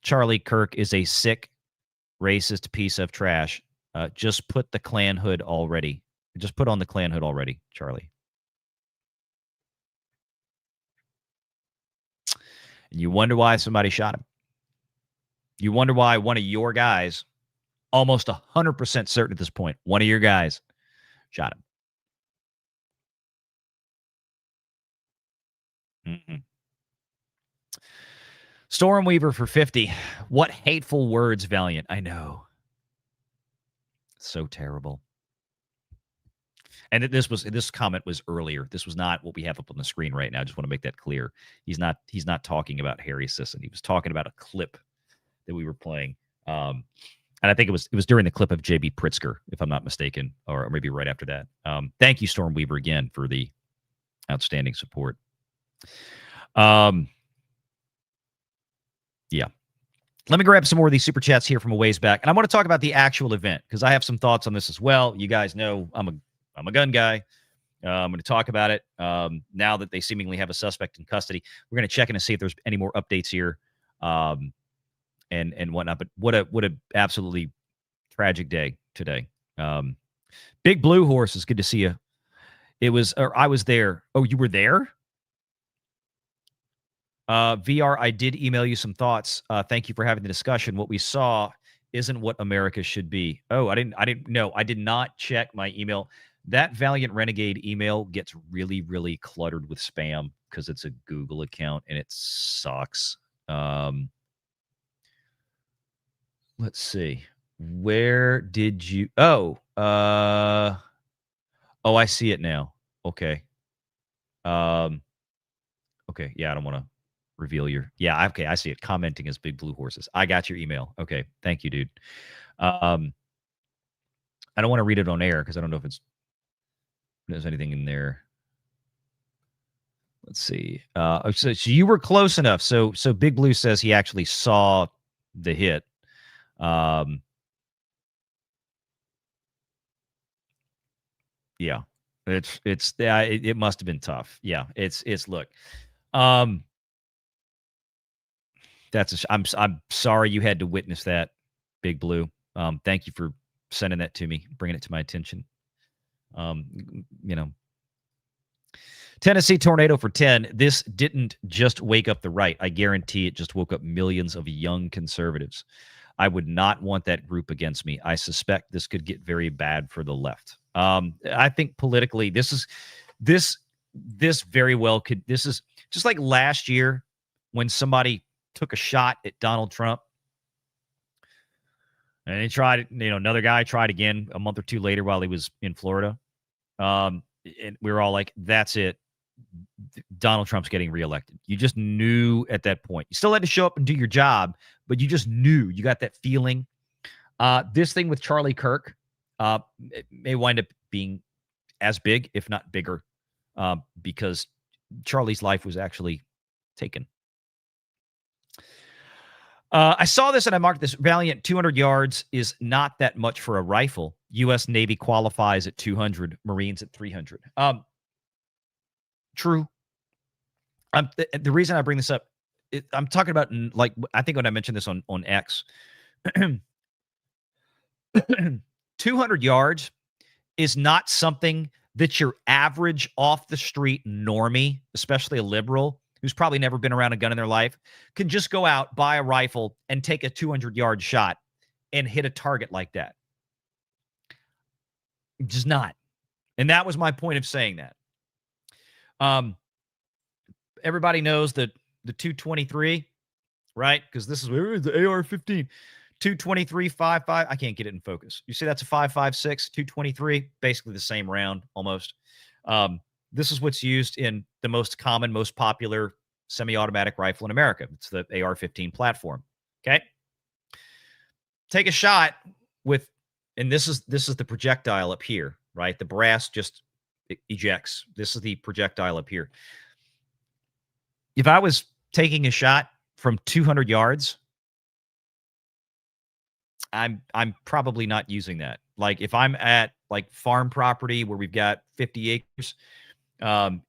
Charlie Kirk is a sick, racist piece of trash. Just put the Klan hood already. Just put on the Klan hood already, Charlie. And you wonder why somebody shot him. You wonder why one of your guys, almost 100% certain at this point, one of your guys shot him. Stormweaver for 50. What hateful words, Valiant. I know. So terrible. And this comment was earlier. This was not what we have up on the screen right now. I just want to make that clear. He's not talking about Harry Sisson. He was talking about a clip that we were playing. And I think it was during the clip of JB Pritzker, if I'm not mistaken, or maybe right after that. Thank you, Stormweaver, again for the outstanding support. Yeah. Let me grab some more of these super chats here from a ways back. And I want to talk about the actual event because I have some thoughts on this as well. You guys know I'm a gun guy. I'm going to talk about it now that they seemingly have a suspect in custody. We're going to check in and see if there's any more updates here and whatnot. But what a absolutely tragic day today. Big Blue Horse, is good to see you. I was there. Oh, you were there? VR, I did email you some thoughts. Thank you for having the discussion. What we saw isn't what America should be. Oh, I didn't know. I did not check my email. That Valiant Renegade email gets really, really cluttered with spam because it's a Google account and it sucks. Let's see. Where did you? Oh, I see it now. Okay. Okay. Yeah, I don't want to reveal your. Yeah, okay. I see it. Commenting as Big Blue Horses. I got your email. Okay. Thank you, dude. I don't want to read it on air because I don't know if there's anything in there. Let's see. So you were close enough. So Big Blue says he actually saw the hit. Yeah. It must have been tough. Yeah. It's look. I'm sorry you had to witness that, Big Blue. Thank you for sending that to me, bringing it to my attention. Tennessee tornado for 10. This didn't just wake up the right. I guarantee it just woke up millions of young conservatives. I would not want that group against me. I suspect this could get very bad for the left. I think politically, this very well could. This is just like last year when somebody took a shot at Donald Trump. And he tried, another guy tried again a month or two later while he was in Florida. And we were all like, that's it. Donald Trump's getting reelected. You just knew at that point. You still had to show up and do your job, but you just knew. You got that feeling. This thing with Charlie Kirk it may wind up being as big, if not bigger, because Charlie's life was actually taken. I saw this and I marked this. Valiant 200 yards is not that much for a rifle. U.S. Navy qualifies at 200, Marines at 300. True. The reason I bring this up, I'm talking about, like, I think when I mentioned this on X, 200 yards is not something that your average off the street normie, especially a liberal who's probably never been around a gun in their life, can just go out, buy a rifle, and take a 200-yard shot and hit a target like that. Just not. And that was my point of saying that. Everybody knows that the 223, right? Because this is the AR-15. 223, 5.5. I can't get it in focus. You see that's a 5.56, 223, basically the same round almost. This is what's used in the most common, most popular semi-automatic rifle in America. It's the AR-15 platform. Okay. Take a shot with, and this is the projectile up here, right? The brass just ejects. This is the projectile up here. If I was taking a shot from 200 yards, I'm probably not using that. Like if I'm at like farm property where we've got 50 acres, and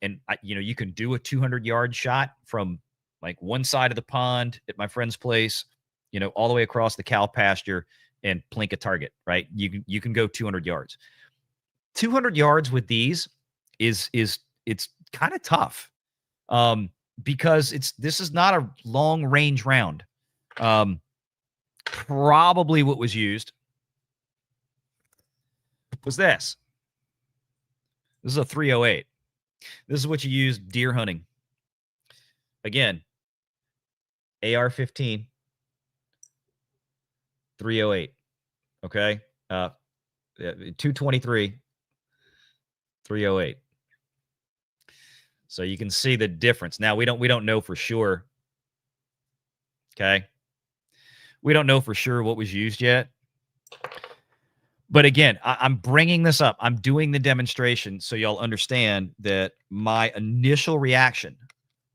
you can do a 200-yard shot from like one side of the pond at my friend's place, all the way across the cow pasture and plink a target, right? You can go 200 yards. 200 yards with these it's kind of tough. Because this is not a long range round. Probably what was used was this. This is a 308. This is what you use deer hunting. Again, AR-15, 308. Okay, 223. 308. So you can see the difference. Now we don't know for sure. Okay. We don't know for sure what was used yet. But again, I'm bringing this up. I'm doing the demonstration so y'all understand that my initial reaction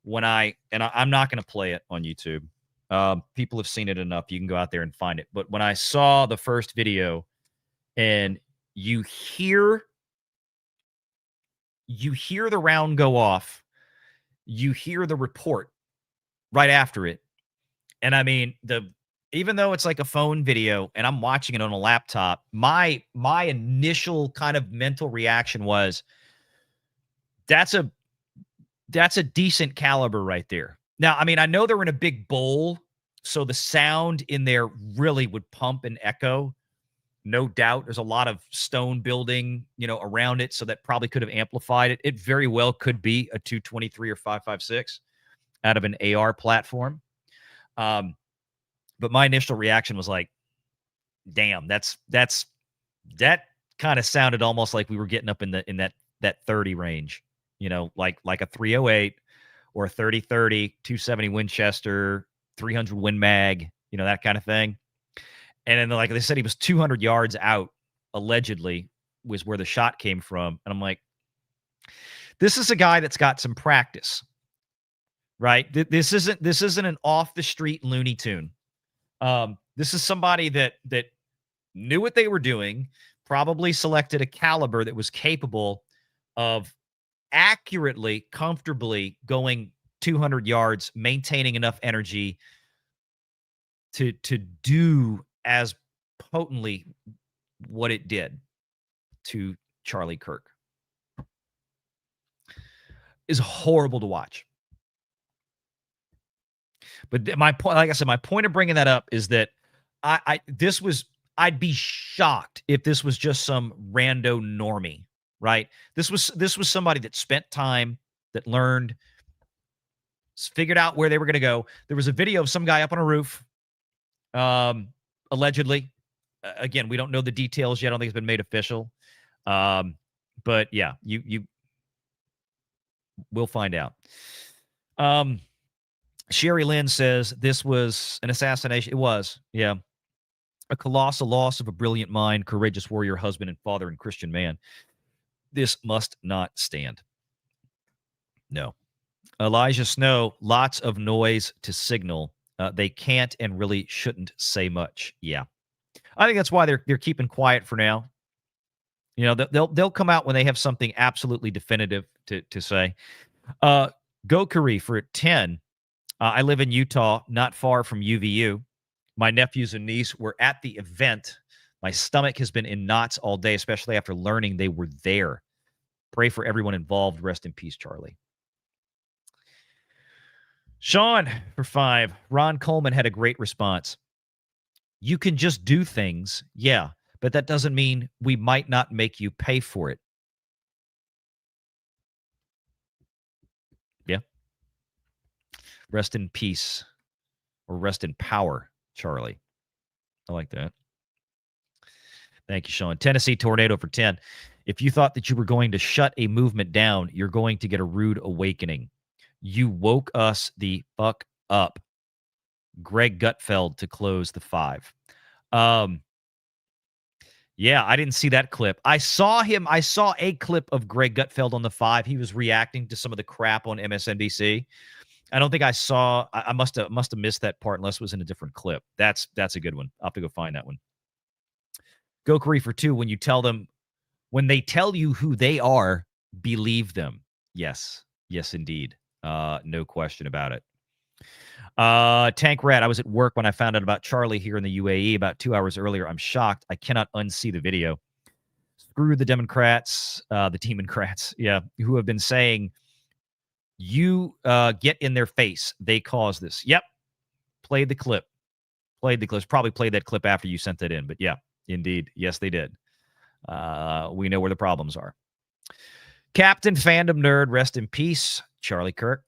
when I'm not going to play it on YouTube. People have seen it enough. You can go out there and find it. But when I saw the first video and you hear the round go off, you hear the report right after it. And I mean, even though it's like a phone video and I'm watching it on a laptop, my initial kind of mental reaction was that's a decent caliber right there. Now, I mean, I know they're in a big bowl, so the sound in there really would pump and echo. No doubt. There's a lot of stone building, around it, so that probably could have amplified it. It very well could be a 223 or 5.56 out of an AR platform. But my initial reaction was like, damn, that kind of sounded almost like we were getting up in that 30 range, like a 308 or a 30-30, 270 Winchester, 300 Win Mag, that kind of thing. And then, like they said, he was 200 yards out, allegedly, was where the shot came from. And I'm like, this is a guy that's got some practice, right? This isn't an off the street Looney Tune. This is somebody that knew what they were doing, probably selected a caliber that was capable of accurately, comfortably going 200 yards, maintaining enough energy to do as potently what it did to Charlie Kirk. Is horrible to watch. But my point, like I said, my point of bringing that up is that I'd be shocked if this was just some rando normie, right? This was somebody that spent time, that learned, figured out where they were going to go. There was a video of some guy up on a roof, allegedly. Again, we don't know the details yet. I don't think it's been made official. But yeah, we'll find out. Sherry Lynn says this was an assassination. It was, yeah. A colossal loss of a brilliant mind, courageous warrior, husband and father, and Christian man. This must not stand. No. Elijah Snow, lots of noise to signal. They can't and really shouldn't say much. Yeah. I think that's why they're keeping quiet for now. They'll come out when they have something absolutely definitive to say. Gokuri for 10. I live in Utah, not far from UVU. My nephews and niece were at the event. My stomach has been in knots all day, especially after learning they were there. Pray for everyone involved. Rest in peace, Charlie. Sean for 5. Ron Coleman had a great response. You can just do things, yeah, but that doesn't mean we might not make you pay for it. Yeah. Rest in peace, or rest in power, Charlie. I like that. Thank you, Sean. Tennessee Tornado for 10. If you thought that you were going to shut a movement down, you're going to get a rude awakening. You woke us the fuck up. Greg Gutfeld to close the 5. Yeah, I didn't see that clip. I saw a clip of Greg Gutfeld on the 5. He was reacting to some of the crap on MSNBC. I don't think I saw. I must have missed that part unless it was in a different clip. That's a good one. I'll have to go find that one. Gokuri for 2. When they tell you who they are, believe them. Yes, indeed. No question about it. Tank Rat, I was at work when I found out about Charlie here in the UAE about 2 hours earlier. I'm shocked. I cannot unsee the video. Screw the Democrats, the Democrats, yeah, who have been saying, you get in their face. They caused this. Yep. Played the clip. Probably played that clip after you sent that in. But yeah, indeed. Yes, they did. We know where the problems are. Captain Fandom Nerd, rest in peace, Charlie Kirk.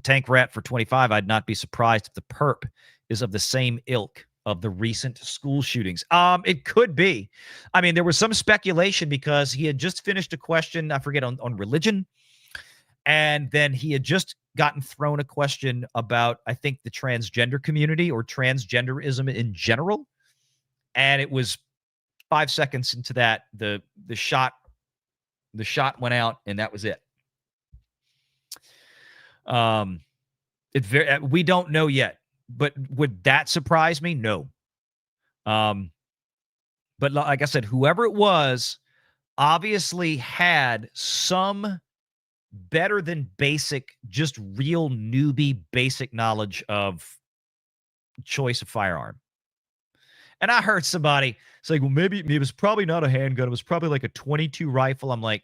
Tank Rat for 25. I'd not be surprised if the perp is of the same ilk. of the recent school shootings? It could be. I mean, there was some speculation because he had just finished a question, I forget, on religion. And then he had just gotten thrown a question about, I think, the transgender community or transgenderism in general. And it was 5 seconds into that, the shot went out, and that was it. We don't know yet, but would that surprise me? No. But like I said, whoever it was obviously had some better than basic, just real newbie basic knowledge of choice of firearm. And I heard somebody say, well, maybe it was probably not a handgun. It was probably like a 22 rifle. I'm like,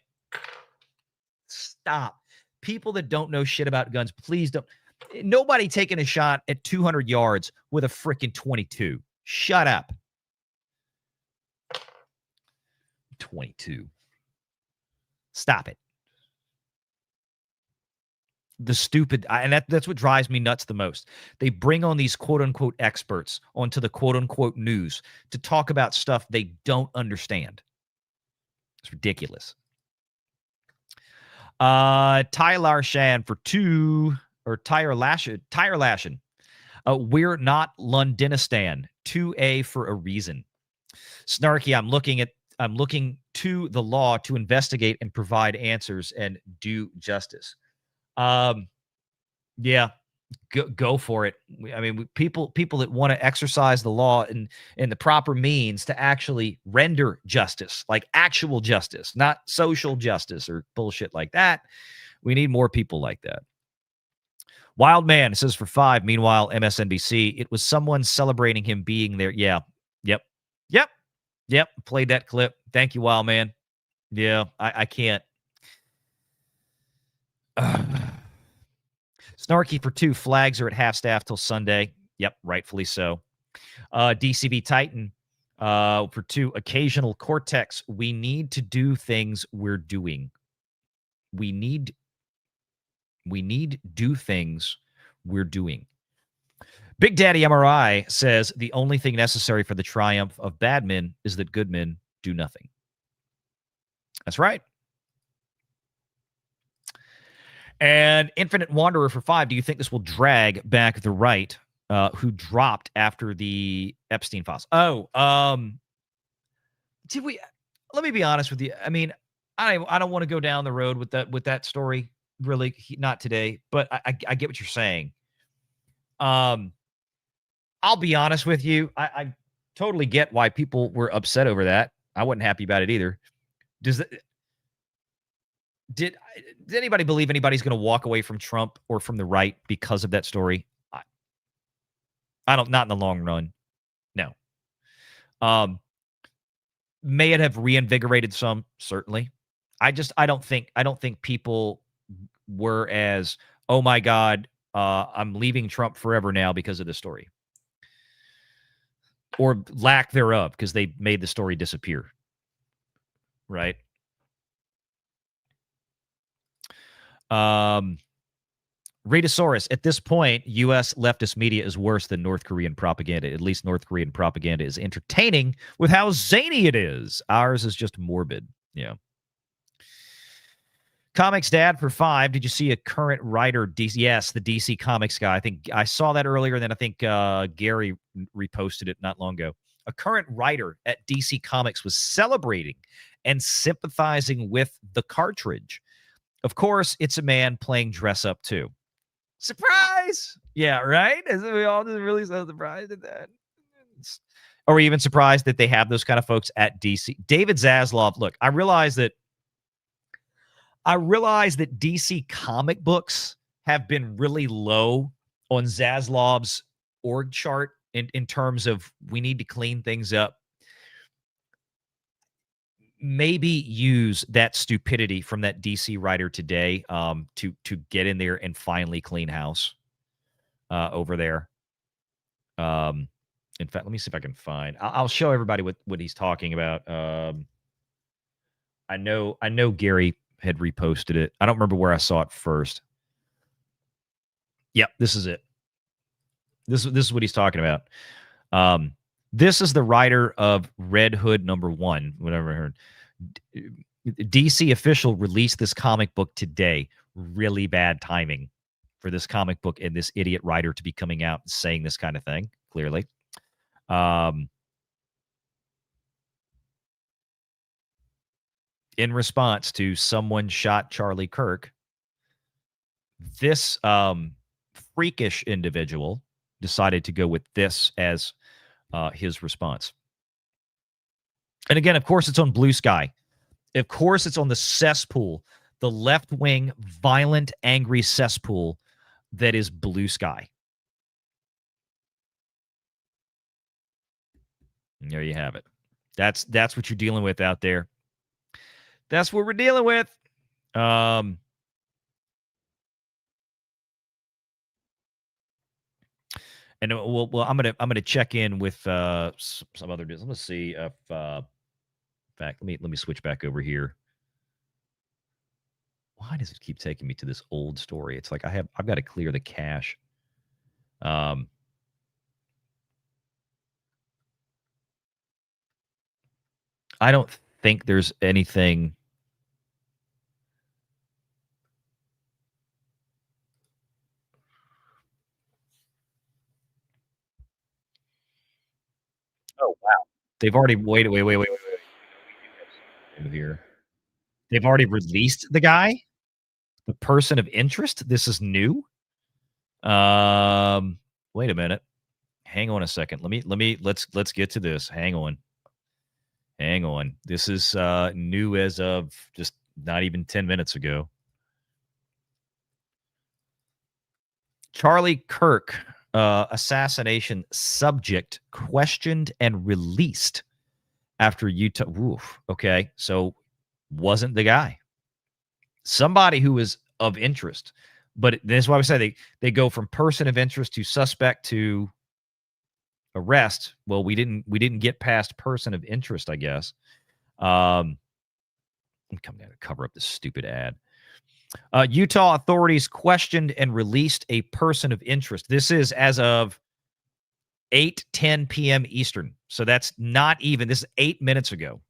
stop. People that don't know shit about guns, please don't. Nobody taking a shot at 200 yards with a freaking 22. Shut up. 22. Stop it. The stupid, and that's what drives me nuts the most. They bring on these quote unquote experts onto the quote unquote news to talk about stuff they don't understand. It's ridiculous. Tyler Shan for 2, or Tyler Lashin. We're not Londonistan. 2A for a reason. Snarky, I'm looking to the law to investigate and provide answers and do justice. Yeah, go for it. I mean, people that want to exercise the law in the proper means to actually render justice, like actual justice, not social justice or bullshit like that. We need more people like that. Wild Man says for 5. Meanwhile, MSNBC, it was someone celebrating him being there. Yeah. Yep. Played that clip. Thank you, Wild Man. Yeah, I can't. Snarky for 2. Flags are at half staff till Sunday. Yep, rightfully so. DCB Titan for 2. Occasional Cortex. We need to do things we're doing. We need do things we're doing. Big Daddy MRI says the only thing necessary for the triumph of bad men is that good men do nothing. That's right. And Infinite Wanderer for 5. Do you think this will drag back the right who dropped after the Epstein files? Oh, did we? Let me be honest with you. I mean, I don't want to go down the road with that story. Really, not today. But I get what you're saying. I'll be honest with you. I totally get why people were upset over that. I wasn't happy about it either. Did anybody believe anybody's going to walk away from Trump or from the right because of that story? I don't. Not in the long run. No. May it have reinvigorated some? Certainly. I don't think people were as, oh my God, I'm leaving Trump forever now because of this story, or lack thereof, because they made the story disappear. Right. Ritasaurus, at this point, U.S. leftist media is worse than North Korean propaganda. At least North Korean propaganda is entertaining with how zany it is. Ours is just morbid. Yeah. Comics Dad for 5. Did you see a current writer? Yes, the DC Comics guy. I think I saw that earlier, and then I think Gary reposted it not long ago. A current writer at DC Comics was celebrating and sympathizing with the cartridge. Of course, it's a man playing dress up too. Surprise! Yeah, right? Isn't we all just really so surprised at that? Are we even surprised that they have those kind of folks at DC? David Zaslav, look, I realize that DC comic books have been really low on Zaslav's org chart in terms of we need to clean things up. Maybe use that stupidity from that DC writer today to get in there and finally clean house over there. In fact, let me see if I can find. I'll show everybody what he's talking about. I know Gary had reposted it. I don't remember where I saw it first. Yep, this is it. This is what he's talking about. This is the writer of Red Hood #1, whatever I heard. DC official released this comic book today. Really bad timing for this comic book and this idiot writer to be coming out and saying this kind of thing, clearly. In response to someone shot Charlie Kirk, this freakish individual decided to go with this as his response. And again, of course, it's on Blue Sky. Of course, it's on the cesspool, the left-wing, violent, angry cesspool that is Blue Sky. And there you have it. That's what you're dealing with out there. That's what we're dealing with. And well, I'm gonna check in with some other business. Let's see if, in fact, let me switch back over here. Why does it keep taking me to this old story? It's like I've got to clear the cache. I don't think there's anything. Oh wow! They've already wait here. They've already released the guy, the person of interest. This is new. Wait a minute. Hang on a second. Let's get to this. Hang on. This is new as of just not even 10 minutes ago. Charlie Kirk, assassination subject questioned and released after Utah. Oof, okay, so wasn't the guy. Somebody who was of interest. But that's why we say they go from person of interest to suspect to arrest. Well, we didn't get past person of interest, I guess. I'm coming down to cover up this stupid ad. Utah authorities questioned and released a person of interest. This is as of 8:10 p.m. Eastern. So that's not even. This is 8 minutes ago.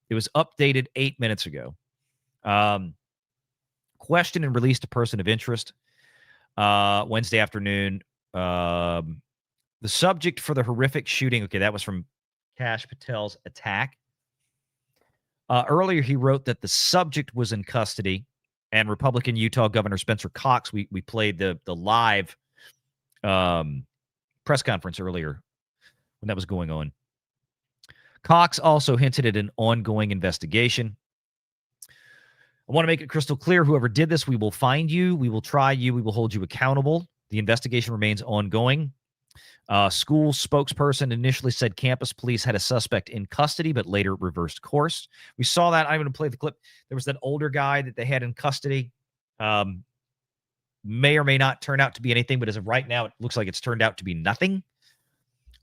It was updated 8 minutes ago. Questioned and released a person of interest Wednesday afternoon. The subject for the horrific shooting. Okay, that was from Kash Patel's attack. Earlier, he wrote that the subject was in custody, and Republican Utah Governor Spencer Cox. We played the live press conference earlier when that was going on. Cox also hinted at an ongoing investigation. I want to make it crystal clear, whoever did this, we will find you, we will try you, we will hold you accountable. The investigation remains ongoing. School spokesperson initially said campus police had a suspect in custody, but later reversed course. We saw that. I'm going to play the clip. There was that older guy that they had in custody. May or may not turn out to be anything, but as of right now, it looks like it's turned out to be nothing.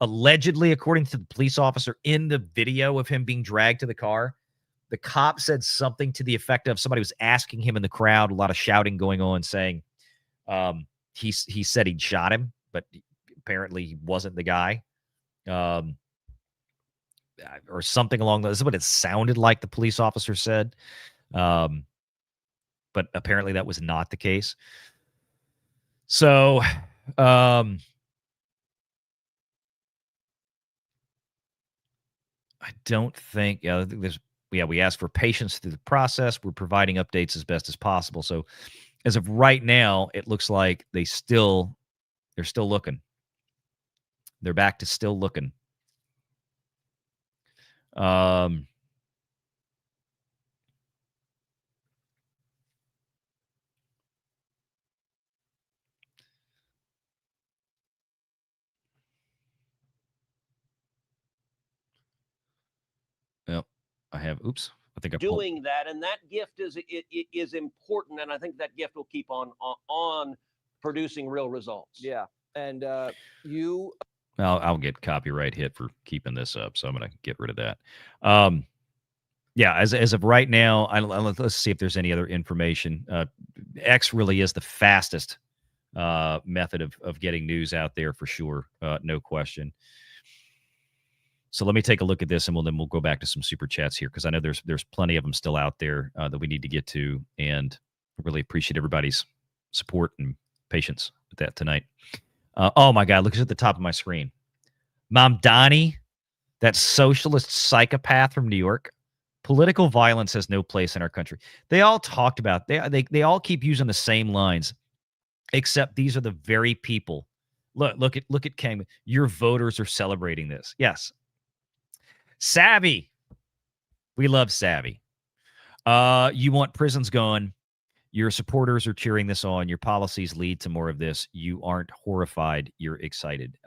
Allegedly, according to the police officer in the video of him being dragged to the car, the cop said something to the effect of somebody was asking him in the crowd, a lot of shouting going on, saying he said he'd shot him, but apparently he wasn't the guy, or something along those. This is what it sounded like the police officer said, but apparently that was not the case. So, I don't think. We asked for patience through the process. We're providing updates as best as possible. So, as of right now, it looks like they're still looking. They're back to still looking. Well, I have. Oops. I think I pulled. Doing that, and that gift is important, and I think that gift will keep on producing real results. Yeah, and I'll get copyright hit for keeping this up, so I'm going to get rid of that. Yeah, as of right now, let's see if there's any other information. X really is the fastest method of getting news out there for sure, no question. So let me take a look at this, and then we'll go back to some super chats here, because I know there's plenty of them still out there that we need to get to, and really appreciate everybody's support and patience with that tonight. Oh my God, look at the top of my screen. Mom Donnie, that socialist psychopath from New York. Political violence has no place in our country. They all talked about, they all keep using the same lines, except these are the very people. Look at King. Your voters are celebrating this. Yes. Savvy. We love Savvy. You want prisons gone. Your supporters are cheering this on. Your policies lead to more of this. You aren't horrified. You're excited.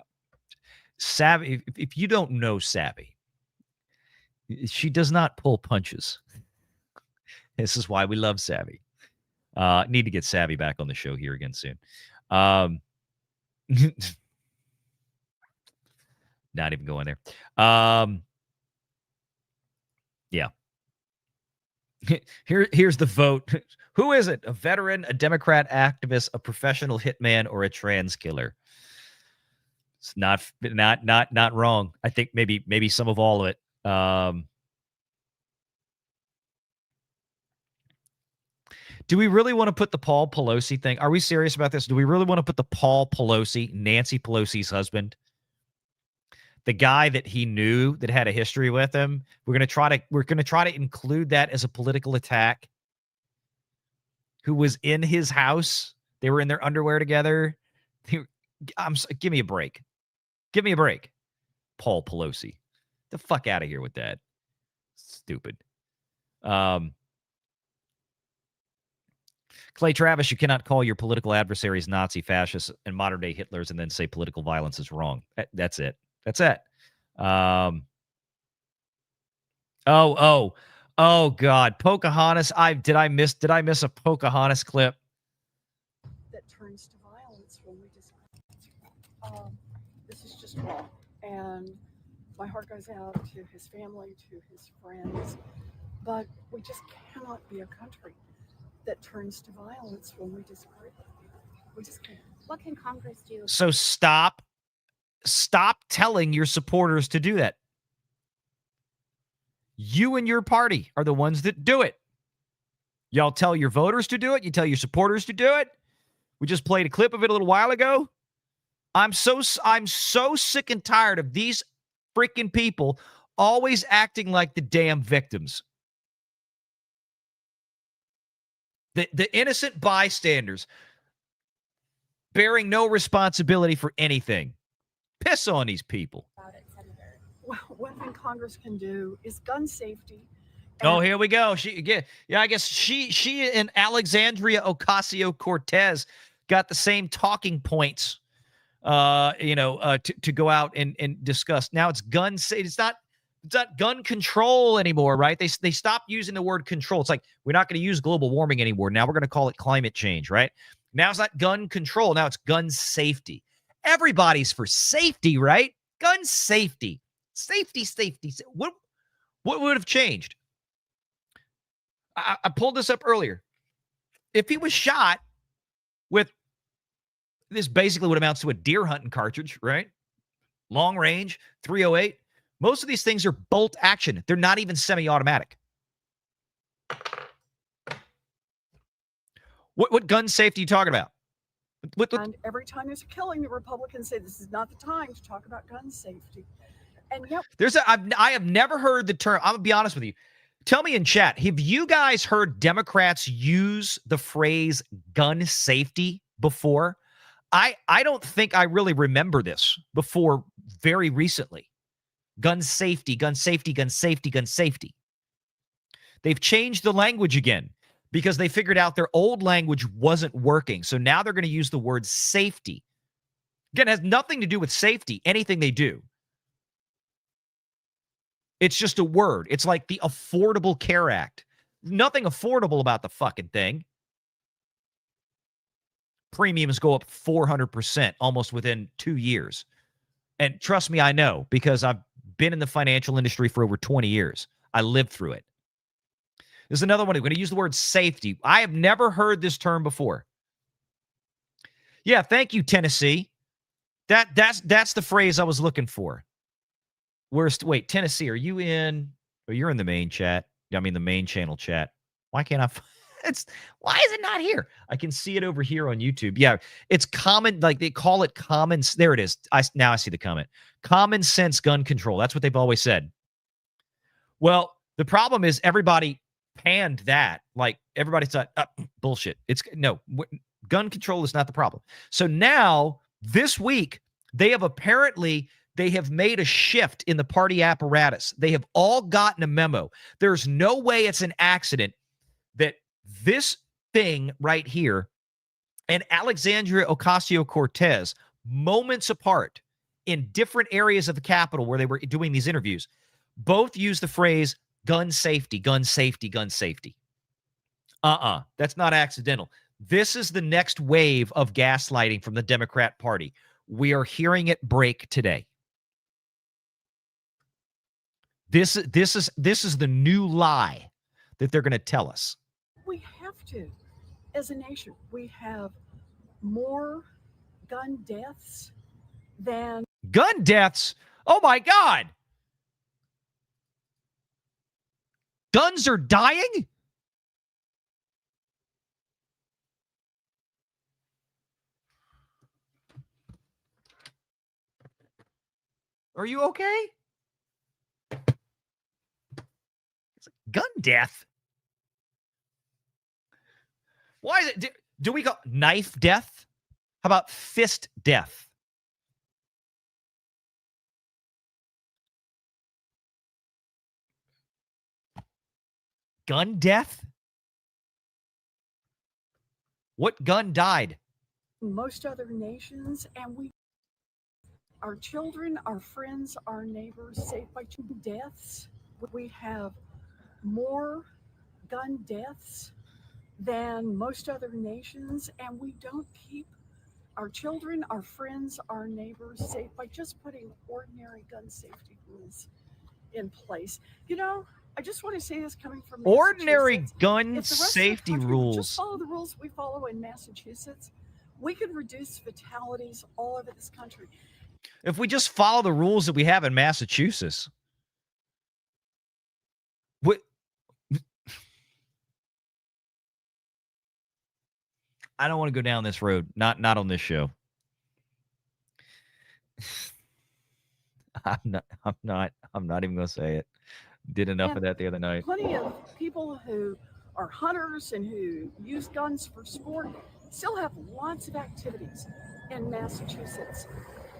Savvy, if you don't know Savvy, she does not pull punches. This is why we love Savvy. Need to get Savvy back on the show here again soon. Not even going there. Yeah. Here's the vote. Who is it? A veteran, a Democrat activist, a professional hitman, or a trans killer? It's not wrong. I think maybe some of all of it. Do we really want to put the Paul Pelosi thing? Are we serious about this? Do we really want to put the Paul Pelosi, Nancy Pelosi's husband, the guy that he knew that had a history with him? We're going to try to include that as a political attack. Who was in his house? They were in their underwear together. Give me a break. Give me a break. Paul Pelosi. The fuck out of here with that. Stupid. Clay Travis, you cannot call your political adversaries Nazi, fascists, and modern-day Hitlers and then say political violence is wrong. That's it. That's it. Oh, God. Pocahontas. Did I miss a Pocahontas clip? That turns to violence when we just this is just wrong. And my heart goes out to his family, to his friends. But we just cannot be a country that turns to violence when we disagree. We just can't. What can Congress do? So stop telling your supporters to do that. You and your party are the ones that do it. Y'all tell your voters to do it. You tell your supporters to do it. We just played a clip of it a little while ago. I'm so sick and tired of these freaking people always acting like the damn victims. The innocent bystanders bearing no responsibility for anything. Piss on these people. Well, one thing Congress can do is gun safety. Oh, here we go. I guess she and Alexandria Ocasio-Cortez got the same talking points, to go out and discuss. Now it's gun safety. It's not gun control anymore, right? They stopped using the word control. It's like, we're not going to use global warming anymore. Now we're going to call it climate change, right? Now it's not gun control. Now it's gun safety. Everybody's for safety, right? Gun safety. Safety. What would have changed? I pulled this up earlier. If he was shot with this, basically what amounts to a deer hunting cartridge, right? Long range, 308. Most of these things are bolt action. They're not even semi-automatic. What gun safety are you talking about? And every time there's a killing, the Republicans say this is not the time to talk about gun safety. And yep. I have never heard the term. I'm going to be honest with you. Tell me in chat, have you guys heard Democrats use the phrase gun safety before? I don't think I really remember this before very recently. Gun safety, gun safety, gun safety, gun safety. They've changed the language again because they figured out their old language wasn't working. So now they're going to use the word safety. Again, it has nothing to do with safety, anything they do. It's just a word. It's like the Affordable Care Act. Nothing affordable about the fucking thing. Premiums go up 400% almost within 2 years. And trust me, I know, because I've been in the financial industry for over 20 years. I lived through it. There's another one. I'm going to use the word safety. I have never heard this term before. Yeah, thank you, Tennessee. That's the phrase I was looking for. Wait, Tennessee, are you in? Or you're in the main chat? I mean, the main channel chat. Why can't I? Why is it not here? I can see it over here on YouTube. Yeah, it's common. Like they call it common. There it is. Now I see the comment. Common sense gun control. That's what they've always said. Well, the problem is everybody panned that. Like everybody thought, bullshit. Gun control is not the problem. So now this week they have made a shift in the party apparatus. They have all gotten a memo. There's no way it's an accident that this thing right here and Alexandria Ocasio-Cortez, moments apart in different areas of the Capitol where they were doing these interviews, both use the phrase gun safety, gun safety, gun safety. That's not accidental. This is the next wave of gaslighting from the Democrat Party. We are hearing it break today. This is the new lie that they're going to tell us. We have to. As a nation, we have more gun deaths than... Gun deaths? Oh, my God. Guns are dying? Are you okay? Gun death? Why is it? Do we go knife death? How about fist death? Gun death? What gun died? most other nations, and our children, our friends, our neighbors saved by deaths. We have more gun deaths than most other nations, and we don't keep our children, our friends, our neighbors safe by just putting ordinary gun safety rules in place. You know, I just want to say this coming from ordinary gun if the rest safety of the country would rules. just follow the rules we follow in Massachusetts, we could reduce fatalities all over this country. If we just follow the rules that we have in Massachusetts, what? I don't want to go down this road. Not on this show. I'm not even going to say it. Did enough of that the other night. Plenty of people who are hunters and who use guns for sport still have lots of activities in Massachusetts.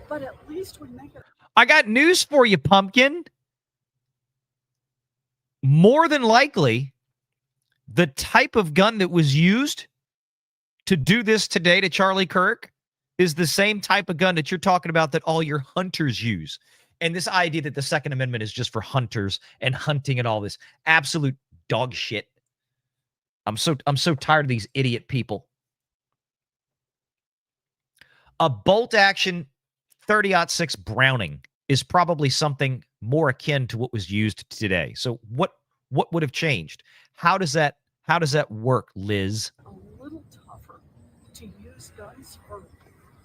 But at least we make it. I got news for you, Pumpkin. More than likely, the type of gun that was used to do this today to Charlie Kirk is the same type of gun that you're talking about that all your hunters use. And this idea that the Second Amendment is just for hunters and hunting and all this absolute dog shit. I'm so tired of these idiot people. A bolt action 30-06 Browning is probably something more akin to what was used today. So what would have changed? How does that work, Liz? A little tougher to use guns for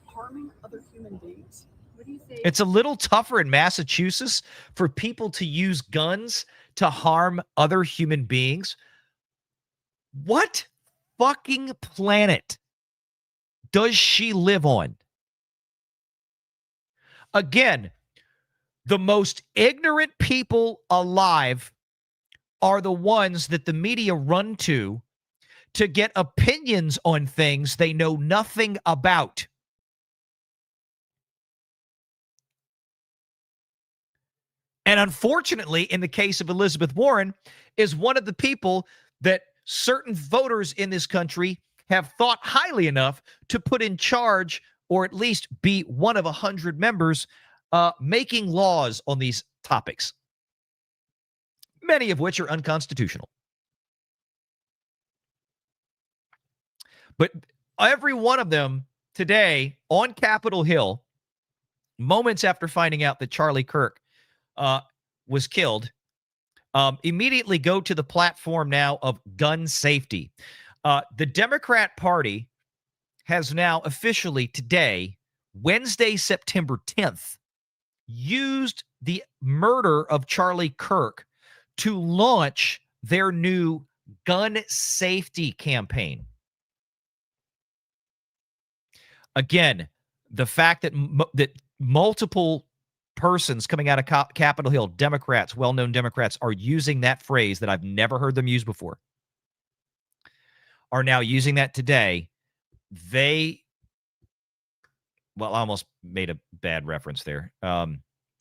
harming other human beings. What do you think? It's a little tougher in Massachusetts for people to use guns to harm other human beings. What fucking planet does she live on? Again, the most ignorant people alive are the ones that the media run to get opinions on things they know nothing about. And unfortunately, in the case of Elizabeth Warren, is one of the people that certain voters in this country have thought highly enough to put in charge, or at least be one of 100 members making laws on these topics, many of which are unconstitutional. But every one of them today on Capitol Hill, moments after finding out that Charlie Kirk was killed, immediately go to the platform now of gun safety. The Democrat Party has now officially today, Wednesday, September 10th, used the murder of Charlie Kirk to launch their new gun safety campaign. Again, the fact that that multiple persons coming out of Capitol Hill, Democrats, well-known Democrats, are using that phrase that I've never heard them use before, are now using that today. Well, I almost made a bad reference there,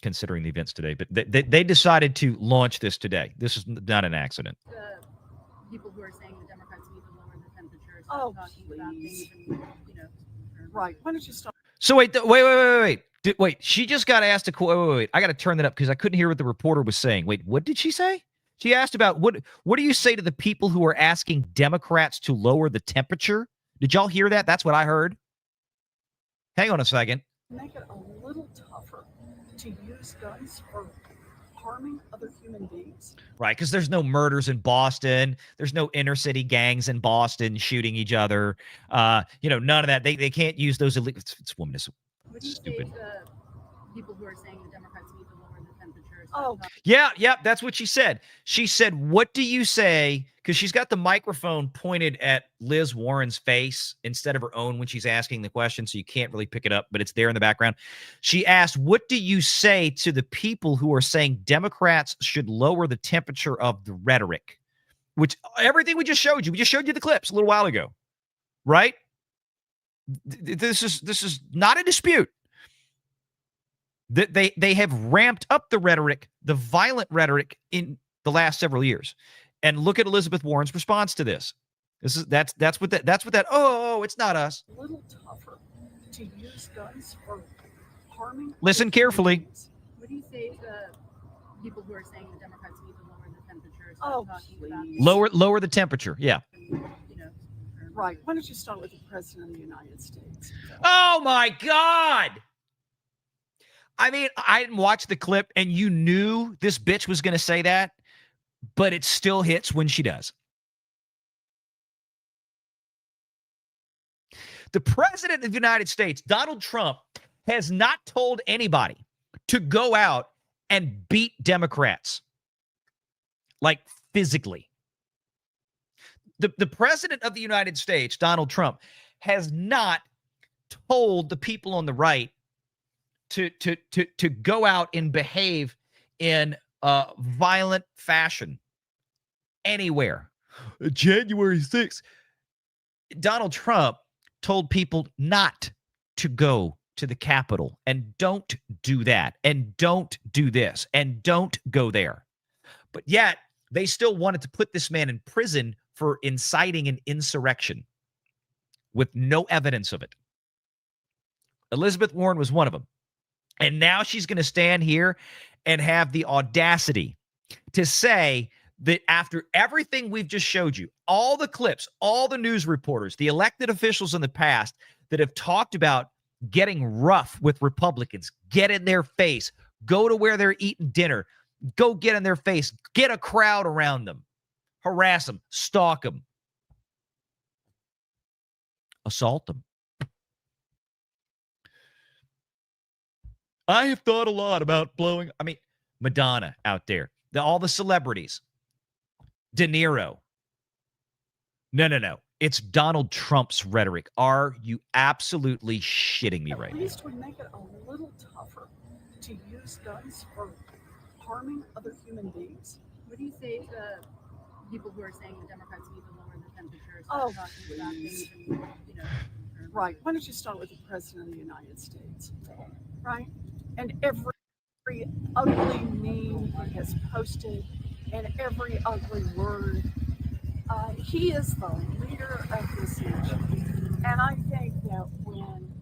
considering the events today, but they decided to launch this today. This is not an accident. The people who are saying the Democrats need to lower the temperatures. Oh, please. Right. Why don't you stop? So wait. Wait, she just got asked a question. Wait. I got to turn that up because I couldn't hear what the reporter was saying. Wait, what did she say? She asked about what do you say to the people who are asking Democrats to lower the temperature? Did y'all hear that? That's what I heard. Hang on a second. Make it a little tougher to use guns for harming other human beings. Right, because there's no murders in Boston. There's no inner city gangs in Boston shooting each other. None of that. They can't use those illegal. It's woman is stupid. People who are saying the Democrats need to lower the temperatures. Oh, yeah, that's what she said. She said, "What do you say?" Because she's got the microphone pointed at Liz Warren's face instead of her own when she's asking the question, so you can't really pick it up, but it's there in the background. She asked, "What do you say to the people who are saying Democrats should lower the temperature of the rhetoric?" Which everything we just showed you the clips a little while ago, right? This is not a dispute. They have ramped up the rhetoric, the violent rhetoric in the last several years. And look at Elizabeth Warren's response to this. That's what that oh, it's not us. A little tougher to use guns for harming. Listen carefully. What do you say to people who are saying the Democrats need to lower the temperatures? Oh, please. Lower the temperature. Yeah. Right. Why don't you start with the President of the United States? Oh my God. I mean, I didn't watch the clip and you knew this bitch was going to say that, but it still hits when she does. The President of the United States, Donald Trump, has not told anybody to go out and beat Democrats, like physically. The President of the United States, Donald Trump, has not told the people on the right to go out and behave in a violent fashion anywhere. January 6th, Donald Trump told people not to go to the Capitol and don't do that and don't do this and don't go there. But yet they still wanted to put this man in prison for inciting an insurrection with no evidence of it. Elizabeth Warren was one of them. And now she's going to stand here and have the audacity to say that after everything we've just showed you, all the clips, all the news reporters, the elected officials in the past that have talked about getting rough with Republicans, get in their face, go to where they're eating dinner, go get in their face, get a crowd around them, harass them, stalk them, assault them. I have thought a lot about blowing. I mean, Madonna out there, all the celebrities, De Niro. No. It's Donald Trump's rhetoric. Are you absolutely shitting me right now? At least we make it a little tougher to use guns for harming other human beings. What do you say to people who are saying the Democrats need to lower the temperatures? Oh, please. Right. Why don't you start with the President of the United States? Right? And every ugly meme he has posted and every ugly word. He is the leader of this nation. And I think that when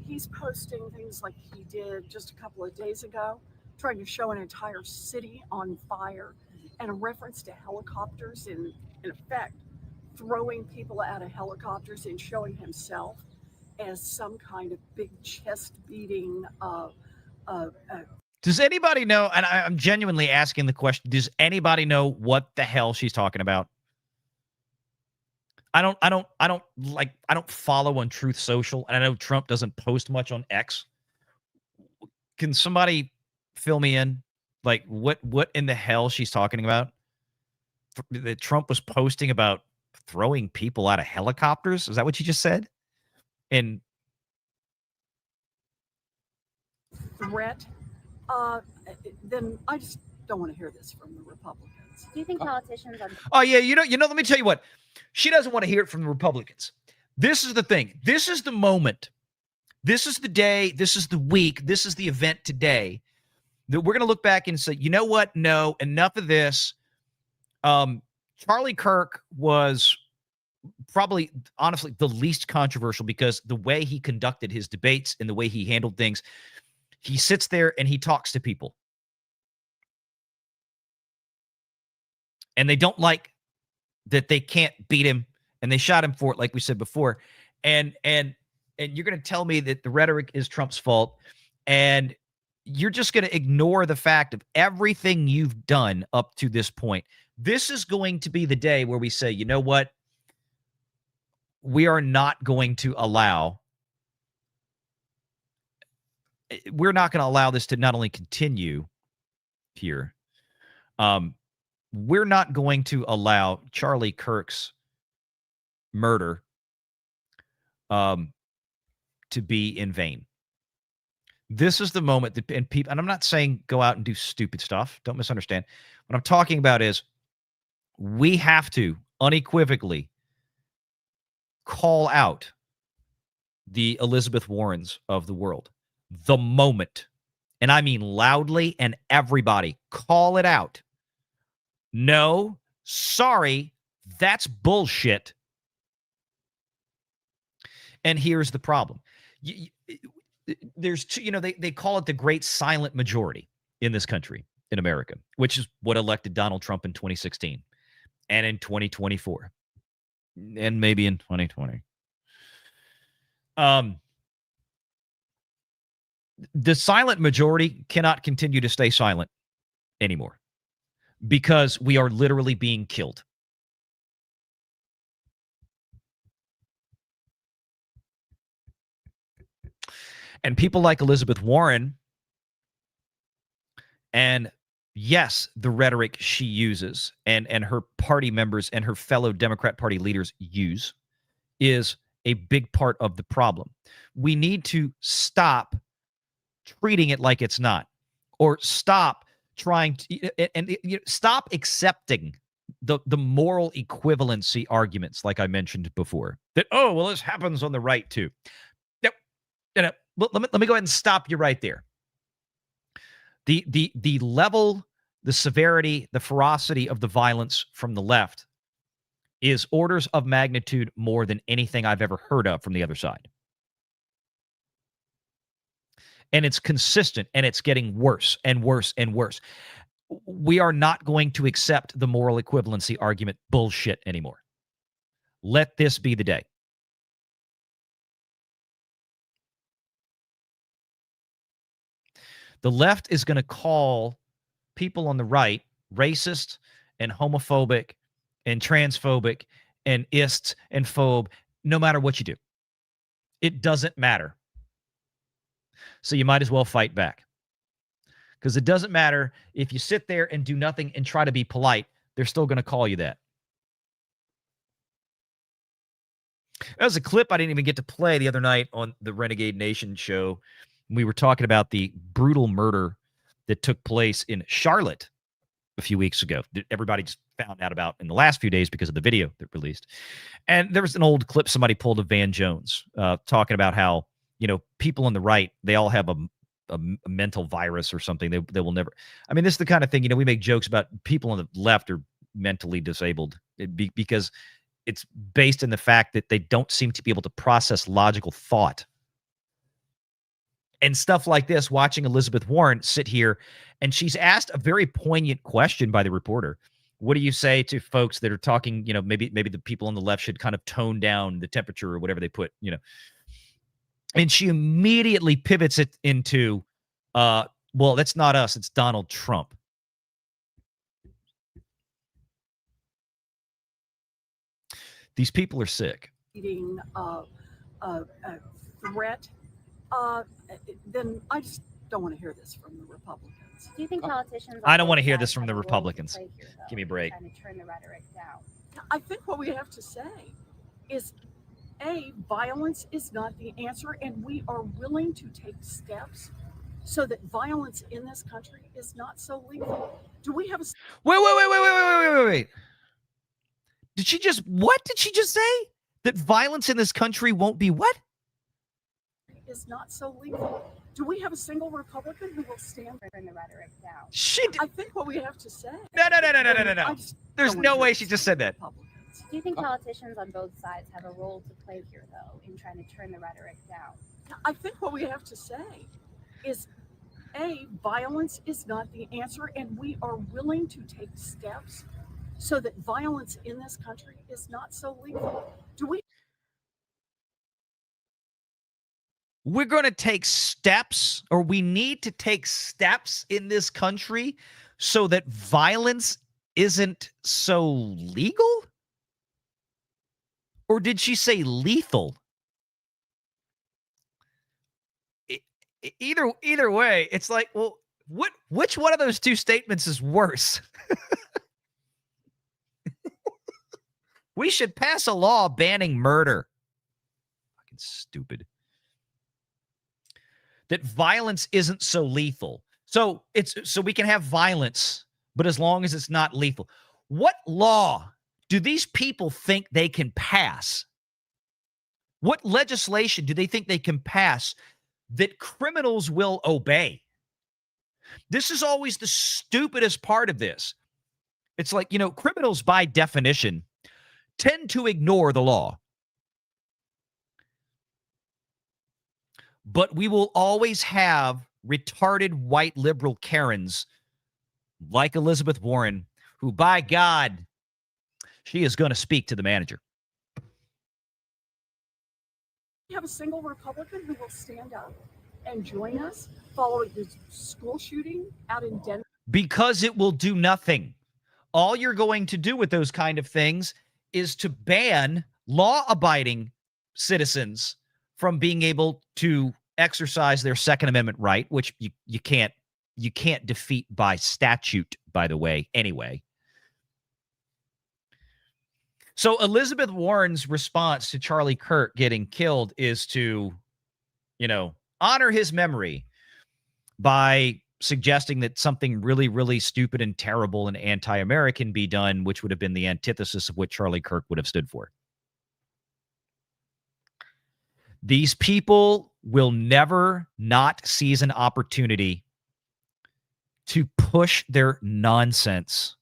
he's posting things like he did just a couple of days ago, trying to show an entire city on fire and a reference to helicopters, in effect, throwing people out of helicopters and showing himself as some kind of big chest beating does anybody know, and I'm genuinely asking the question, does anybody know what the hell she's talking about? I don't follow on Truth Social, and I know Trump doesn't post much on X. Can somebody fill me in? Like, what in the hell she's talking about? That Trump was posting about throwing people out of helicopters? Is that what you just said? And threat, then I just don't want to hear this from the Republicans. Do you think politicians are... oh yeah, let me tell you what. She doesn't want to hear it from the Republicans. This is the thing. This is the moment. This is the day. This is the week. This is the event today that we're going to look back and say, you know what? No, enough of this. Charlie Kirk was probably, honestly, the least controversial because the way he conducted his debates and the way he handled things, he sits there and he talks to people. And they don't like that they can't beat him, and they shot him for it, like we said before. And you're going to tell me that the rhetoric is Trump's fault, and you're just going to ignore the fact of everything you've done up to this point. This is going to be the day where we say, you know what? We are not going to allow this to not only continue here. We're not going to allow Charlie Kirk's murder to be in vain. This is the moment that, and people, and I'm not saying go out and do stupid stuff. Don't misunderstand. What I'm talking about is we have to unequivocally call out the Elizabeth Warrens of the world. The moment, and I mean loudly, and everybody call it out. No, sorry, that's bullshit. And here's the problem. There's two, they call it the great silent majority in this country, in America, which is what elected Donald Trump in 2016 and in 2024 and maybe in 2020. The silent majority cannot continue to stay silent anymore because we are literally being killed. And people like Elizabeth Warren, and yes, the rhetoric she uses and her party members and her fellow Democrat Party leaders use is a big part of the problem. We need to stop treating it like it's not, or stop trying to, and stop accepting the moral equivalency arguments like I mentioned before. That, oh, well, this happens on the right too. Let me go ahead and stop you right there. The level, the severity, the ferocity of the violence from the left is orders of magnitude more than anything I've ever heard of from the other side. And it's consistent, and it's getting worse and worse and worse. We are not going to accept the moral equivalency argument bullshit anymore. Let this be the day. The left is going to call people on the right racist and homophobic and transphobic and ists and phobe, no matter what you do. It doesn't matter. So you might as well fight back. Because it doesn't matter if you sit there and do nothing and try to be polite, they're still going to call you that. That was a clip I didn't even get to play the other night on the Renegade Nation show. We were talking about the brutal murder that took place in Charlotte a few weeks ago that everybody just found out about in the last few days because of the video that released. And there was an old clip somebody pulled of Van Jones talking about how, people on the right, they all have a mental virus or something. They will never. I mean, this is the kind of thing, we make jokes about people on the left are mentally disabled because it's based in the fact that they don't seem to be able to process logical thought. And stuff like this, watching Elizabeth Warren sit here, and she's asked a very poignant question by the reporter. What do you say to folks that are talking, maybe the people on the left should kind of tone down the temperature or whatever they put, And she immediately pivots it into, well, that's not us, it's Donald Trump. These people are sick. Eating a threat, then I just don't want to hear this from the Republicans. Do you think politicians? I don't want to hear this from the Republicans. Give me a break. Trying to turn the rhetoric down. I think what we have to say is, A, violence is not the answer, and we are willing to take steps so that violence in this country is not so lethal. Do we have a... Wait. What did she just say? That violence in this country won't be what? Is not so lethal. Do we have a single Republican who will stand in the rhetoric down? I think what we have to say. No. There's no way she just said that. Do you think politicians on both sides have a role to play here, though, in trying to turn the rhetoric down? I think what we have to say is, A, violence is not the answer, and we are willing to take steps so that violence in this country is not so lethal. Do we? We're going to take steps, or we need to take steps in this country so that violence isn't so legal? Or did she say lethal? Either way, it's like, well, which one of those two statements is worse? We should pass a law banning murder. Fucking stupid. That violence isn't so lethal. So we can have violence, but as long as it's not lethal. What law do these people think they can pass? What legislation do they think they can pass that criminals will obey? This is always the stupidest part of this. It's like, criminals by definition tend to ignore the law. But we will always have retarded white liberal Karens like Elizabeth Warren, who, by God, she is going to speak to the manager. We have a single Republican who will stand up and join us following the school shooting out in Denver. Because it will do nothing. All you're going to do with those kind of things is to ban law-abiding citizens from being able to exercise their Second Amendment right, which you can't defeat by statute, by the way, anyway. So Elizabeth Warren's response to Charlie Kirk getting killed is to, honor his memory by suggesting that something really, really stupid and terrible and anti-American be done, which would have been the antithesis of what Charlie Kirk would have stood for. These people will never not seize an opportunity to push their nonsense,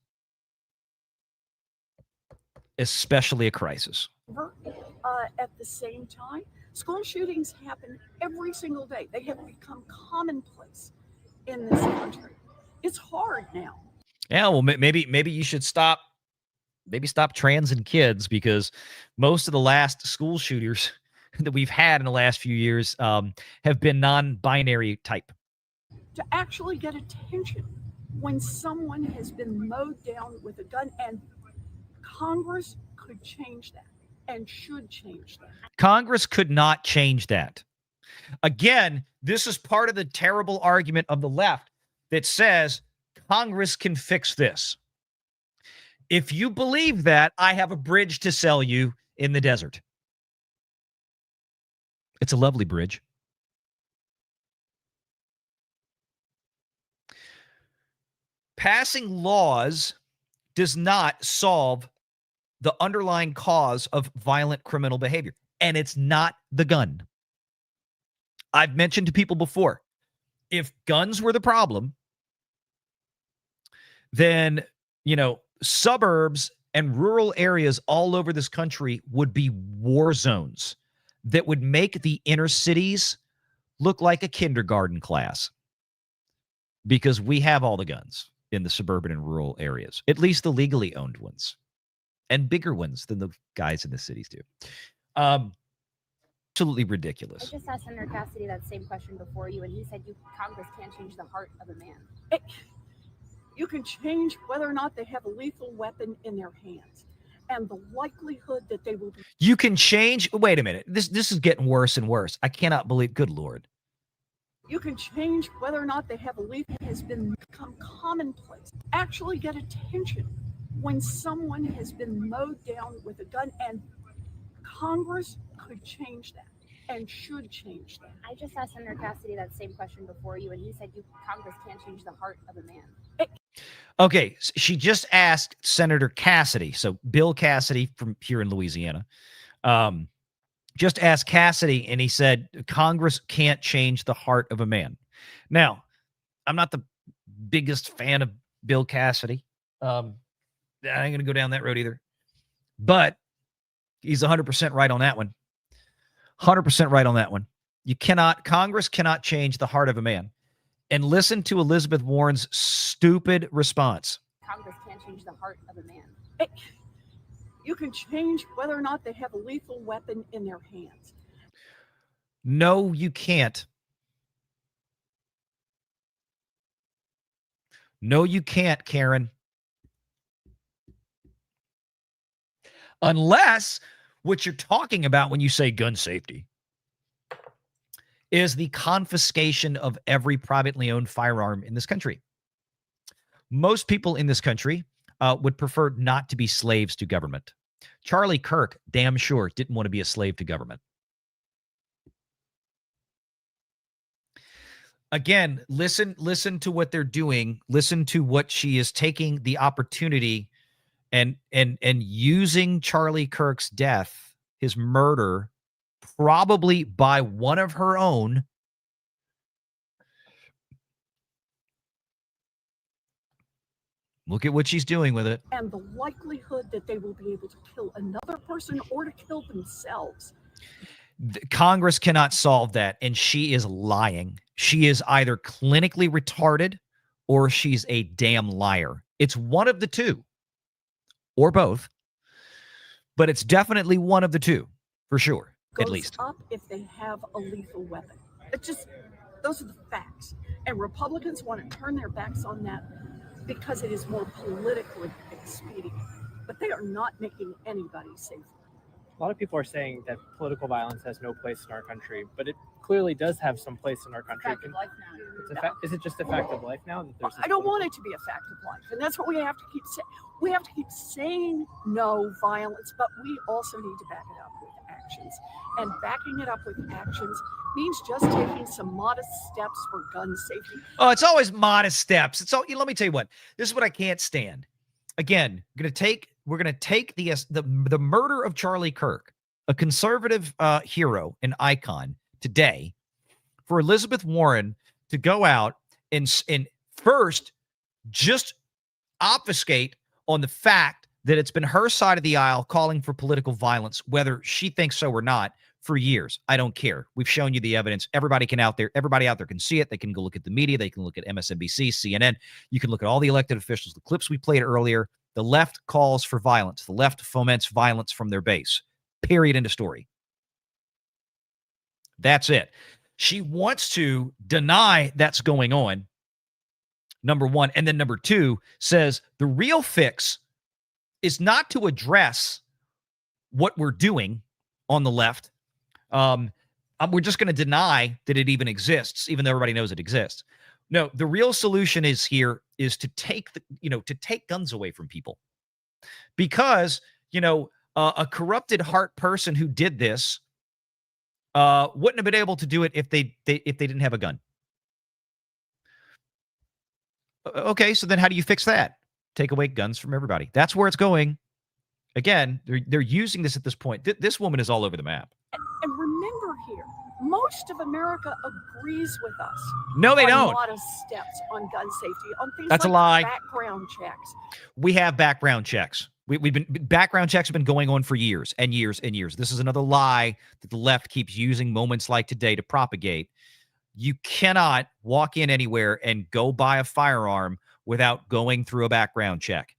especially a crisis. At the same time, school shootings happen every single day. They have become commonplace in this country. It's hard now. Yeah, well, maybe you should stop transing kids, because most of the last school shooters that we've had in the last few years have been non-binary type. To actually get attention when someone has been mowed down with a gun, and Congress could change that and should change that. Congress could not change that. Again, this is part of the terrible argument of the left that says Congress can fix this. If you believe that, I have a bridge to sell you in the desert. It's a lovely bridge. Passing laws does not solve the underlying cause of violent criminal behavior, and it's not the gun. I've mentioned to people before, if guns were the problem, then, suburbs and rural areas all over this country would be war zones that would make the inner cities look like a kindergarten class, because we have all the guns in the suburban and rural areas, at least the legally owned ones, and bigger ones than the guys in the cities do. Absolutely ridiculous. I just asked Senator Cassidy that same question before you, and he said Congress can't change the heart of a man. You can change whether or not they have a lethal weapon in their hands, and the likelihood that they will be. You can change. Wait a minute. This is getting worse and worse. I cannot believe. Good Lord. You can change whether or not they have a leaf has become commonplace. Actually get attention when someone has been mowed down with a gun, and Congress could change that and should change that. I just asked Senator Cassidy that same question before you, and he said Congress can't change the heart of a man. Okay, she just asked Senator Cassidy, so Bill Cassidy from here in Louisiana, just asked Cassidy, and he said Congress can't change the heart of a man. Now, I'm not the biggest fan of Bill Cassidy. I ain't going to go down that road either. But he's 100% right on that one. 100% right on that one. Congress cannot change the heart of a man. And listen to Elizabeth Warren's stupid response. Congress can't change the heart of a man. You can change whether or not they have a lethal weapon in their hands. No, you can't. No, you can't, Karen. Unless what you're talking about when you say gun safety is the confiscation of every privately owned firearm in this country. Most people in this country would prefer not to be slaves to government. Charlie Kirk, damn sure, didn't want to be a slave to government. Again, listen to what they're doing. Listen to what she is taking the opportunity and using Charlie Kirk's death, his murder, probably by one of her own. Look at what she's doing with it. And the likelihood that they will be able to kill another person or to kill themselves. Congress cannot solve that, and she is lying. She is either clinically retarded or she's a damn liar. It's one of the two, or both, but it's definitely one of the two, for sure, at least. Up if they have a lethal weapon. Those are the facts. And Republicans want to turn their backs on that because it is more politically expedient. But they are not making anybody safer. A lot of people are saying that political violence has no place in our country, but it clearly does have some place in our country. Fact of life now. Is it just a fact of life now? That there's I don't want it to be a fact of life, and that's what we have to keep saying. We have to keep saying no violence, but we also need to back it up with actions. And backing it up with actions means just taking some modest steps for gun safety. Oh, it's always modest steps. Let me tell you what. This is what I can't stand. Again, we're going to take the murder of Charlie Kirk, a conservative hero, an icon today, for Elizabeth Warren to go out and first just obfuscate on the fact that it's been her side of the aisle calling for political violence, whether she thinks so or not, for years. I don't care. We've shown you the evidence. Everybody out there can see it. They can go look at the media. They can look at MSNBC, CNN. You can look at all the elected officials, the clips we played earlier. The left calls for violence. The left foments violence from their base. Period. End of story. That's it. She wants to deny that's going on, number one. And then number two, says the real fix is not to address what we're doing on the left. We're just going to deny that it even exists, even though everybody knows it exists. No, the real solution is to take guns away from people, because a corrupted heart person who did this wouldn't have been able to do it if they didn't have a gun. Okay, so then how do you fix that? Take away guns from everybody. That's where it's going. Again, they're using this at this point. This woman is all over the map. And remember here, most of America agrees with us. No, they don't. A lot of steps on gun safety, on things That's like a lie. background checks. We have background checks. Background checks have been going on for years and years and years. This is another lie that the left keeps using moments like today to propagate. You cannot walk in anywhere and go buy a firearm without going through a background check.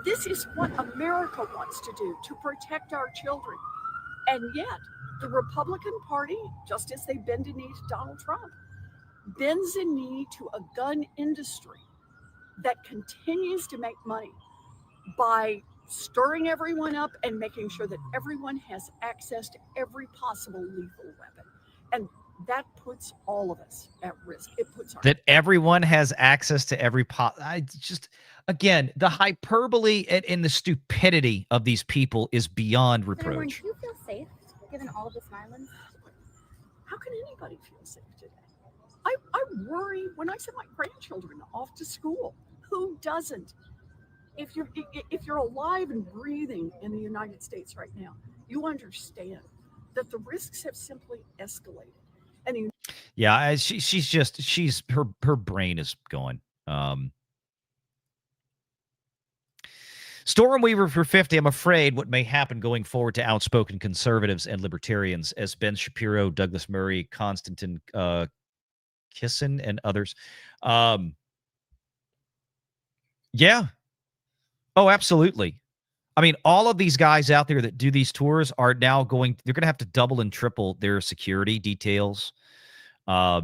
This is what America wants to do, to protect our children. And yet, the Republican Party, just as they bend a knee to Donald Trump, bends a knee to a gun industry that continues to make money by stirring everyone up and making sure that everyone has access to every possible lethal weapon. And that puts all of us at risk. It puts our That everyone has access to every I just, again, the hyperbole and the stupidity of these people is beyond Senator Warren, reproach. do you feel safe given all of this violence? How can anybody feel safe today? I worry when I send my grandchildren off to school. Who doesn't? If you're alive and breathing in the United States right now, you understand that the risks have simply escalated. And Yeah, she's her brain is going. Stormweaver for 50. I'm afraid what may happen going forward to outspoken conservatives and libertarians, as Ben Shapiro, Douglas Murray, Konstantin Kisin, and others. Yeah. Oh, absolutely. I mean, all of these guys out there that do these tours are now they're going to have to double and triple their security details. I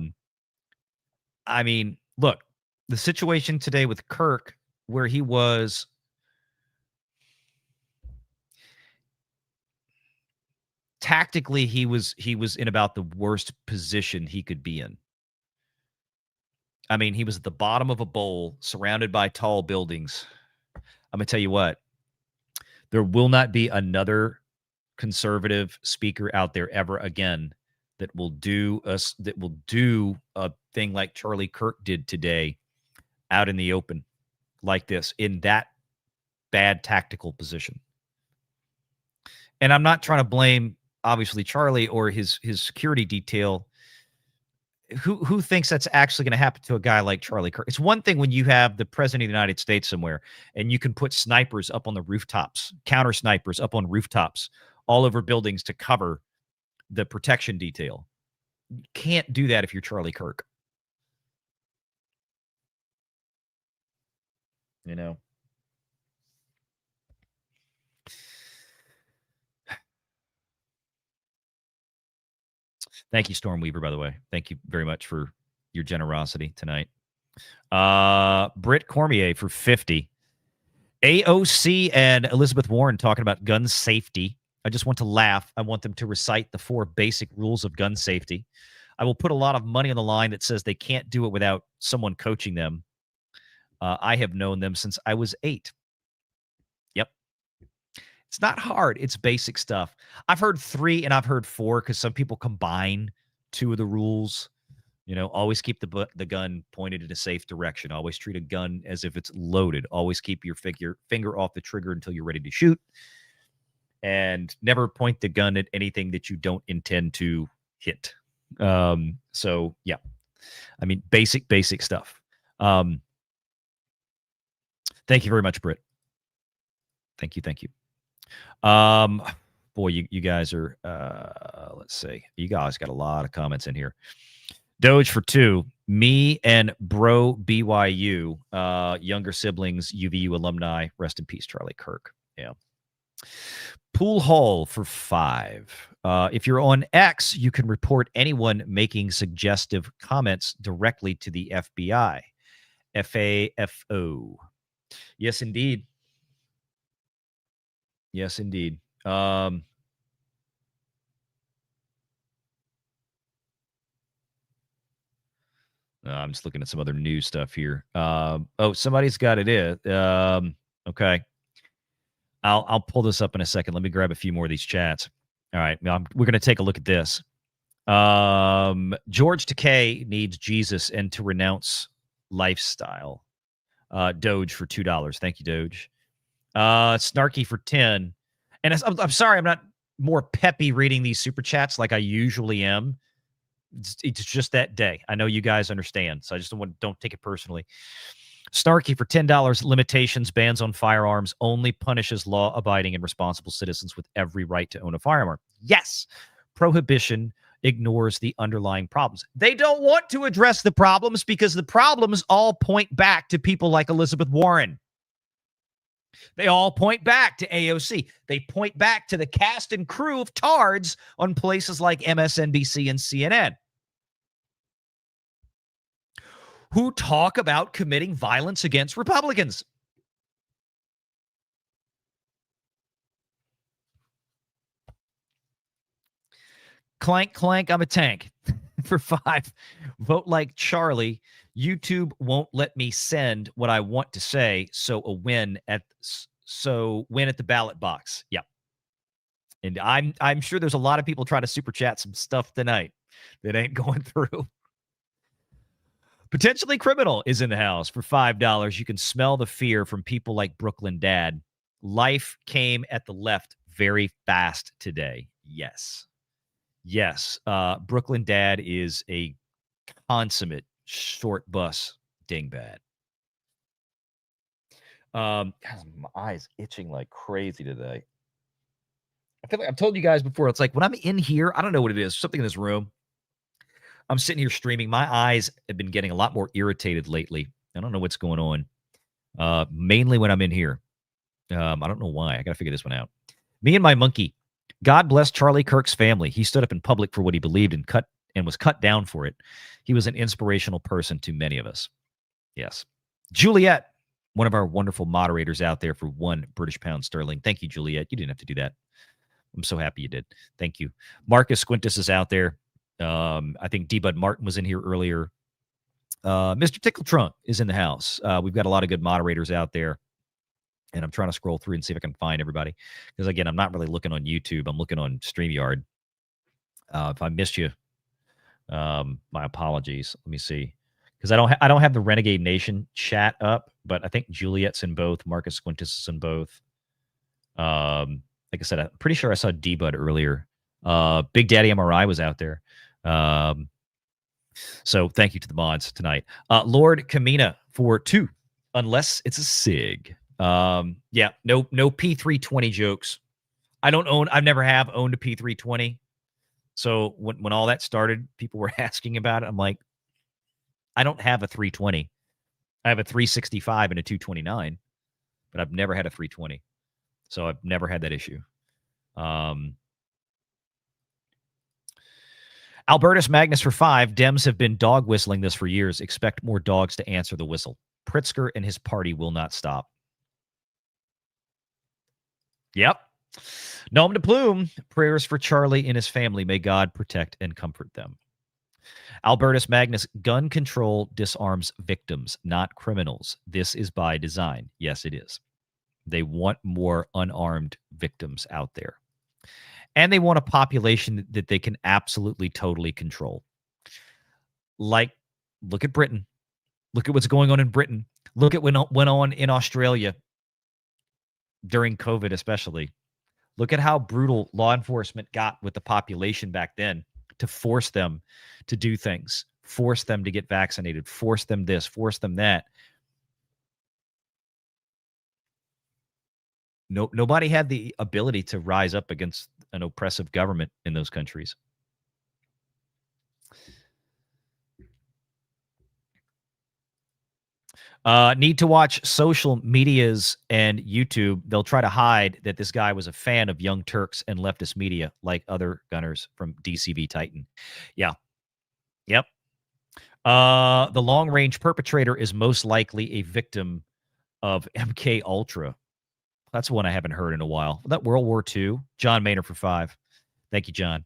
mean, look, the situation today with Kirk, where he was tactically, he was in about the worst position he could be in. I mean, he was at the bottom of a bowl surrounded by tall buildings. I'm going to tell you what, there will not be another conservative speaker out there ever again that will do a thing like Charlie Kirk did today out in the open like this, in that bad tactical position. And I'm not trying to blame, obviously, Charlie or his security detail. Who thinks that's actually going to happen to a guy like Charlie Kirk? It's one thing when you have the president of the United States somewhere and you can put snipers up on the rooftops, counter snipers up on rooftops all over buildings to cover the protection detail. You can't do that if you're Charlie Kirk. You know? Thank you, Stormweaver, by the way. Thank you very much for your generosity tonight. Britt Cormier for 50. AOC and Elizabeth Warren talking about gun safety. I just want to laugh. I want them to recite the 4 basic rules of gun safety. I will put a lot of money on the line that says they can't do it without someone coaching them. I have known them since I was 8. Yep. It's not hard. It's basic stuff. I've heard 3 and I've heard 4 because some people combine 2 of the rules. You know, always keep the gun pointed in a safe direction. Always treat a gun as if it's loaded. Always keep your finger off the trigger until you're ready to shoot. And never point the gun at anything that you don't intend to hit. So, yeah. I mean, basic stuff. Thank you very much, Britt. Thank you. Boy, you guys are, let's see. You guys got a lot of comments in here. Doge for 2. Me and bro BYU, younger siblings, UVU alumni. Rest in peace, Charlie Kirk. Yeah. Pool Hall for 5. If you're on X, you can report anyone making suggestive comments directly to the FBI. FAFO. Yes, indeed. Yes, indeed. I'm just looking at some other news stuff here. Oh, somebody's got it in. Okay. I'll pull this up in a second. Let me grab a few more of these chats. All right. We're going to take a look at this. George Takei needs Jesus and to renounce lifestyle. Doge for $2. Thank you, Doge. Snarky for 10. And I'm sorry, I'm not more peppy reading these super chats like I usually am. It's just that day. I know you guys understand, so I just don't take it personally. Snarky for $10. Limitations, bans on firearms only punishes law-abiding and responsible citizens with every right to own a firearm. Yes, prohibition ignores the underlying problems. They don't want to address the problems because the problems all point back to people like Elizabeth Warren. They all point back to AOC. They point back to the cast and crew of tards on places like MSNBC and CNN, who talk about committing violence against Republicans. Clank, clank, I'm a tank. For 5. Vote like Charlie. YouTube won't let me send what I want to say, so win at the ballot box. Yeah. And I'm sure there's a lot of people trying to super chat some stuff tonight that ain't going through. Potentially Criminal is in the house for $5. You can smell the fear from people like Brooklyn Dad. Life came at the left very fast today. Yes. Yes. Brooklyn Dad is a consummate short bus dingbat. God, my eyes itching like crazy today. I feel like I've told you guys before, it's like when I'm in here, I don't know what it is, something in this room. I'm sitting here streaming. My eyes have been getting a lot more irritated lately. I don't know what's going on. Mainly when I'm in here. I don't know why. I got to figure this one out. Me and my monkey. God bless Charlie Kirk's family. He stood up in public for what he believed and was cut down for it. He was an inspirational person to many of us. Yes. Juliet, one of our wonderful moderators out there for 1 British pound sterling. Thank you, Juliet. You didn't have to do that. I'm so happy you did. Thank you. Marcus Quintus is out there. I think D-Bud Martin was in here earlier. Mr. Tickle Trunk is in the house. We've got a lot of good moderators out there. And I'm trying to scroll through and see if I can find everybody. Because, again, I'm not really looking on YouTube. I'm looking on StreamYard. If I missed you, my apologies. Let me see. Because I don't have the Renegade Nation chat up, but I think Juliet's in both. Marcus Quintus is in both. Like I said, I'm pretty sure I saw D-Bud earlier. Big Daddy MRI was out there. So thank you to the mods tonight. Lord Kamina for 2, unless it's a SIG. Yeah, no P320 jokes. I've never have owned a P320. So when all that started, people were asking about it. I'm like, I don't have a 320. I have a 365 and a 229, but I've never had a 320. So I've never had that issue. Albertus Magnus for 5. Dems have been dog whistling this for years. Expect more dogs to answer the whistle. Pritzker and his party will not stop. Yep. Nom de plume. Prayers for Charlie and his family. May God protect and comfort them. Albertus Magnus, gun control disarms victims, not criminals. This is by design. Yes, it is. They want more unarmed victims out there. And they want a population that they can absolutely, totally control. Like, look at Britain. Look at what's going on in Britain. Look at what went on in Australia during COVID especially. Look at how brutal law enforcement got with the population back then to force them to do things, force them to get vaccinated, force them this, force them that. Nobody had the ability to rise up against an oppressive government in those countries. Need to watch social medias and YouTube. They'll try to hide that this guy was a fan of Young Turks and leftist media, like other gunners from DCV Titan. Yeah. Yep. The long-range perpetrator is most likely a victim of MK Ultra. That's one I haven't heard in a while. That World War II. John Maynard for 5. Thank you, John.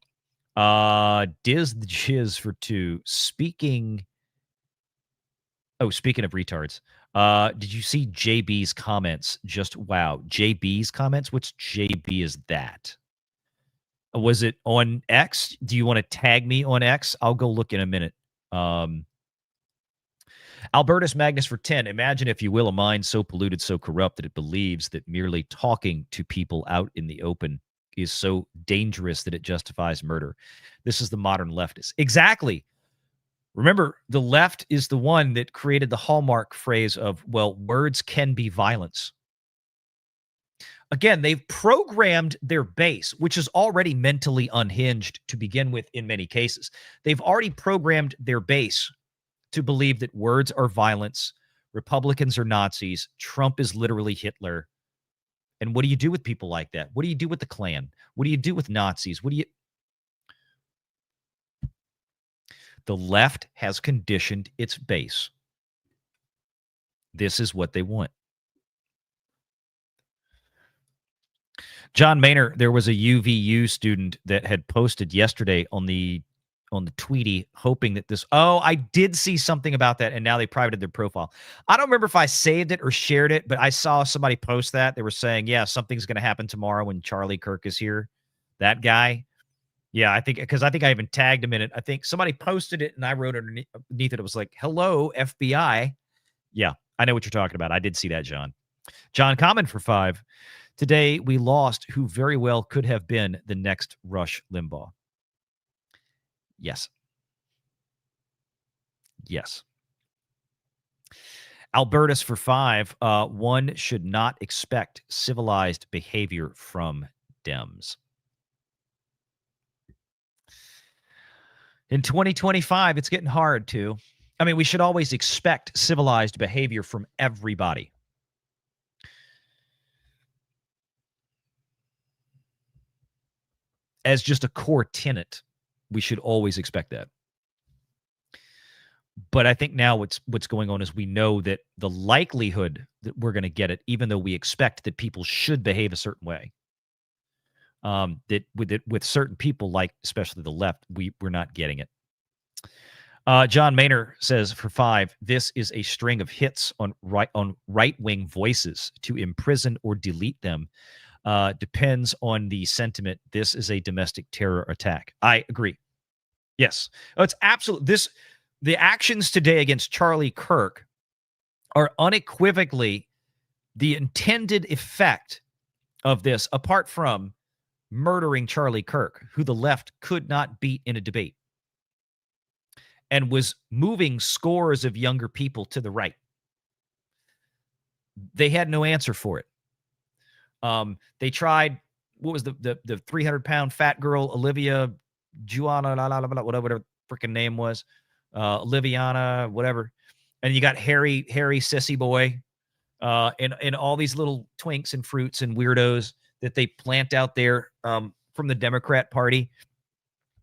Diz the Jizz for 2. Speaking of retards, did you see JB's comments? Just wow. JB's comments? Which JB is that? Was it on X? Do you want to tag me on X? I'll go look in a minute. Albertus Magnus for 10. Imagine, if you will, a mind so polluted, so corrupt that it believes that merely talking to people out in the open is so dangerous that it justifies murder. This is the modern leftist. Exactly. Remember, the left is the one that created the hallmark phrase of, well, words can be violence. Again, they've programmed their base, which is already mentally unhinged to begin with in many cases. They've already programmed their base to believe that words are violence, Republicans are Nazis, Trump is literally Hitler. And what do you do with people like that? What do you do with the Klan? What do you do with Nazis? The left has conditioned its base. This is what they want. John Maynard, there was a UVU student that had posted yesterday on the Tweety hoping that this, I did see something about that, and now they privated their profile. I don't remember if I saved it or shared it, but I saw somebody post that. They were saying, yeah, something's going to happen tomorrow when Charlie Kirk is here. That guy. Yeah, I think I even tagged him in it. I think somebody posted it, and I wrote underneath it. It was like, hello, FBI. Yeah, I know what you're talking about. I did see that, John. John Common for 5. Today, we lost who very well could have been the next Rush Limbaugh. Yes. Yes. Albertus for 5. One should not expect civilized behavior from Dems. In 2025, it's getting hard to. I mean, we should always expect civilized behavior from everybody. As just a core tenet, we should always expect that. But I think now what's going on is we know that the likelihood that we're going to get it, even though we expect that people should behave a certain way, that with certain people, like especially the left, we're not getting it. John Maynard says for 5, this is a string of hits on right-wing voices to imprison or delete them. Depends on the sentiment. This is a domestic terror attack. I agree. Yes. It's absolute. The actions today against Charlie Kirk are unequivocally the intended effect of this, apart from murdering Charlie Kirk, who the left could not beat in a debate and was moving scores of younger people to the right. They had no answer for it. They tried, what was the 300-pound fat girl, Olivia Juana, whatever her freaking name was, Liviana, whatever. And you got Harry Sissy Boy, and all these little twinks and fruits and weirdos that they plant out there from the Democrat Party,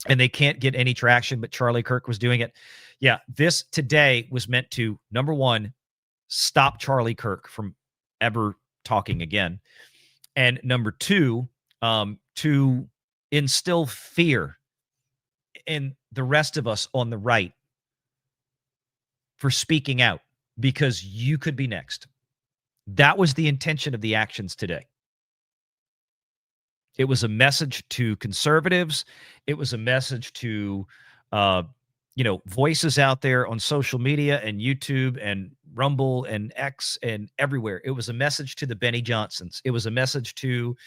and they can't get any traction, but Charlie Kirk was doing it. Yeah, this today was meant to, number one, stop Charlie Kirk from ever talking again. And number two, to instill fear in the rest of us on the right for speaking out, because you could be next. That was the intention of the actions today. It was a message to conservatives. It was a message to, voices out there on social media and YouTube and Rumble and X and everywhere. It was a message to the Benny Johnsons. It was a message to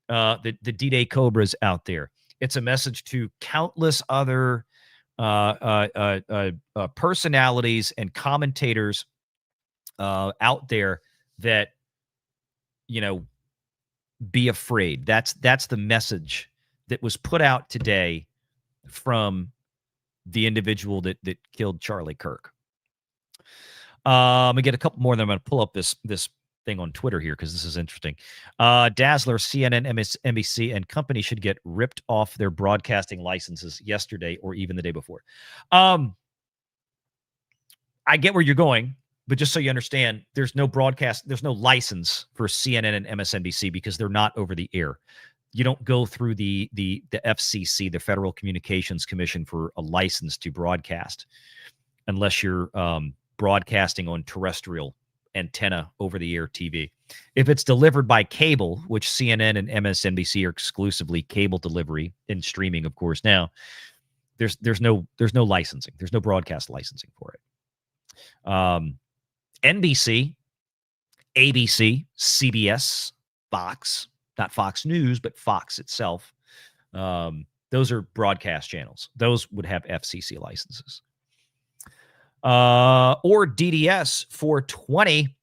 the D-Day Cobras out there. It's a message to countless other personalities and commentators out there that, be afraid. That's the message that was put out today from the individual that killed Charlie Kirk. Let me get a couple more, then I'm going to pull up this thing on Twitter here because this is interesting. Dazzler, CNN, MSNBC, and company should get ripped off their broadcasting licenses yesterday or even the day before. I get where you're going, but just so you understand, there's no license for CNN and MSNBC because they're not over the air. You don't go through the FCC, the Federal Communications Commission, for a license to broadcast unless you're broadcasting on terrestrial antenna over-the-air TV. If it's delivered by cable, which CNN and MSNBC are exclusively cable delivery and streaming, of course, now, there's no licensing. There's no broadcast licensing for it. NBC, ABC, CBS, Fox, not Fox News, but Fox itself. Those are broadcast channels. Those would have FCC licenses. Or DDS 420.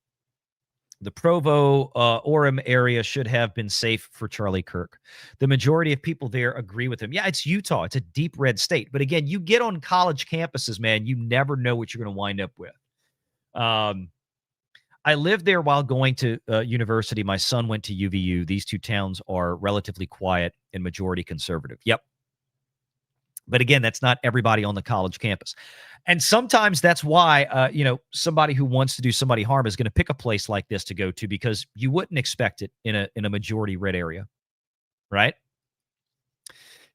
The Provo, Orem area should have been safe for Charlie Kirk. The majority of people there agree with him. Yeah, it's Utah. It's a deep red state. But again, you get on college campuses, man, you never know what you're going to wind up with. I lived there while going to university. My son went to UVU. These two towns are relatively quiet and majority conservative. Yep. But again, that's not everybody on the college campus. And sometimes that's why, somebody who wants to do somebody harm is going to pick a place like this to go to, because you wouldn't expect it in a majority red area. right?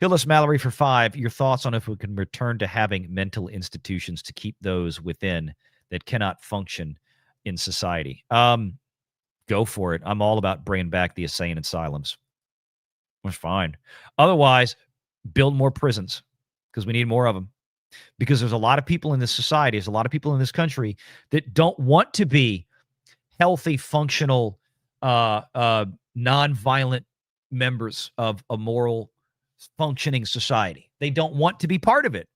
Hillis Mallory for 5. Your thoughts on if we can return to having mental institutions to keep those within that cannot function in society. Go for it. I'm all about bringing back the insane asylums. That's fine. Otherwise, build more prisons because we need more of them. Because there's a lot of people in this society, there's a lot of people in this country that don't want to be healthy, functional, nonviolent members of a moral, functioning society. They don't want to be part of it.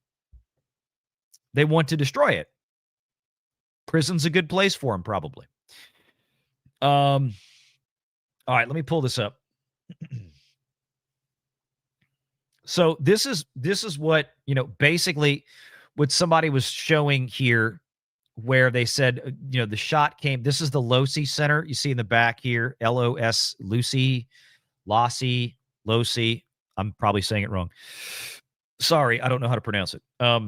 They want to destroy it. Prison's a good place for them, probably. All right, let me pull this up. So this is what, basically what somebody was showing here, where they said, the shot came. This is the Losi Center. You see in the back here, LOS, Losi. I'm probably saying it wrong. Sorry, I don't know how to pronounce it. Let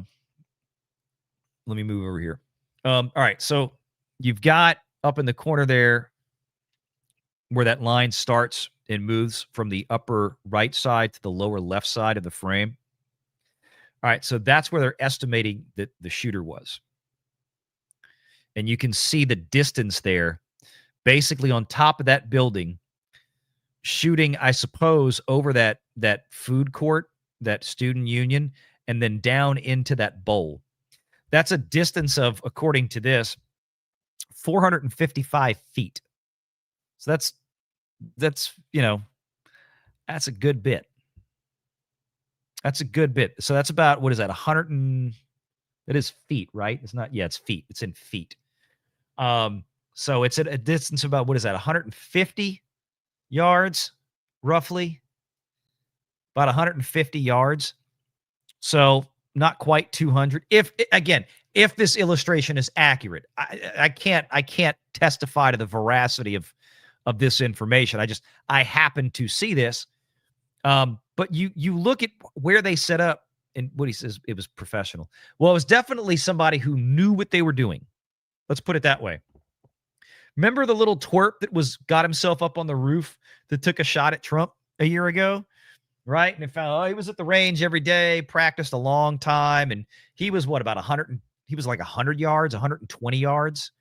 me move over here. All right, so you've got up in the corner there where that line starts and moves from the upper right side to the lower left side of the frame. All right, so that's where they're estimating that the shooter was. And you can see the distance there, basically on top of that building, shooting, I suppose, over that food court, that student union, and then down into that bowl. That's a distance of, according to this, 455 feet. So that's a good bit. That's a good bit. So that's about, what is that, 100 and, it is feet, right? It's not, yeah, it's feet. It's in feet. So it's at a distance of about, what is that, 150 yards, roughly? About 150 yards. So not quite 200. If this illustration is accurate, I can't testify to the veracity of this information. I happen to see this. But you look at where they set up, and what he says, it was professional. Well, it was definitely somebody who knew what they were doing. Let's put it that way. Remember the little twerp that got himself up on the roof that took a shot at Trump a year ago? Right? And it found, he was at the range every day, practiced a long time, and he was about 100, he was like 100 yards, 120 yards.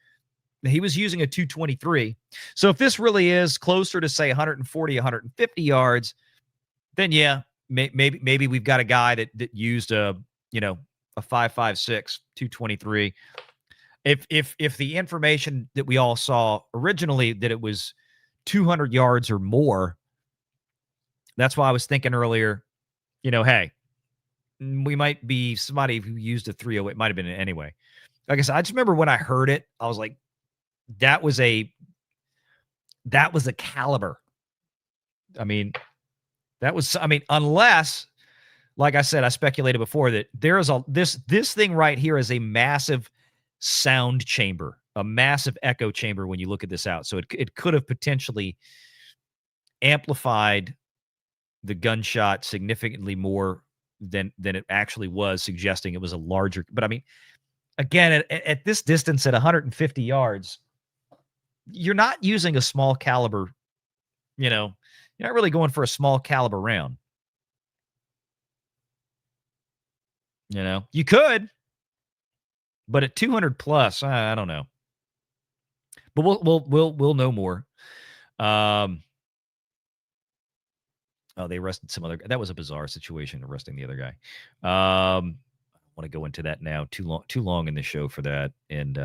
He was using a 223. So if this really is closer to, say, 140, 150 yards, then yeah, maybe we've got a guy that used a 5.56, 223. If the information that we all saw originally that it was 200 yards or more, that's why I was thinking earlier, hey, we might be somebody who used a 308. Might have been anyway. Like I said, I just remember when I heard it, I was like, that was a caliber. Unless, like I said, I speculated before that there is this thing right here is a massive sound chamber, a massive echo chamber when you look at this out. So it could have potentially amplified the gunshot significantly more than it actually was, suggesting it was a larger. But again, at this distance, at 150 yards, you're not using a small caliber, you're not really going for a small caliber round. You could, but at 200 plus, I don't know. But we'll know more. They arrested some other guy. That was a bizarre situation, arresting the other guy. I want to go into that now. Too long in the show for that. And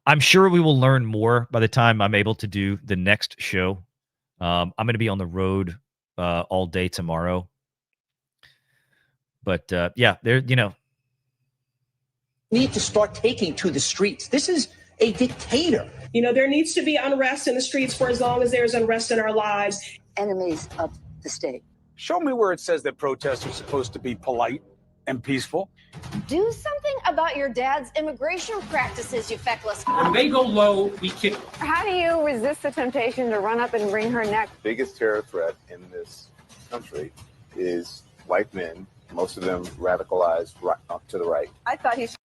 I'm sure we will learn more by the time I'm able to do the next show. I'm going to be on the road all day tomorrow. But yeah, need to start taking to the streets. This is a dictator. There needs to be unrest in the streets for as long as there's unrest in our lives. Enemies of the state. Show me where it says that protests are supposed to be polite and peaceful. Do something about your dad's immigration practices, you feckless. When they go low, we kick. How do you resist the temptation to run up and wring her neck? Biggest terror threat in this country is white men, most of them radicalized right up to the right. I thought he should.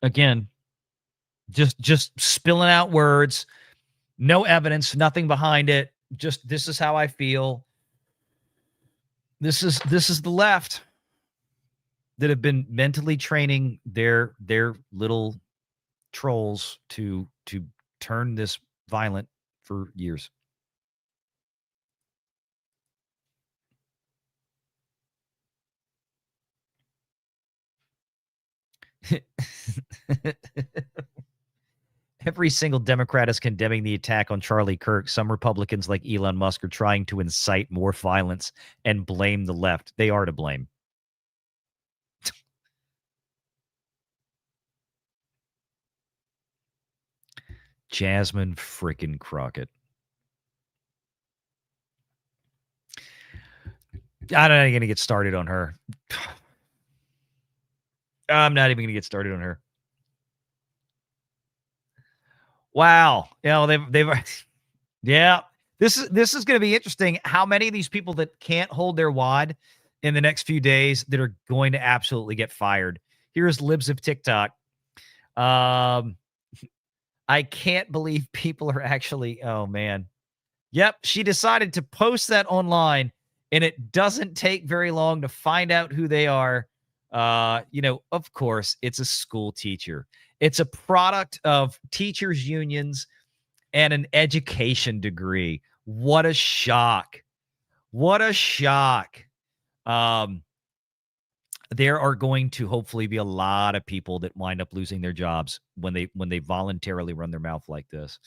Again, just spilling out words, no evidence, nothing behind it. just this is how I feel. This is the left that have been mentally training their little trolls to turn this violent for years. Every single Democrat is condemning the attack on Charlie Kirk. Some Republicans, like Elon Musk, are trying to incite more violence and blame the left. They are to blame. Jasmine frickin' Crockett. I'm not even going to get started on her. I'm not even going to get started on her. Wow. You know, they've yeah. This is going to be interesting. How many of these people that can't hold their wad in the next few days that are going to absolutely get fired? Here's Libs of TikTok. I can't believe people are actually, oh man. Yep, she decided to post that online, and it doesn't take very long to find out who they are. Of course, it's a school teacher. It's a product of teachers' unions and an education degree. What a shock. What a shock. There are going to hopefully be a lot of people that wind up losing their jobs when they voluntarily run their mouth like this.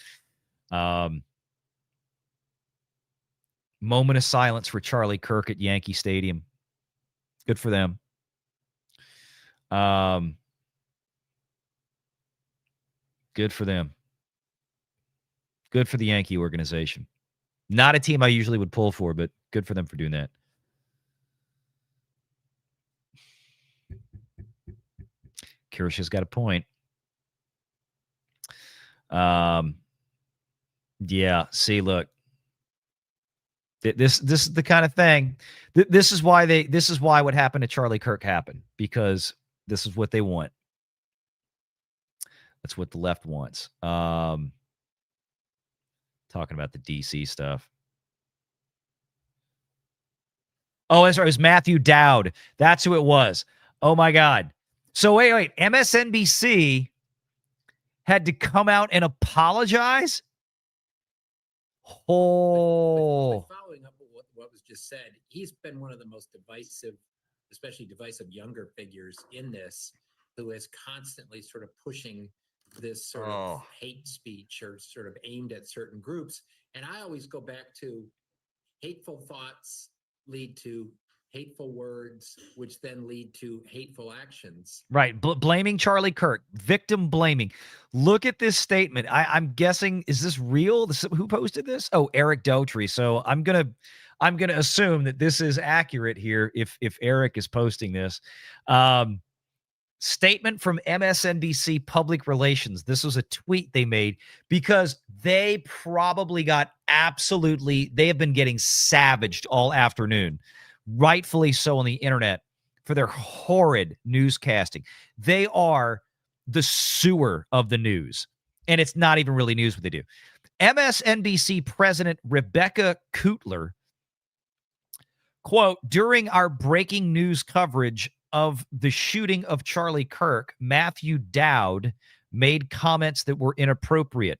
Moment of silence for Charlie Kirk at Yankee Stadium. Good for them. Good for them. Good for the Yankee organization. Not a team I usually would pull for, but good for them for doing that. Kirsch has got a point. Yeah. See, look. This is the kind of thing. This is why what happened to Charlie Kirk happened, because this is what they want. That's what the left wants. Talking about the DC stuff. Oh, that's right. It was Matthew Dowd. That's who it was. Oh my God. So wait. MSNBC had to come out and apologize. Oh. Following up with what was just said, he's been one of the most divisive, especially divisive younger figures in this, who is constantly sort of pushing this sort of hate speech or sort of aimed at certain groups. And I always go back to hateful thoughts lead to hateful words, which then lead to hateful actions. Right. Blaming Charlie Kirk. Victim blaming. Look at this statement. I'm guessing, is this real? Who posted this? Oh, Eric Daughtry. So I'm gonna assume that this is accurate here if Eric is posting this. Statement from MSNBC Public Relations. This was a tweet they made because they probably got they have been getting savaged all afternoon, rightfully so, on the internet for their horrid newscasting. They are the sewer of the news, and it's not even really news what they do. MSNBC President Rebecca Kutler, quote, during our breaking news coverage of the shooting of Charlie Kirk, Matthew Dowd made comments that were inappropriate,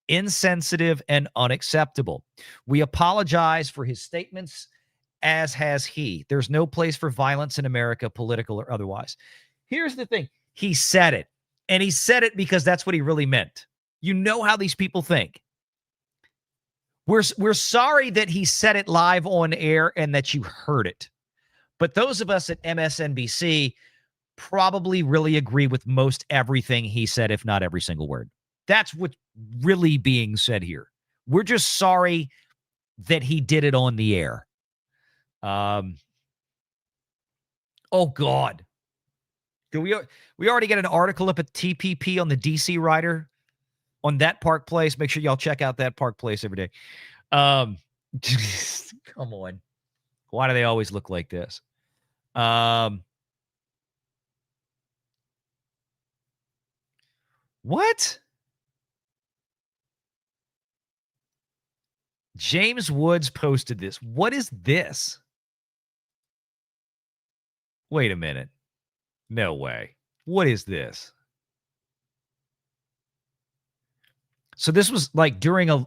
insensitive, and unacceptable. We apologize for his statements, as has he. There's no place for violence in America, political or otherwise. Here's the thing. He said it, and he said it because that's what he really meant. You know how these people think. We're sorry that he said it live on air and that you heard it. But those of us at MSNBC probably really agree with most everything he said, if not every single word. That's what's really being said here. We're just sorry that he did it on the air. Oh, God. Do we already get an article up at TPP on the DC Rider on that Park Place? Make sure y'all check out that Park Place every day. Come on. Why do they always look like this? What? James Woods posted this. What is this? Wait a minute. No way. What is this? So this was like during a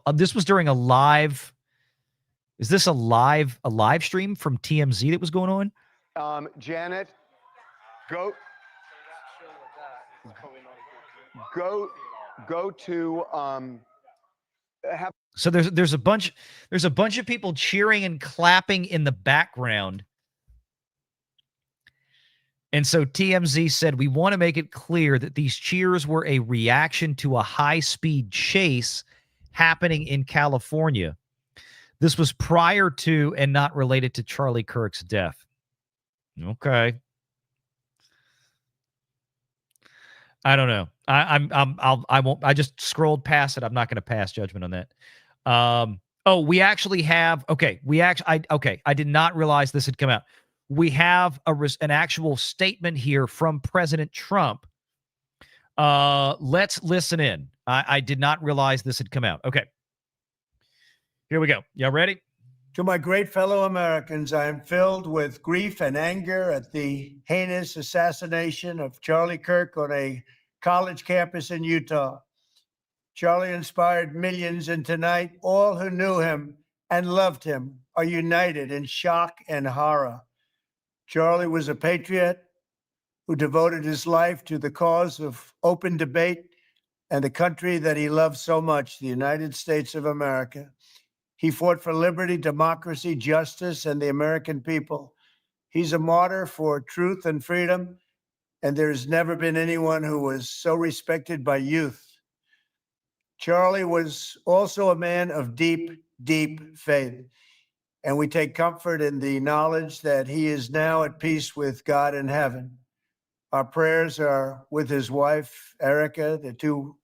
live. Is this a live stream from TMZ that was going on? Janet, go to So there's a bunch of people cheering and clapping in the background. And so TMZ said, we want to make it clear that these cheers were a reaction to a high-speed chase happening in California. This was prior to and not related to Charlie Kirk's death. Okay. I don't know. I won't. I just scrolled past it. I'm not going to pass judgment on that. We actually have. Okay. I did not realize this had come out. We have an actual statement here from President Trump. Let's listen in. I did not realize this had come out. Okay. Here we go. Y'all ready? To my great fellow Americans, I am filled with grief and anger at the heinous assassination of Charlie Kirk on a college campus in Utah. Charlie inspired millions, and tonight, all who knew him and loved him are united in shock and horror. Charlie was a patriot who devoted his life to the cause of open debate and the country that he loved so much, the United States of America. He fought for liberty, democracy, justice, and the American people. He's a martyr for truth and freedom, and there's never been anyone who was so respected by youth. Charlie was also a man of deep, deep faith, and we take comfort in the knowledge that he is now at peace with God in heaven. Our prayers are with his wife, Erica, the two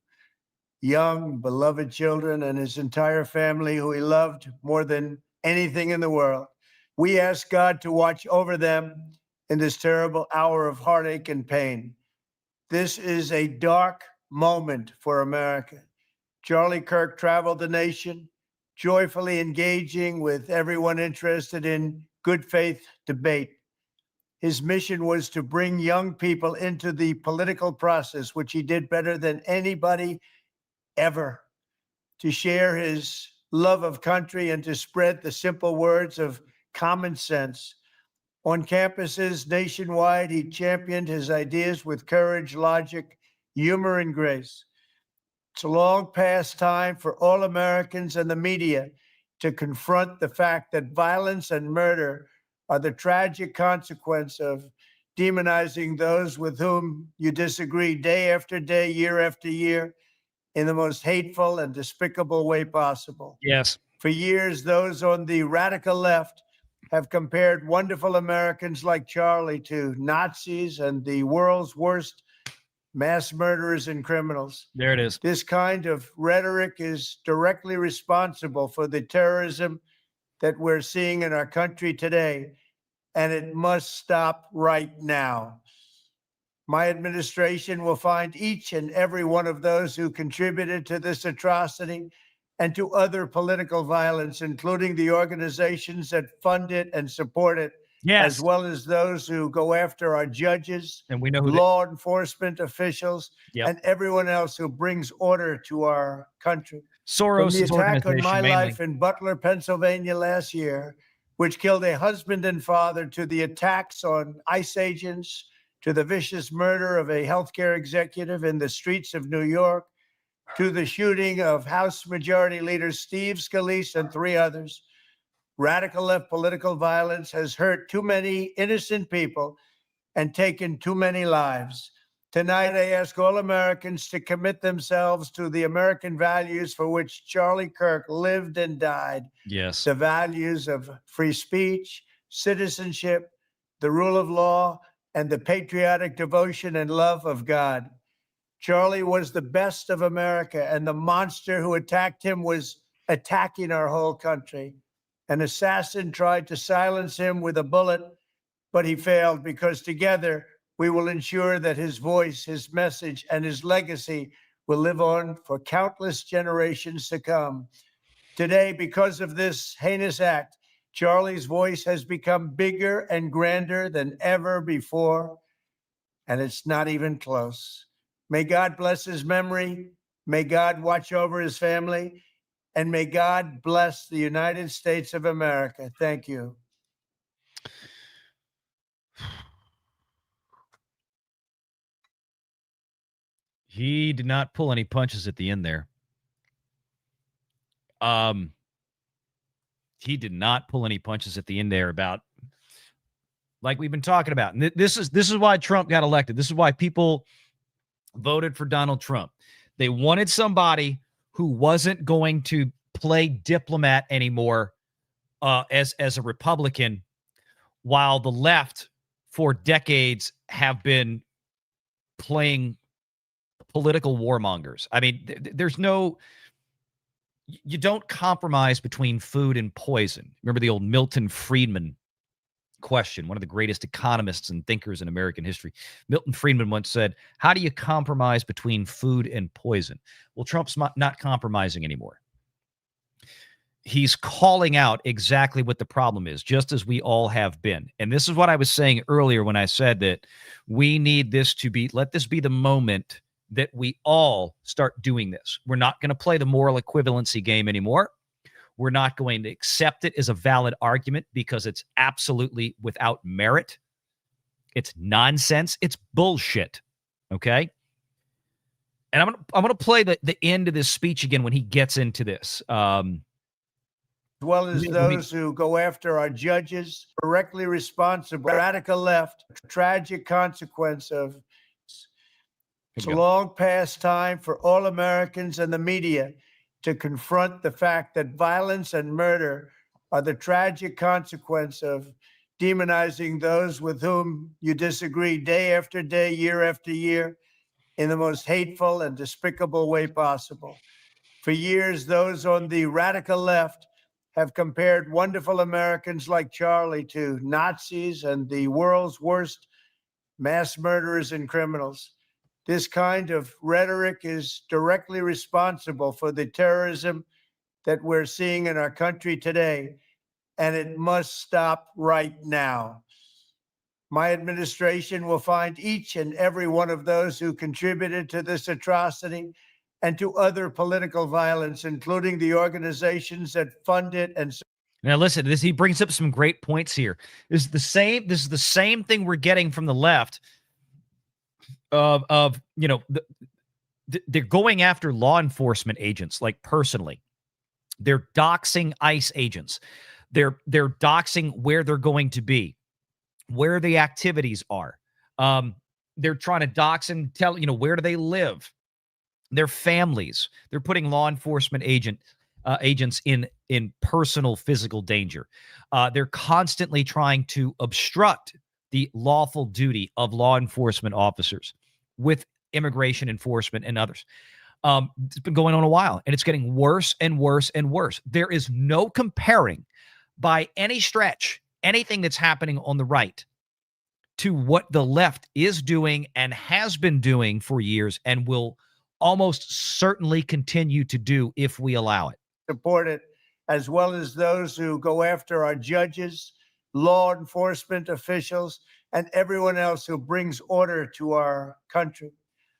young, beloved children, and his entire family, who he loved more than anything in the world. We ask God to watch over them in this terrible hour of heartache and pain. This is a dark moment for America. Charlie Kirk traveled the nation, joyfully engaging with everyone interested in good faith debate. His mission was to bring young people into the political process, which he did better than anybody ever, to share his love of country and to spread the simple words of common sense. On campuses nationwide, he championed his ideas with courage, logic, humor, and grace. It's a long past time for all Americans and the media to confront the fact that violence and murder are the tragic consequence of demonizing those with whom you disagree day after day, year after year, in the most hateful and despicable way possible. Yes. For years, those on the radical left have compared wonderful Americans like Charlie to Nazis and the world's worst mass murderers and criminals. There it is. This kind of rhetoric is directly responsible for the terrorism that we're seeing in our country today, and it must stop right now. My administration will find each and every one of those who contributed to this atrocity and to other political violence, including the organizations that fund it and support it, Yes. as well as those who go after our judges, And we know who law enforcement officials, Yep. and everyone else who brings order to our country. Soros' From the attack on organization, my mainly. life in Butler, Pennsylvania last year, which killed a husband and father, to the attacks on ICE agents, to the vicious murder of a healthcare executive in the streets of New York, to the shooting of House Majority Leader Steve Scalise and 3 others. Radical left political violence has hurt too many innocent people and taken too many lives. Tonight, I ask all Americans to commit themselves to the American values for which Charlie Kirk lived and died. Yes. The values of free speech, citizenship, the rule of law, and the patriotic devotion and love of God. Charlie was the best of America, and the monster who attacked him was attacking our whole country. An assassin tried to silence him with a bullet, but he failed, because together we will ensure that his voice, his message, and his legacy will live on for countless generations to come. Today, because of this heinous act, Charlie's voice has become bigger and grander than ever before, and it's not even close. May God bless his memory. May God watch over his family, and may God bless the United States of America. Thank you. He did not pull any punches at the end there. He did not pull any punches at the end there about, like we've been talking about. And this is why Trump got elected. This is why people voted for Donald Trump. They wanted somebody who wasn't going to play diplomat anymore as a Republican, while the left for decades have been playing political warmongers. I mean, there's no, you don't compromise between food and poison. Remember the old Milton Friedman question, one of the greatest economists and thinkers in American history. Milton Friedman once said, how do you compromise between food and poison? Well, Trump's not compromising anymore. He's calling out exactly what the problem is, just as we all have been. And this is what I was saying earlier when I said that we need this to be, let this be the moment that we all start doing this. We're not going to play the moral equivalency game anymore. We're not going to accept it as a valid argument because it's absolutely without merit. It's nonsense. It's bullshit. Okay? And I'm gonna play the end of this speech again when he gets into this. As well as those who go after our judges, directly responsible, radical left, tragic consequence of. It's a long past time for all Americans and the media to confront the fact that violence and murder are the tragic consequence of demonizing those with whom you disagree day after day, year after year, in the most hateful and despicable way possible. For years, those on the radical left have compared wonderful Americans like Charlie to Nazis and the world's worst mass murderers and criminals. This kind of rhetoric is directly responsible for the terrorism that we're seeing in our country today, and it must stop right now. My administration will find each and every one of those who contributed to this atrocity and to other political violence, including the organizations that fund it. And now listen, he brings up some great points here. This is the same thing we're getting from the left. Of you know, they're going after law enforcement agents, like personally. They're doxing ICE agents. They're doxing where they're going to be, where the activities are. They're trying to dox and tell, where do they live, their families. They're putting law enforcement agents in personal physical danger. They're constantly trying to obstruct the lawful duty of law enforcement officers with immigration enforcement and others. It's been going on a while, and it's getting worse and worse and worse. There is no comparing by any stretch anything that's happening on the right to what the left is doing and has been doing for years and will almost certainly continue to do if we allow it. Support it, as well as those who go after our judges, law enforcement officials, and everyone else who brings order to our country.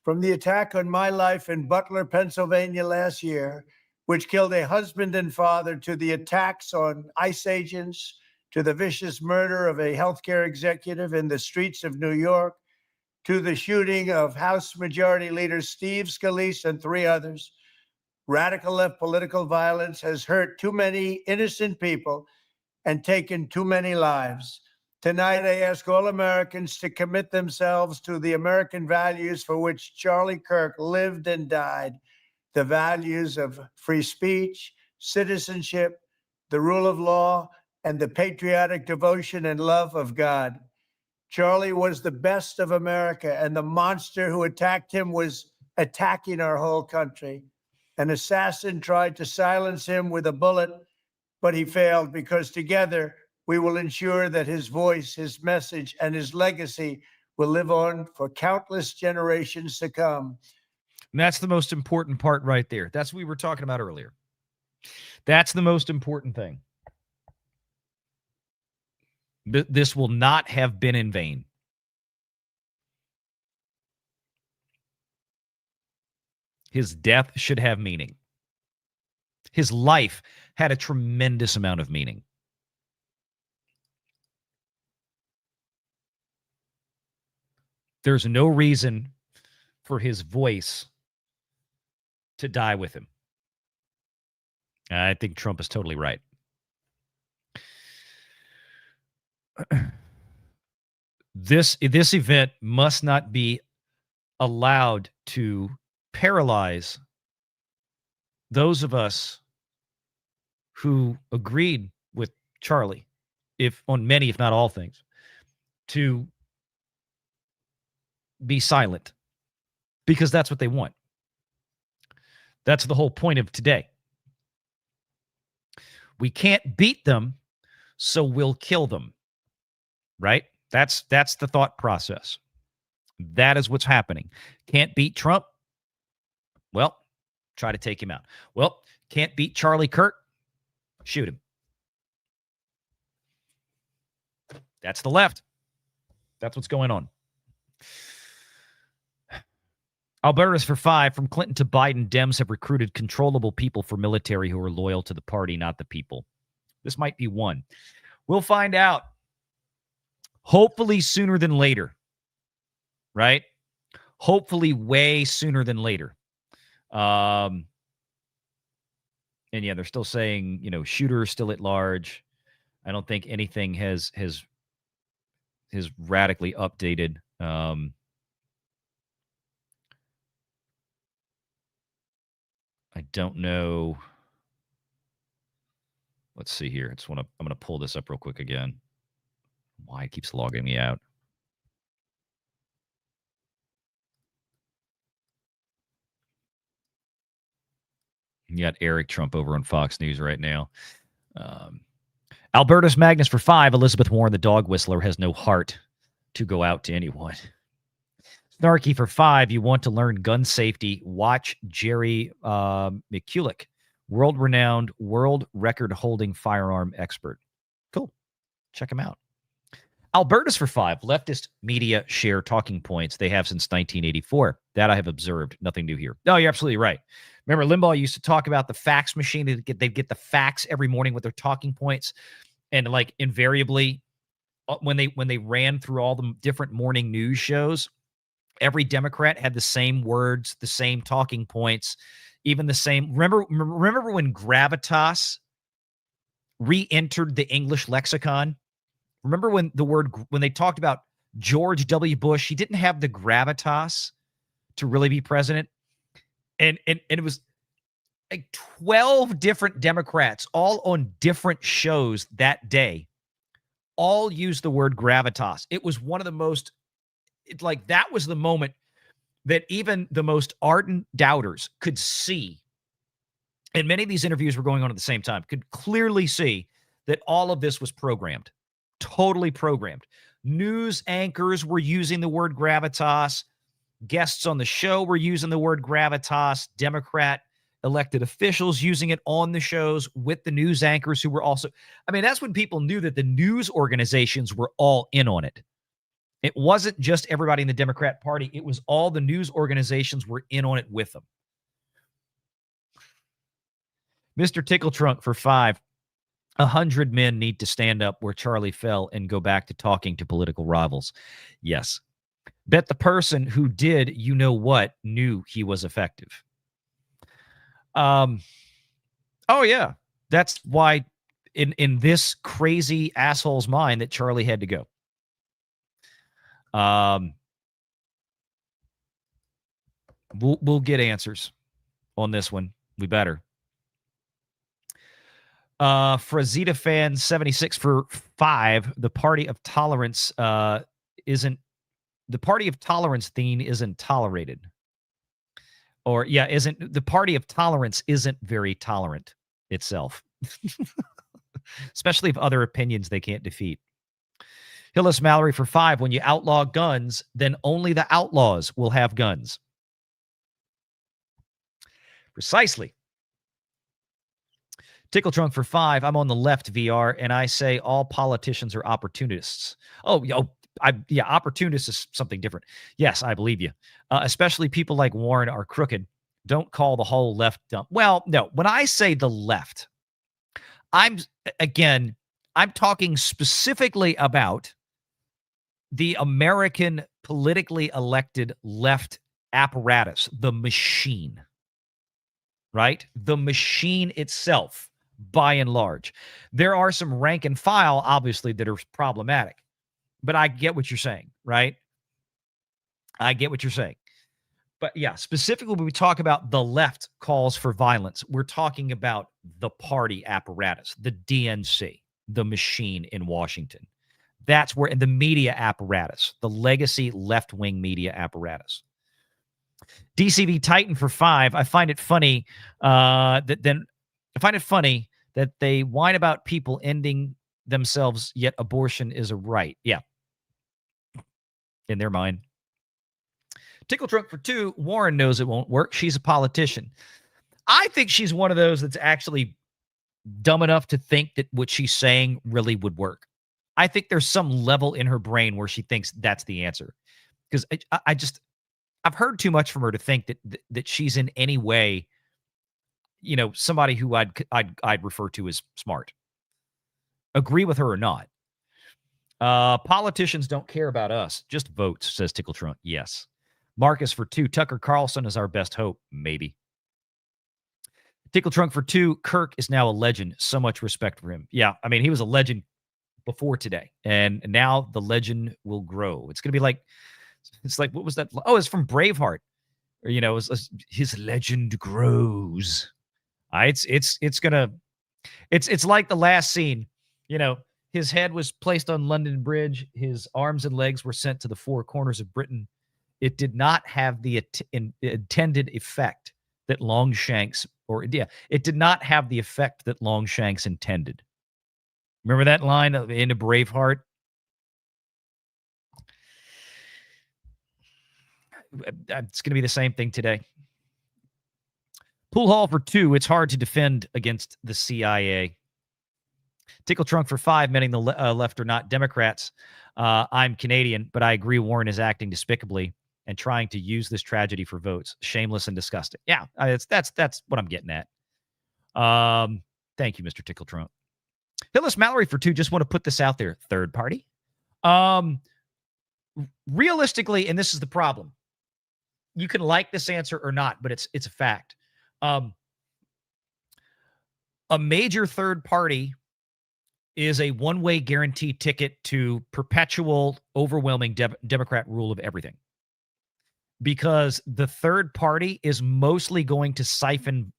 From the attack on my life in Butler, Pennsylvania last year, which killed a husband and father, to the attacks on ICE agents, to the vicious murder of a healthcare executive in the streets of New York, to the shooting of House Majority Leader Steve Scalise and 3 others, radical left political violence has hurt too many innocent people and taken too many lives. Tonight, I ask all Americans to commit themselves to the American values for which Charlie Kirk lived and died, the values of free speech, citizenship, the rule of law, and the patriotic devotion and love of God. Charlie was the best of America, and the monster who attacked him was attacking our whole country. An assassin tried to silence him with a bullet, but he failed, because together we will ensure that his voice, his message, and his legacy will live on for countless generations to come. And that's the most important part right there. That's what we were talking about earlier. That's the most important thing. This will not have been in vain. His death should have meaning. His life had a tremendous amount of meaning. There's no reason for his voice to die with him. I think Trump is totally right. This event must not be allowed to paralyze those of us who agreed with Charlie, if on many, if not all things, to be silent, because that's what they want. That's the whole point of today. We can't beat them, so we'll kill them. Right? That's the thought process. That is what's happening. Can't beat Trump? Well, try to take him out. Well, can't beat Charlie Kirk? Shoot him. That's the left. That's what's going on. Alberta's for 5. From Clinton to Biden, Dems have recruited controllable people for military who are loyal to the party, not the people. This might be one. We'll find out. Hopefully sooner than later. Right? Hopefully way sooner than later. And yeah, they're still saying, shooter still at large. I don't think anything has radically updated. I don't know. Let's see here. I'm going to pull this up real quick again. Why it keeps logging me out. You got Eric Trump over on Fox News right now. Albertus Magnus for 5. Elizabeth Warren, the dog whistler, has no heart to go out to anyone. Snarky for 5. You want to learn gun safety? Watch Jerry McCulloch, world-renowned, world record-holding firearm expert. Cool. Check him out. Albertus for 5. Leftist media share talking points they have since 1984. That I have observed. Nothing new here. No, you're absolutely right. Remember, Limbaugh used to talk about the fax machine. They'd get the fax every morning with their talking points. And like invariably, when they ran through all the different morning news shows, every Democrat had the same words, the same talking points, even the same. Remember when gravitas re-entered the English lexicon? Remember when they talked about George W. Bush, he didn't have the gravitas to really be president. And it was like 12 different Democrats, all on different shows that day, all used the word gravitas. It was one of the most, that was the moment that even the most ardent doubters could see. And many of these interviews were going on at the same time, could clearly see that all of this was programmed. Totally programmed. News anchors were using the word gravitas. Guests on the show were using the word gravitas. Democrat elected officials using it on the shows with the news anchors who were also. I mean, that's when people knew that the news organizations were all in on it. It wasn't just everybody in the Democrat Party. It was all the news organizations were in on it with them. Mr. Tickle Trunk for 5. 100 men need to stand up where Charlie fell and go back to talking to political rivals. Yes. Bet the person who did what knew he was effective. Oh, yeah. That's why in this crazy asshole's mind that Charlie had to go. We'll get answers on this one. We better. Frazita fan 76 for 5. The party of tolerance isn't tolerated. Or isn't the party of tolerance isn't very tolerant itself. Especially if other opinions they can't defeat. Hillis Mallory for 5. When you outlaw guns, then only the outlaws will have guns. Precisely. Tickle Trunk for 5. I'm on the left VR, and I say all politicians are opportunists. Opportunist is something different. Yes, I believe you. Especially people like Warren are crooked. Don't call the whole left dumb. Well, no. When I say the left, I'm talking specifically about the American politically elected left apparatus, the machine, right? The machine itself, by and large. There are some rank and file, obviously, that are problematic, but I get what you're saying, right? I get what you're saying. But yeah, specifically when we talk about the left calls for violence, we're talking about the party apparatus, the DNC, the machine in Washington. That's where, in the media apparatus, the legacy left-wing media apparatus. DCV Titan for 5. I find it funny that they whine about people ending themselves, yet abortion is a right. Yeah. In their mind. Tickle Trunk for 2. Warren knows it won't work. She's a politician. I think she's one of those that's actually dumb enough to think that what she's saying really would work. I think there's some level in her brain where she thinks that's the answer. Because I've heard too much from her to think that she's in any way, somebody who I'd refer to as smart. Agree with her or not. Politicians don't care about us. Just votes, says Tickle Trunk. Yes. Marcus for 2. Tucker Carlson is our best hope. Maybe. Tickle Trunk for 2. Kirk is now a legend. So much respect for him. Yeah, I mean, he was a legend before today, and now the legend will grow. It's going to be like, what was that? Oh, it's from Braveheart. Or, his legend grows. It's like the last scene. His head was placed on London Bridge. His arms and legs were sent to the four corners of Britain. It did not have the intended effect that Longshanks, it did not have the effect that Longshanks intended. Remember that line in a Braveheart? It's going to be the same thing today. Pool Hall for 2. It's hard to defend against the CIA. Tickle Trunk for 5. Many the left are not Democrats. I'm Canadian, but I agree Warren is acting despicably and trying to use this tragedy for votes. Shameless and disgusting. Yeah, that's what I'm getting at. Thank you, Mr. Tickle Trunk. Hillis Mallory for 2. Just want to put this out there. Third party. Realistically, and this is the problem. You can like this answer or not, but it's a fact. A major third party is a one-way guaranteed ticket to perpetual, overwhelming Democrat rule of everything. Because the third party is mostly going to siphon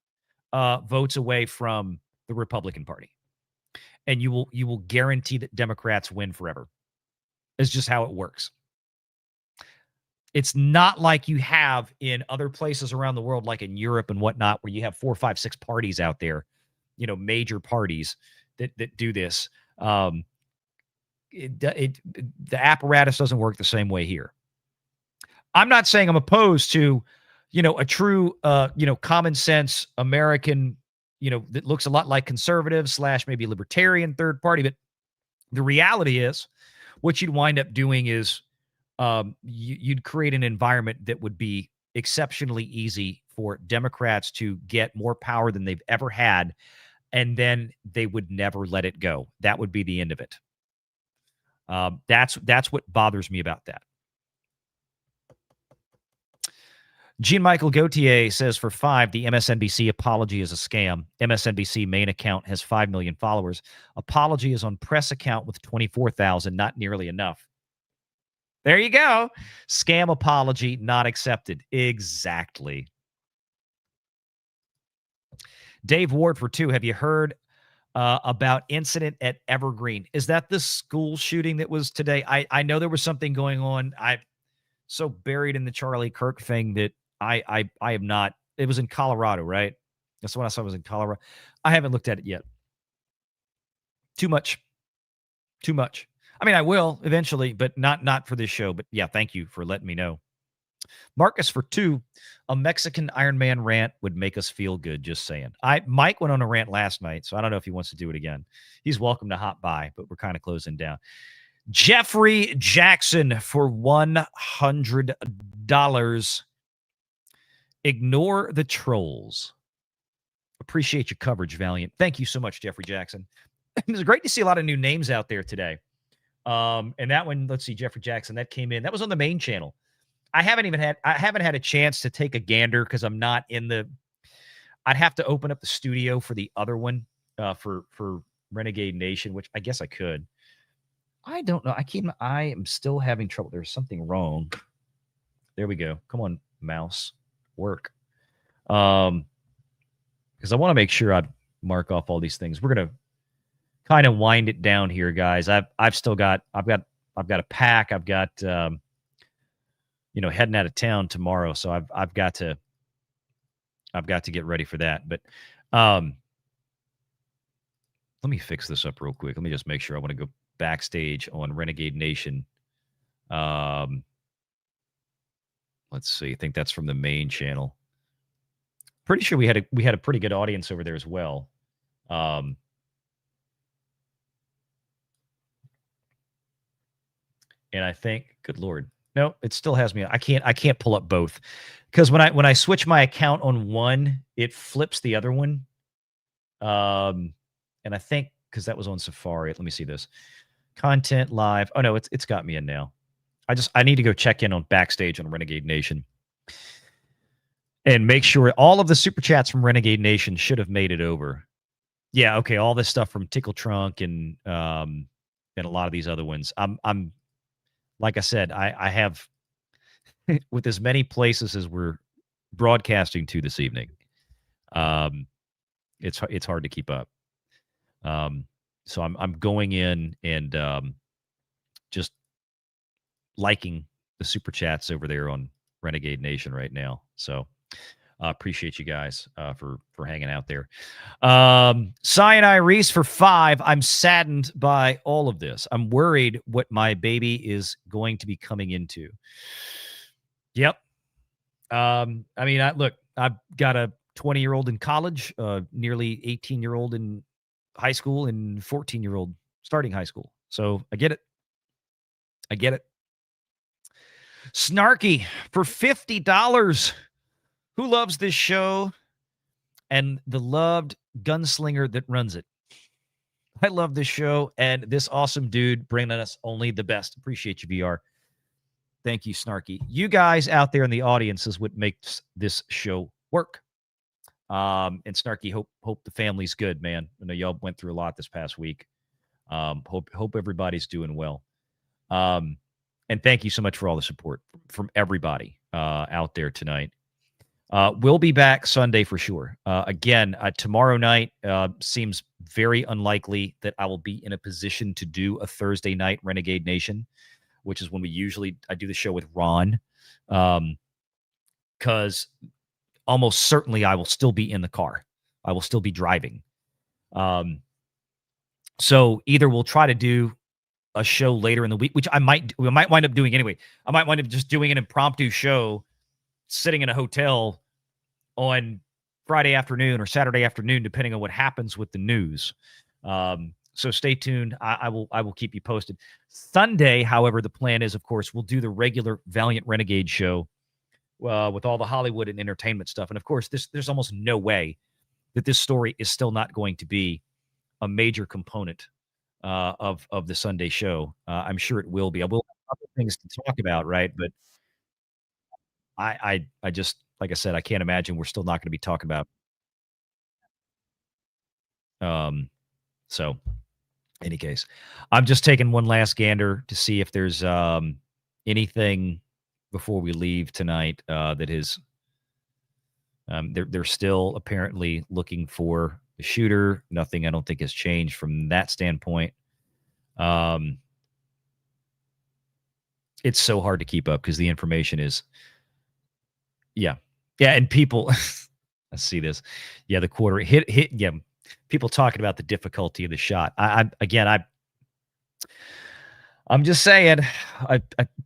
votes away from the Republican Party. And you will guarantee that Democrats win forever. It's just how it works. It's not like you have in other places around the world, like in Europe and whatnot, where you have 4, 5, 6 parties out there, major parties that do this. The apparatus doesn't work the same way here. I'm not saying I'm opposed to, a true, common sense American, that looks a lot like conservative / maybe libertarian third party. But the reality is what you'd wind up doing is you'd create an environment that would be exceptionally easy for Democrats to get more power than they've ever had. And then they would never let it go. That would be the end of it. That's what bothers me about that. Jean-Michael Gauthier says for 5, the MSNBC apology is a scam. MSNBC main account has 5 million followers. Apology is on press account with 24,000, not nearly enough. There you go. Scam apology not accepted. Exactly. Dave Ward for 2. Have you heard about incident at Evergreen? Is that the school shooting that was today? I know there was something going on. I'm so buried in the Charlie Kirk thing that I am not. It was in Colorado, right? That's when I saw it was in Colorado. I haven't looked at it yet. Too much. I mean, I will eventually, but not for this show. But yeah, thank you for letting me know. Marcus for 2. A Mexican Iron Man rant would make us feel good. Just saying. Mike went on a rant last night, so I don't know if he wants to do it again. He's welcome to hop by, but we're kind of closing down. Jeffrey Jackson for $100. Ignore the trolls. Appreciate your coverage, Valiant. Thank you so much, Jeffrey Jackson. It was great to see a lot of new names out there today. And that one, let's see, Jeffrey Jackson, that came in. That was on the main channel. I haven't had a chance to take a gander because I'm not in the. I'd have to open up the studio for the other one for Renegade Nation, which I guess I could. I don't know. I am still having trouble. There's something wrong. There we go. Come on, mouse, work. Because I want to make sure I mark off all these things. We're gonna kind of wind it down here, guys. I've got a pack. I've got heading out of town tomorrow, so I've got to get ready for that. But let me fix this up real quick. Let me just make sure. I want to go backstage on Renegade Nation. Let's see. I think that's from the main channel. Pretty sure we had a pretty good audience over there as well. And I think, good Lord, no, it still has me. I can't pull up both because when I switch my account on one, it flips the other one. And I think because that was on Safari. Let me see this. Content live. Oh no, it's got me in now. I need to go check in on backstage on Renegade Nation and make sure all of the super chats from Renegade Nation should have made it over. Yeah, okay. All this stuff from Tickle Trunk and a lot of these other ones. I'm like I said, I have with as many places as we're broadcasting to this evening. It's hard to keep up. So I'm going in and just liking the super chats over there on Renegade Nation right now. So appreciate you guys for hanging out there. Cyanide Reese for 5. I'm saddened by all of this. I'm worried what my baby is going to be coming into. Yep. I mean, look, I've got a 20-year-old in college, nearly 18-year-old in high school, and 14-year-old starting high school. So I get it. Snarky for $50. Who loves this show and the loved gunslinger that runs it? I love this show and this awesome dude bringing us only the best. Appreciate you, VR. Thank you, Snarky. You guys out there in the audience is what makes this show work. And Snarky, hope the family's good, man. I know y'all went through a lot this past week. Hope everybody's doing well. And thank you so much for all the support from everybody out there tonight. We'll be back Sunday for sure. Again, tomorrow night seems very unlikely that I will be in a position to do a Thursday night Renegade Nation, which is when I do the show with Ron. Because almost certainly I will still be in the car. I will still be driving. So either we'll try to do a show later in the week, which we might wind up doing anyway. I might wind up just doing an impromptu show sitting in a hotel on Friday afternoon or Saturday afternoon, depending on what happens with the news. So stay tuned. I will keep you posted. Sunday, however, the plan is, of course, we'll do the regular Valiant Renegade show with all the Hollywood and entertainment stuff. And of course, there's almost no way that this story is still not going to be a major component of the Sunday show. I'm sure it will be. I will have other things to talk about, right? But I just, like I said, I can't imagine we're still not going to be talking about. So, any case, I'm just taking one last gander to see if there's anything before we leave tonight that is. They're still apparently looking for the shooter. Nothing, I don't think, has changed from that standpoint. It's so hard to keep up because the information is, yeah, and people. I see this, the quarter hit, yeah. People talking about the difficulty of the shot. I'm just saying,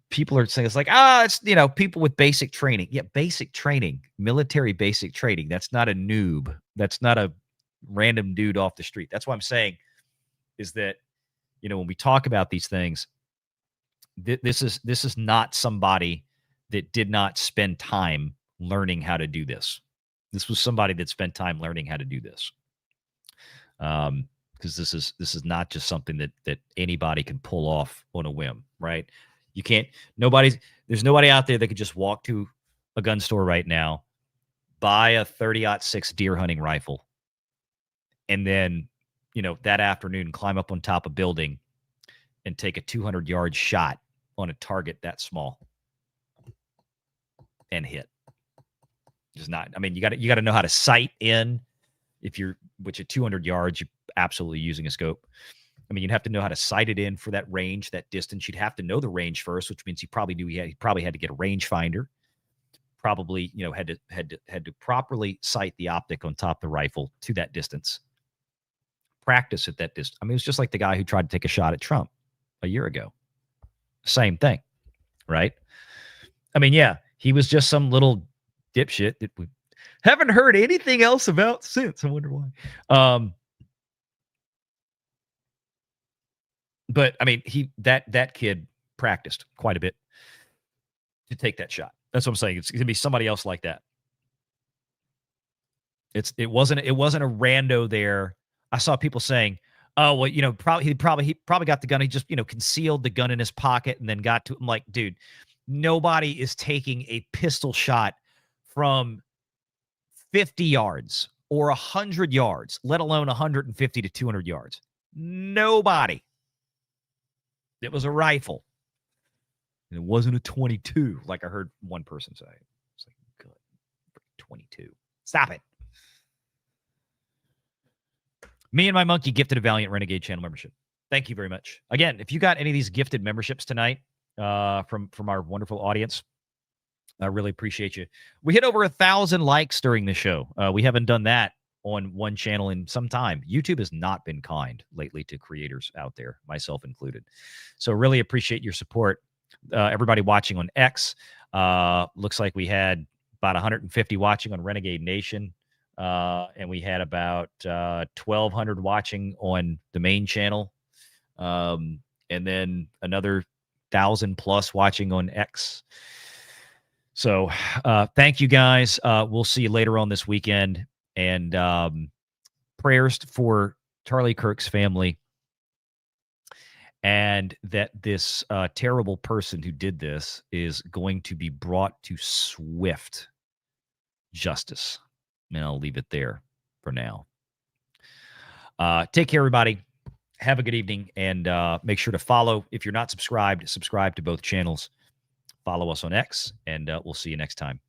people are saying it's like, it's, people with basic training. Yeah, basic training, military basic training. That's not a noob. That's not a random dude off the street. That's what I'm saying is that, when we talk about these things, this is not somebody that did not spend time learning how to do this. This was somebody that spent time learning how to do this. Because this is not just something that anybody can pull off on a whim, right? You can't. There's nobody out there that could just walk to a gun store right now, buy a 30-06 deer hunting rifle, and then that afternoon climb up on top of a building and take a 200-yard shot on a target that small and hit. Just not. I mean, you got to know how to sight in. If you're, which at 200 yards, you're absolutely using a scope. I mean, you'd have to know how to sight it in for that range, that distance. You'd have to know the range first, which means you probably had to get a rangefinder. Probably, had to properly sight the optic on top of the rifle to that distance. Practice at that distance. I mean, it's just like the guy who tried to take a shot at Trump a year ago. Same thing, right? I mean, yeah, he was just some little dipshit that we haven't heard anything else about since. I wonder why. But I mean, that kid practiced quite a bit to take that shot. That's what I'm saying. It's going to be somebody else like that. It wasn't a rando there. I saw people saying, "Oh, well, he probably got the gun. He just concealed the gun in his pocket and then got to." I'm like, dude, nobody is taking a pistol shot from 50 yards or 100 yards, let alone 150 to 200 yards. Nobody. It was a rifle. And it wasn't a 22, like I heard one person say. It's like, good. 22. Stop it. Me and my monkey gifted a Valiant Renegade channel membership. Thank you very much. Again, if you got any of these gifted memberships tonight from our wonderful audience, I really appreciate you. We hit over 1,000 likes during the show. We haven't done that on one channel in some time. YouTube has not been kind lately to creators out there, myself included. So really appreciate your support. Everybody watching on X. Looks like we had about 150 watching on Renegade Nation. And we had about 1,200 watching on the main channel. And then another 1,000 plus watching on X. So thank you guys. We'll see you later on this weekend. And prayers for Charlie Kirk's family. And that this terrible person who did this is going to be brought to swift justice. And I'll leave it there for now. Take care, everybody. Have a good evening. And make sure to follow. If you're not subscribed, subscribe to both channels. Follow us on X. And we'll see you next time.